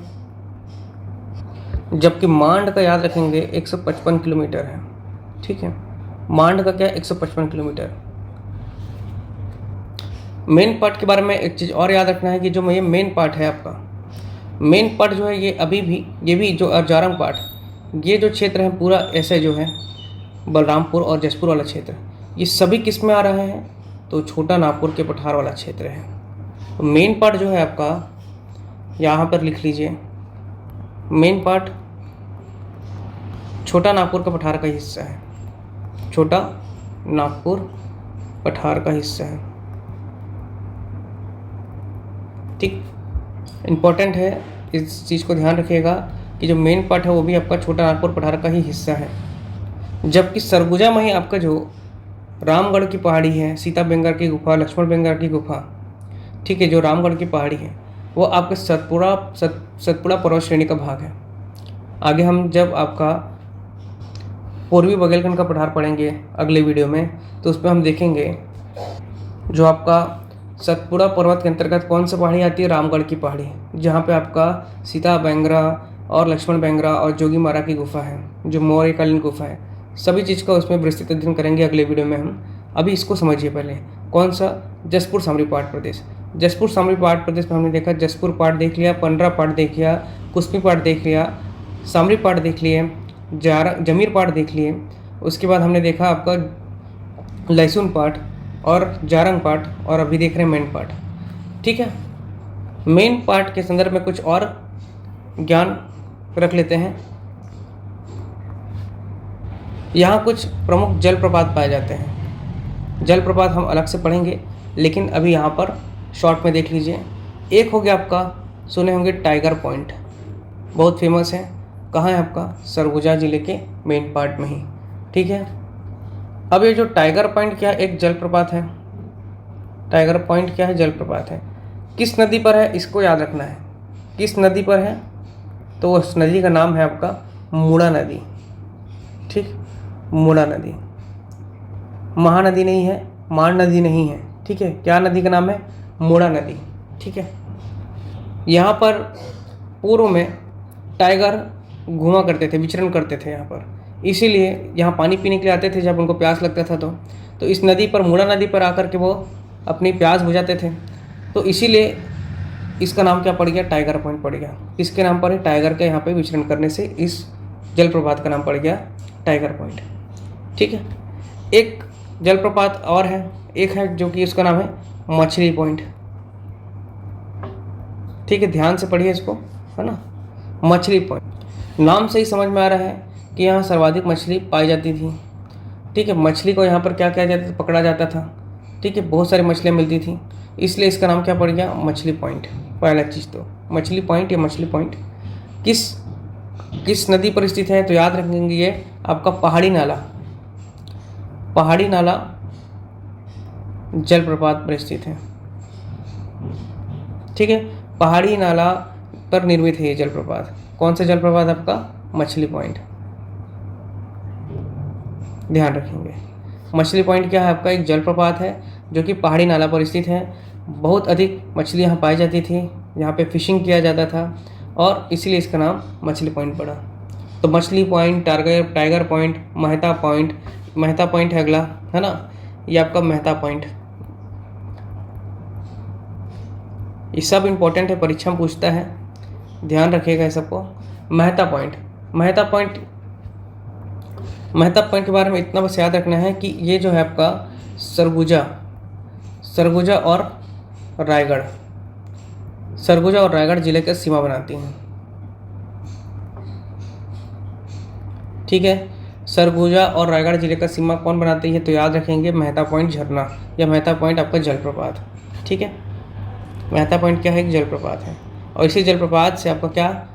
जबकि मांड का याद रखेंगे 155 किलोमीटर है। ठीक है, मांड का क्या 155 किलोमीटर। मेन पार्ट के बारे में एक चीज़ और याद रखना है कि जो ये मेन पार्ट है आपका, मेन पार्ट जो है ये अभी भी, ये भी जो जारंग पार्ट, ये जो क्षेत्र है पूरा ऐसे जो है बलरामपुर और जसपुर वाला क्षेत्र, ये सभी किस में आ रहे हैं, तो छोटा नागपुर के पठार वाला क्षेत्र है। तो मेन पार्ट जो है आपका यहाँ पर लिख लीजिए, मेन पार्ट छोटा नागपुर का पठार का हिस्सा है, छोटा नागपुर पठार का हिस्सा है। ठीक, इम्पोर्टेंट है, इस चीज़ को ध्यान रखिएगा कि जो मेन पार्ट है वो भी आपका छोटा नागपुर पठार का ही हिस्सा है। जबकि सरगुजा में ही आपका जो रामगढ़ की पहाड़ी है, सीता बेंगर की गुफा, लक्ष्मण बेंगर की गुफा, ठीक है, जो रामगढ़ की पहाड़ी है वो आपके सतपुड़ा पर्वत श्रेणी का भाग है। आगे हम जब आपका पूर्वी बघेलखंड का पठार पढ़ेंगे अगले वीडियो में, तो उसमें हम देखेंगे जो आपका सतपुड़ा पर्वत के अंतर्गत कौन सी पहाड़ी आती है, रामगढ़ की पहाड़ी, जहाँ पे आपका सीता बेंगरा और लक्ष्मण बेंगरा और जोगी मारा की गुफा है, जो मौर्यकालीन गुफा है। सभी चीज़ का उसमें विस्तृत अध्ययन करेंगे अगले वीडियो में हम। अभी इसको समझिए पहले, कौन सा, जसपुर सामरी पहाड़ प्रदेश। जसपुर सामरी पहाड़ प्रदेश में हमने देखा जसपुर पहाड़ देख लिया, पंडरा पहाड़ देख लिया, कुस्मी पहाड़ देख लिया, सामरी पहाड़ देख लिए, जमीर पहाड़ देख लिए। उसके बाद हमने देखा आपका लहसुन पहाड़ और जारंग पार्ट, और अभी देख रहे हैं मेन पार्ट। ठीक है, मेन पार्ट के संदर्भ में कुछ और ज्ञान रख लेते हैं। यहाँ कुछ प्रमुख जलप्रपात पाए जाते हैं, जलप्रपात हम अलग से पढ़ेंगे, लेकिन अभी यहाँ पर शॉर्ट में देख लीजिए। एक हो गया आपका, सुने होंगे टाइगर पॉइंट, बहुत फेमस है, कहाँ है आपका, सरगुजा जिले के मेन पार्ट में ही। ठीक है, अब ये जो टाइगर पॉइंट क्या है, एक जलप्रपात है। टाइगर पॉइंट क्या है, जलप्रपात है। किस नदी पर है, इसको याद रखना है, किस नदी पर है, तो उस नदी का नाम है आपका मूड़ा नदी। ठीक, मूड़ा नदी, महानदी नहीं है, मान नदी नहीं है। ठीक है, क्या नदी का नाम है, मूड़ा नदी। ठीक है, यहाँ पर पूर्व में टाइगर घूमा करते थे, विचरण करते थे यहाँ पर, इसीलिए यहाँ पानी पीने के लिए आते थे जब उनको प्यास लगता था। तो इस नदी पर, मूड़ा नदी पर आकर के वो अपनी प्यास बुझाते थे, तो इसीलिए इसका नाम क्या पड़ गया, टाइगर पॉइंट पड़ गया। किसके नाम पर है, टाइगर के यहाँ पे विचरण करने से इस जलप्रपात का नाम पड़ गया टाइगर पॉइंट। ठीक है, एक जलप्रपात और है, एक है जो कि उसका नाम है मछली पॉइंट। ठीक है, ध्यान से पढ़िए इसको, है ना, मछली पॉइंट। नाम से ही समझ में आ रहा है कि यहाँ सर्वाधिक मछली पाई जाती थी। ठीक है, मछली को यहाँ पर क्या किया जाता था, पकड़ा जाता था। ठीक है, बहुत सारी मछलियाँ मिलती थी, इसलिए इसका नाम क्या पड़ गया, मछली पॉइंट। पहला चीज़ तो मछली पॉइंट या मछली पॉइंट किस नदी पर स्थित है, तो याद रखेंगे ये आपका पहाड़ी नाला, पहाड़ी नाला जलप्रपात पर स्थित है। ठीक है, पहाड़ी नाला पर निर्मित है ये जलप्रपात। कौन सा जलप्रपात, आपका मछली पॉइंट, ध्यान रखेंगे। मछली पॉइंट क्या है, आपका एक जलप्रपात है जो कि पहाड़ी नाला पर स्थित है। बहुत अधिक मछली यहाँ पाई जाती थी, यहाँ पे फिशिंग किया जाता था, और इसीलिए इसका नाम मछली पॉइंट पड़ा। तो मछली point, tiger point, Mehta point है अगला, है ना, ये आपका मेहता पॉइंट। ये सब इम्पोर्टेंट है, परीक्षा में पूछता है, ध्यान रखिएगा इस सबको। मेहता पॉइंट के बारे में इतना बस याद रखना है कि ये जो है आपका सरगुजा और रायगढ़ जिले का सीमा बनाती हैं। ठीक है, सरगुजा और रायगढ़ जिले का सीमा कौन बनाती है, तो याद रखेंगे मेहता पॉइंट झरना या मेहता पॉइंट आपका जलप्रपात। ठीक है, मेहता पॉइंट क्या है, एक जलप्रपात है, और इसी जलप्रपात से आपका क्या,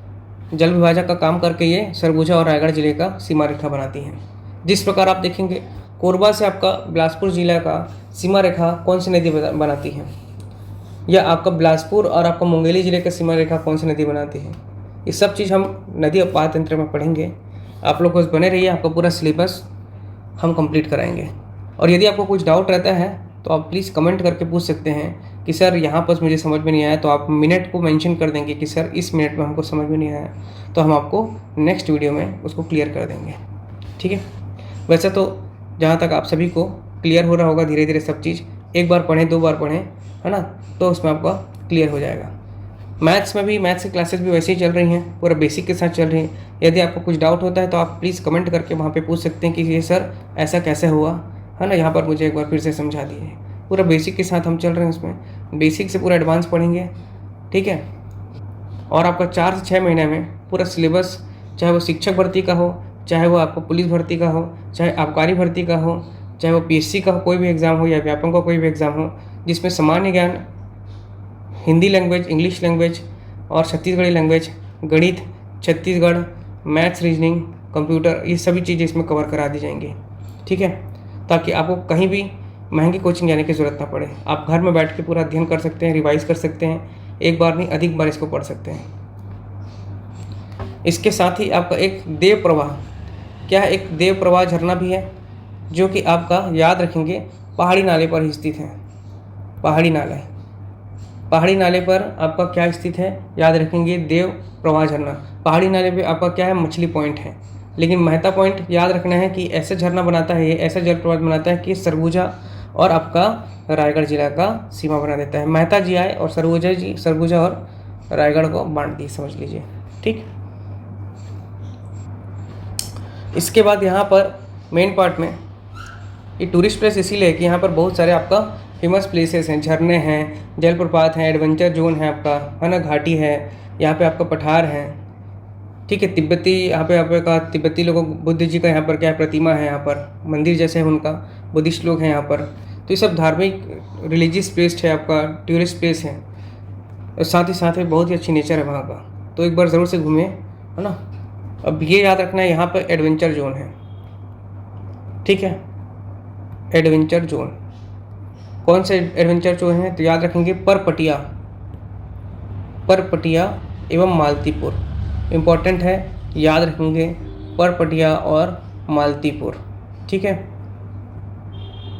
जल विभाजक का काम करके ये सरगुजा और रायगढ़ जिले का सीमा रेखा बनाती हैं। जिस प्रकार आप देखेंगे कोरबा से आपका बिलासपुर जिला का सीमा रेखा कौन सी नदी बनाती है, या आपका बिलासपुर और आपका मुंगेली जिले का सीमा रेखा कौन सी नदी बनाती है, ये सब चीज़ हम नदी अपवाद तंत्र में पढ़ेंगे। आप लोग बस बने रहिए, आपका पूरा सिलेबस हम कंप्लीट कराएंगे। और यदि आपको कुछ डाउट रहता है तो आप प्लीज़ कमेंट करके पूछ सकते हैं कि सर यहाँ पर मुझे समझ में नहीं आया, तो आप मिनट को मेंशन कर देंगे कि सर इस मिनट में हमको समझ में नहीं आया, तो हम आपको नेक्स्ट वीडियो में उसको क्लियर कर देंगे। ठीक है, वैसे तो जहाँ तक आप सभी को क्लियर हो रहा होगा धीरे धीरे सब चीज़, एक बार पढ़ें 2 बार पढ़ें, है ना, तो उसमें आपका क्लियर हो जाएगा। मैथ्स में भी, मैथ्स की क्लासेस भी वैसे ही चल रही हैं, पूरा बेसिक के साथ चल रही हैं। यदि आपको कुछ डाउट होता है तो आप प्लीज़ कमेंट करके वहाँ पे पूछ सकते हैं कि ये सर ऐसा कैसे हुआ, है ना, यहाँ पर मुझे एक बार फिर से समझा दीजिए। पूरा बेसिक के साथ हम चल रहे हैं, उसमें बेसिक से पूरा एडवांस पढ़ेंगे। ठीक है, और आपका 4 से 6 महीने में पूरा सिलेबस, चाहे वो शिक्षक भर्ती का हो, चाहे वो आपको पुलिस भर्ती का हो, चाहे आबकारी भर्ती का हो, चाहे वो पीएससी का कोई भी एग्ज़ाम हो या व्यापम का कोई भी एग्ज़ाम हो, जिसमें सामान्य ज्ञान, हिंदी लैंग्वेज, इंग्लिश लैंग्वेज और छत्तीसगढ़ी लैंग्वेज, गणित, छत्तीसगढ़, मैथ्स, रीजनिंग, कंप्यूटर, ये सभी चीज़ें इसमें कवर करा दी जाएंगी। ठीक है, ताकि आपको कहीं भी महंगी कोचिंग जाने की ज़रूरत ना पड़े, आप घर में बैठ के पूरा अध्ययन कर सकते हैं, रिवाइज कर सकते हैं, एक बार नहीं अधिक बार इसको पढ़ सकते हैं। इसके साथ ही आपका एक देव प्रवाह, क्या है, एक देव प्रवाह झरना भी है, जो कि आपका याद रखेंगे पहाड़ी नाले पर ही स्थित है। पहाड़ी नाले पर आपका क्या स्थित है, याद रखेंगे देव प्रवाह झरना। पहाड़ी नाले पे आपका क्या है, मछली पॉइंट है, लेकिन मेहता पॉइंट याद रखना है कि ऐसा झरना बनाता है, ये ऐसा जलप्रपात बनाता है कि सरगुजा और आपका रायगढ़ जिला का सीमा बना देता है। मेहता जी आए और सरगुजा और रायगढ़ को बांट दी, समझ लीजिए। ठीक, इसके बाद यहाँ पर मेन पार्ट में ये टूरिस्ट प्लेस इसीलिए कि यहाँ पर बहुत सारे आपका फेमस प्लेसेस हैं, झरने हैं, जलप्रपात हैं, एडवेंचर जोन है आपका, है ना, घाटी है, यहाँ पे आपका पठार है। ठीक है, तिब्बती, यहाँ पे आपका तिब्बती लोगों, बुद्ध जी का यहाँ पर क्या है, प्रतिमा है, यहाँ पर मंदिर जैसे है उनका, बुद्धिस्ट लोग हैं यहाँ पर। तो ये सब धार्मिक रिलीजियस प्लेस है आपका, टूरिस्ट प्लेस है, और साथ ही साथ में बहुत ही अच्छी नेचर है वहाँ का, तो एक बार ज़रूर से घूमिए, है ना। अब ये याद रखना है, यहाँ पर एडवेंचर जोन है। ठीक है, एडवेंचर जोन, कौन से एडवेंचर जोन है, तो याद रखेंगे परपटिया एवं मालतीपुर, इम्पॉर्टेंट है, याद रखेंगे परपटिया और मालतीपुर। ठीक है,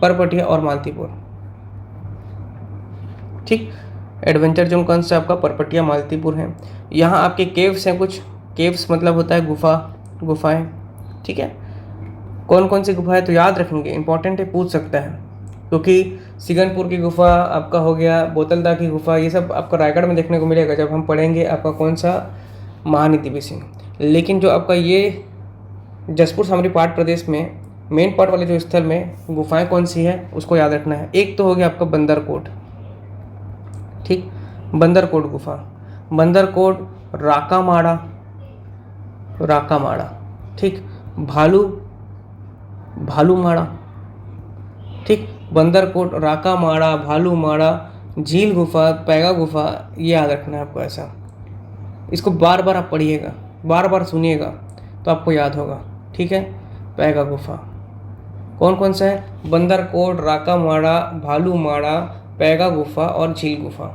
परपटिया और मालतीपुर। ठीक, एडवेंचर जोन कौन सा आपका, परपटिया मालतीपुर है। यहाँ आपके केव्स हैं, कुछ केव्स मतलब होता है गुफाएं। ठीक है, कौन कौन सी गुफा है, तो याद रखेंगे, इंपॉर्टेंट है, पूछ सकता है, क्योंकि सिगनपुर की गुफा आपका हो गया, बोतलदा की गुफा, ये सब आपको रायगढ़ में देखने को मिलेगा जब हम पढ़ेंगे आपका कौन सा, महानीति बेसिन। लेकिन जो आपका ये जसपुर सामरी पाठ प्रदेश में मेन पार्ट वाले जो स्थल में गुफाएं कौन सी है उसको याद रखना है। एक तो हो गया आपका बंदरकोट। ठीक, बंदरकोट गुफा, बंदरकोट, राकामाड़ा। ठीक, भालूमाड़ा। ठीक, बंदरकोट, राकामाड़ा, भालूमाड़ा, झील गुफा, पैगा गुफा, ये याद रखना है आपको। ऐसा इसको बार बार आप पढ़िएगा, बार बार सुनिएगा तो आपको याद होगा। ठीक है, पैगा गुफा कौन कौन सा है, बंदरकोट, राकामाड़ा, भालूमाड़ा, पैगा गुफा और झील गुफा।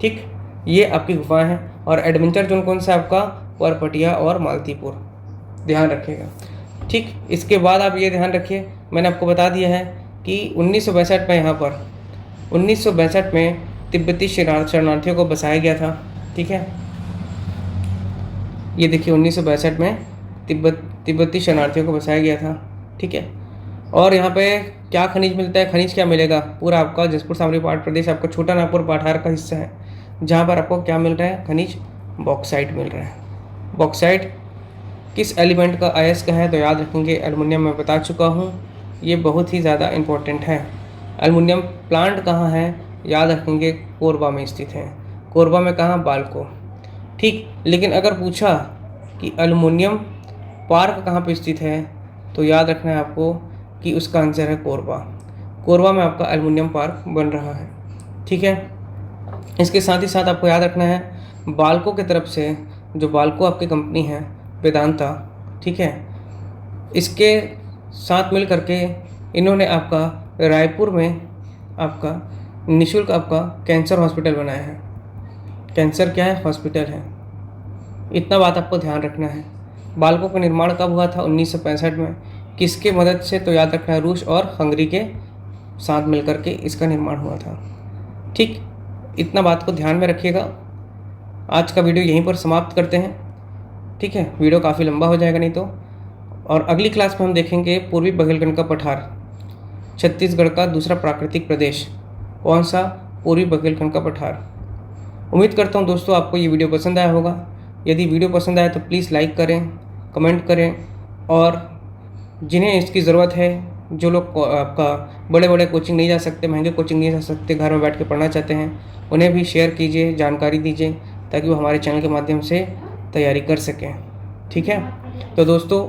ठीक, ये आपकी गुफाएं हैं। और एडवेंचर जोन कौन सा है आपका, परपटिया और मालतीपुर, ध्यान रखिएगा। ठीक, इसके बाद आप ये ध्यान रखिए, मैंने आपको बता दिया है कि 1962 में यहाँ पर 1962 में तिब्बती शरणार्थियों को बसाया गया था। ठीक है, ये देखिए 1962 में तिब्बती शरणार्थियों को बसाया गया था। ठीक है, और यहाँ पे क्या खनिज मिलता है, खनिज क्या मिलेगा, पूरा आपका जसपुर सामरी पाठ प्रदेश आपका छोटा नागपुर पठार का हिस्सा है, जहाँ पर आपको क्या मिल रहा है, खनिज बॉक्साइट मिल रहा है। बॉक्साइट किस एलिमेंट का अयस्क है, तो याद रखेंगे एल्युमिनियम, मैं बता चुका हूँ, ये बहुत ही ज़्यादा इम्पोर्टेंट है। एल्युमिनियम प्लांट कहाँ है, याद रखेंगे कोरबा में स्थित है। कोरबा में कहाँ, बालको। ठीक, लेकिन अगर पूछा कि एल्युमिनियम पार्क कहाँ पे स्थित है, तो याद रखना है आपको कि उसका आंसर है कोरबा। कोरबा में आपका एल्युमिनियम पार्क बन रहा है। ठीक है, इसके साथ ही साथ आपको याद रखना है बालको की तरफ से, जो बालको आपकी कंपनी है वेदांता, ठीक है, इसके साथ मिल करके इन्होंने आपका रायपुर में आपका निःशुल्क आपका कैंसर हॉस्पिटल बनाया है। कैंसर क्या है, हॉस्पिटल है। इतना बात आपको ध्यान रखना है। बालकों का निर्माण कब हुआ था, 1965 में। किसके मदद से, तो याद रखना है रूस और हंगरी के साथ मिलकर के इसका निर्माण हुआ था। ठीक, इतना बात को ध्यान में रखिएगा। आज का वीडियो यहीं पर समाप्त करते हैं, ठीक है, वीडियो काफ़ी लंबा हो जाएगा नहीं तो। और अगली क्लास में हम देखेंगे पूर्वी बघेलखंड का पठार, छत्तीसगढ़ का दूसरा प्राकृतिक प्रदेश। कौन सा? पूर्वी बघेलखंड का पठार। उम्मीद करता हूँ दोस्तों आपको ये वीडियो पसंद आया होगा। यदि वीडियो पसंद आया तो प्लीज़ लाइक करें, कमेंट करें, और जिन्हें इसकी ज़रूरत है, जो लोग आपका बड़े बड़े कोचिंग नहीं जा सकते, महंगे कोचिंग नहीं जा सकते, घर में बैठ के पढ़ना चाहते हैं, उन्हें भी शेयर कीजिए, जानकारी दीजिए, ताकि वो हमारे चैनल के माध्यम से तैयारी कर सकें, ठीक है। तो दोस्तों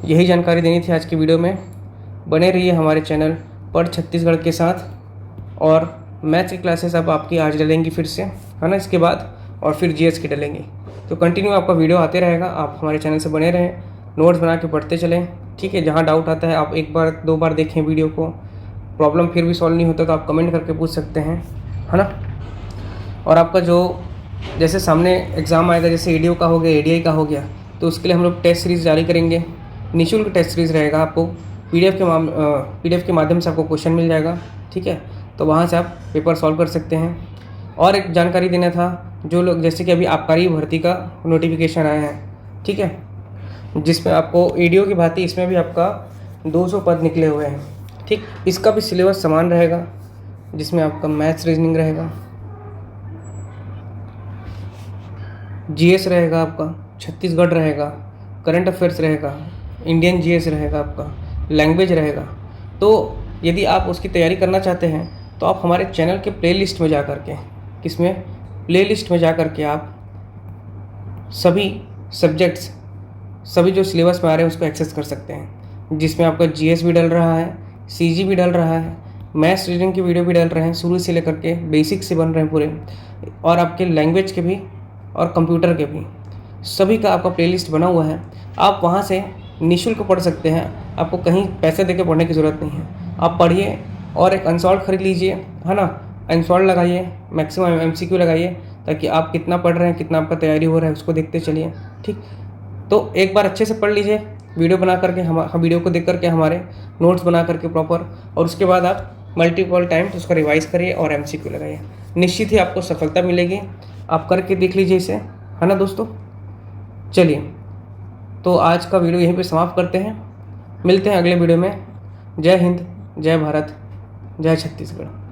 यही जानकारी देनी थी आज की वीडियो में। बने रहिए हमारे चैनल पढ़ छत्तीसगढ़ के साथ। और मैथ्स की क्लासेस अब आपकी आज डलेंगी फिर से, है ना, इसके बाद, और फिर जीएस की डलेंगी। तो कंटिन्यू आपका वीडियो आते रहेगा, आप हमारे चैनल से बने रहें, नोट्स बना के पढ़ते चलें, ठीक है। जहाँ डाउट आता है आप एक बार 2 बार देखें वीडियो को, प्रॉब्लम फिर भी सॉल्व नहीं होता तो आप कमेंट करके पूछ सकते हैं, है ना। और आपका जो जैसे सामने एग्ज़ाम आएगा, जैसे एडीओ का हो गया, एडीआई का हो गया, तो उसके लिए हम लोग टेस्ट सीरीज़ जारी करेंगे। निःशुल्क टेस्ट सीरीज़ रहेगा, आपको पीडीएफ के माध्यम से आपको क्वेश्चन मिल जाएगा, ठीक है। तो वहाँ से आप पेपर सॉल्व कर सकते हैं। और एक जानकारी देना था, जो लोग जैसे कि अभी आबकारी भर्ती का नोटिफिकेशन आया है, ठीक है, जिसमें आपको एडीओ की भांति इसमें भी आपका 200 पद निकले हुए हैं, ठीक। इसका भी सिलेबस समान रहेगा, जिसमें आपका मैथ्स रीजनिंग रहेगा, जीएस रहेगा, आपका छत्तीसगढ़ रहेगा, करंट अफेयर्स रहेगा, इंडियन जीएस रहेगा, आपका लैंग्वेज रहेगा। तो यदि आप उसकी तैयारी करना चाहते हैं तो आप हमारे चैनल के प्लेलिस्ट में जा कर के, किसमें, प्लेलिस्ट में जा कर के आप सभी सब्जेक्ट्स, सभी जो सिलेबस में आ रहे हैं उसको एक्सेस कर सकते हैं, जिसमें आपका जीएस भी डल रहा है, सीजी भी डल रहा है, मैथ्स रीजनिंग के वीडियो भी डल रहे हैं, शुरू से लेकर के बेसिक से बन रहे हैं पूरे, और आपके लैंग्वेज के भी और कंप्यूटर के भी, सभी का आपका प्लेलिस्ट बना हुआ है। आप वहाँ से निःशुल्क पढ़ सकते हैं, आपको कहीं पैसे देके पढ़ने की ज़रूरत नहीं है। आप पढ़िए और एक अनसॉल्ड खरीद लीजिए, है ना, अनसॉल्ड लगाइए, मैक्सिमम एमसीक्यू लगाइए, ताकि आप कितना पढ़ रहे हैं, कितना आपका तैयारी हो रहा है उसको देखते चलिए, ठीक। तो एक बार अच्छे से पढ़ लीजिए, वीडियो बना करके, हम वीडियो को देख करके हमारे नोट्स बना करके प्रॉपर, और उसके बाद आप मल्टीपल टाइम्स उसका रिवाइज़ करिए और एमसीक्यू लगाइए। निश्चित ही आपको सफलता मिलेगी। आप करके देख लीजिए इसे, है ना दोस्तों। चलिए, तो आज का वीडियो यहीं पे समाप्त करते हैं, मिलते हैं अगले वीडियो में। जय हिंद, जय भारत, जय छत्तीसगढ़।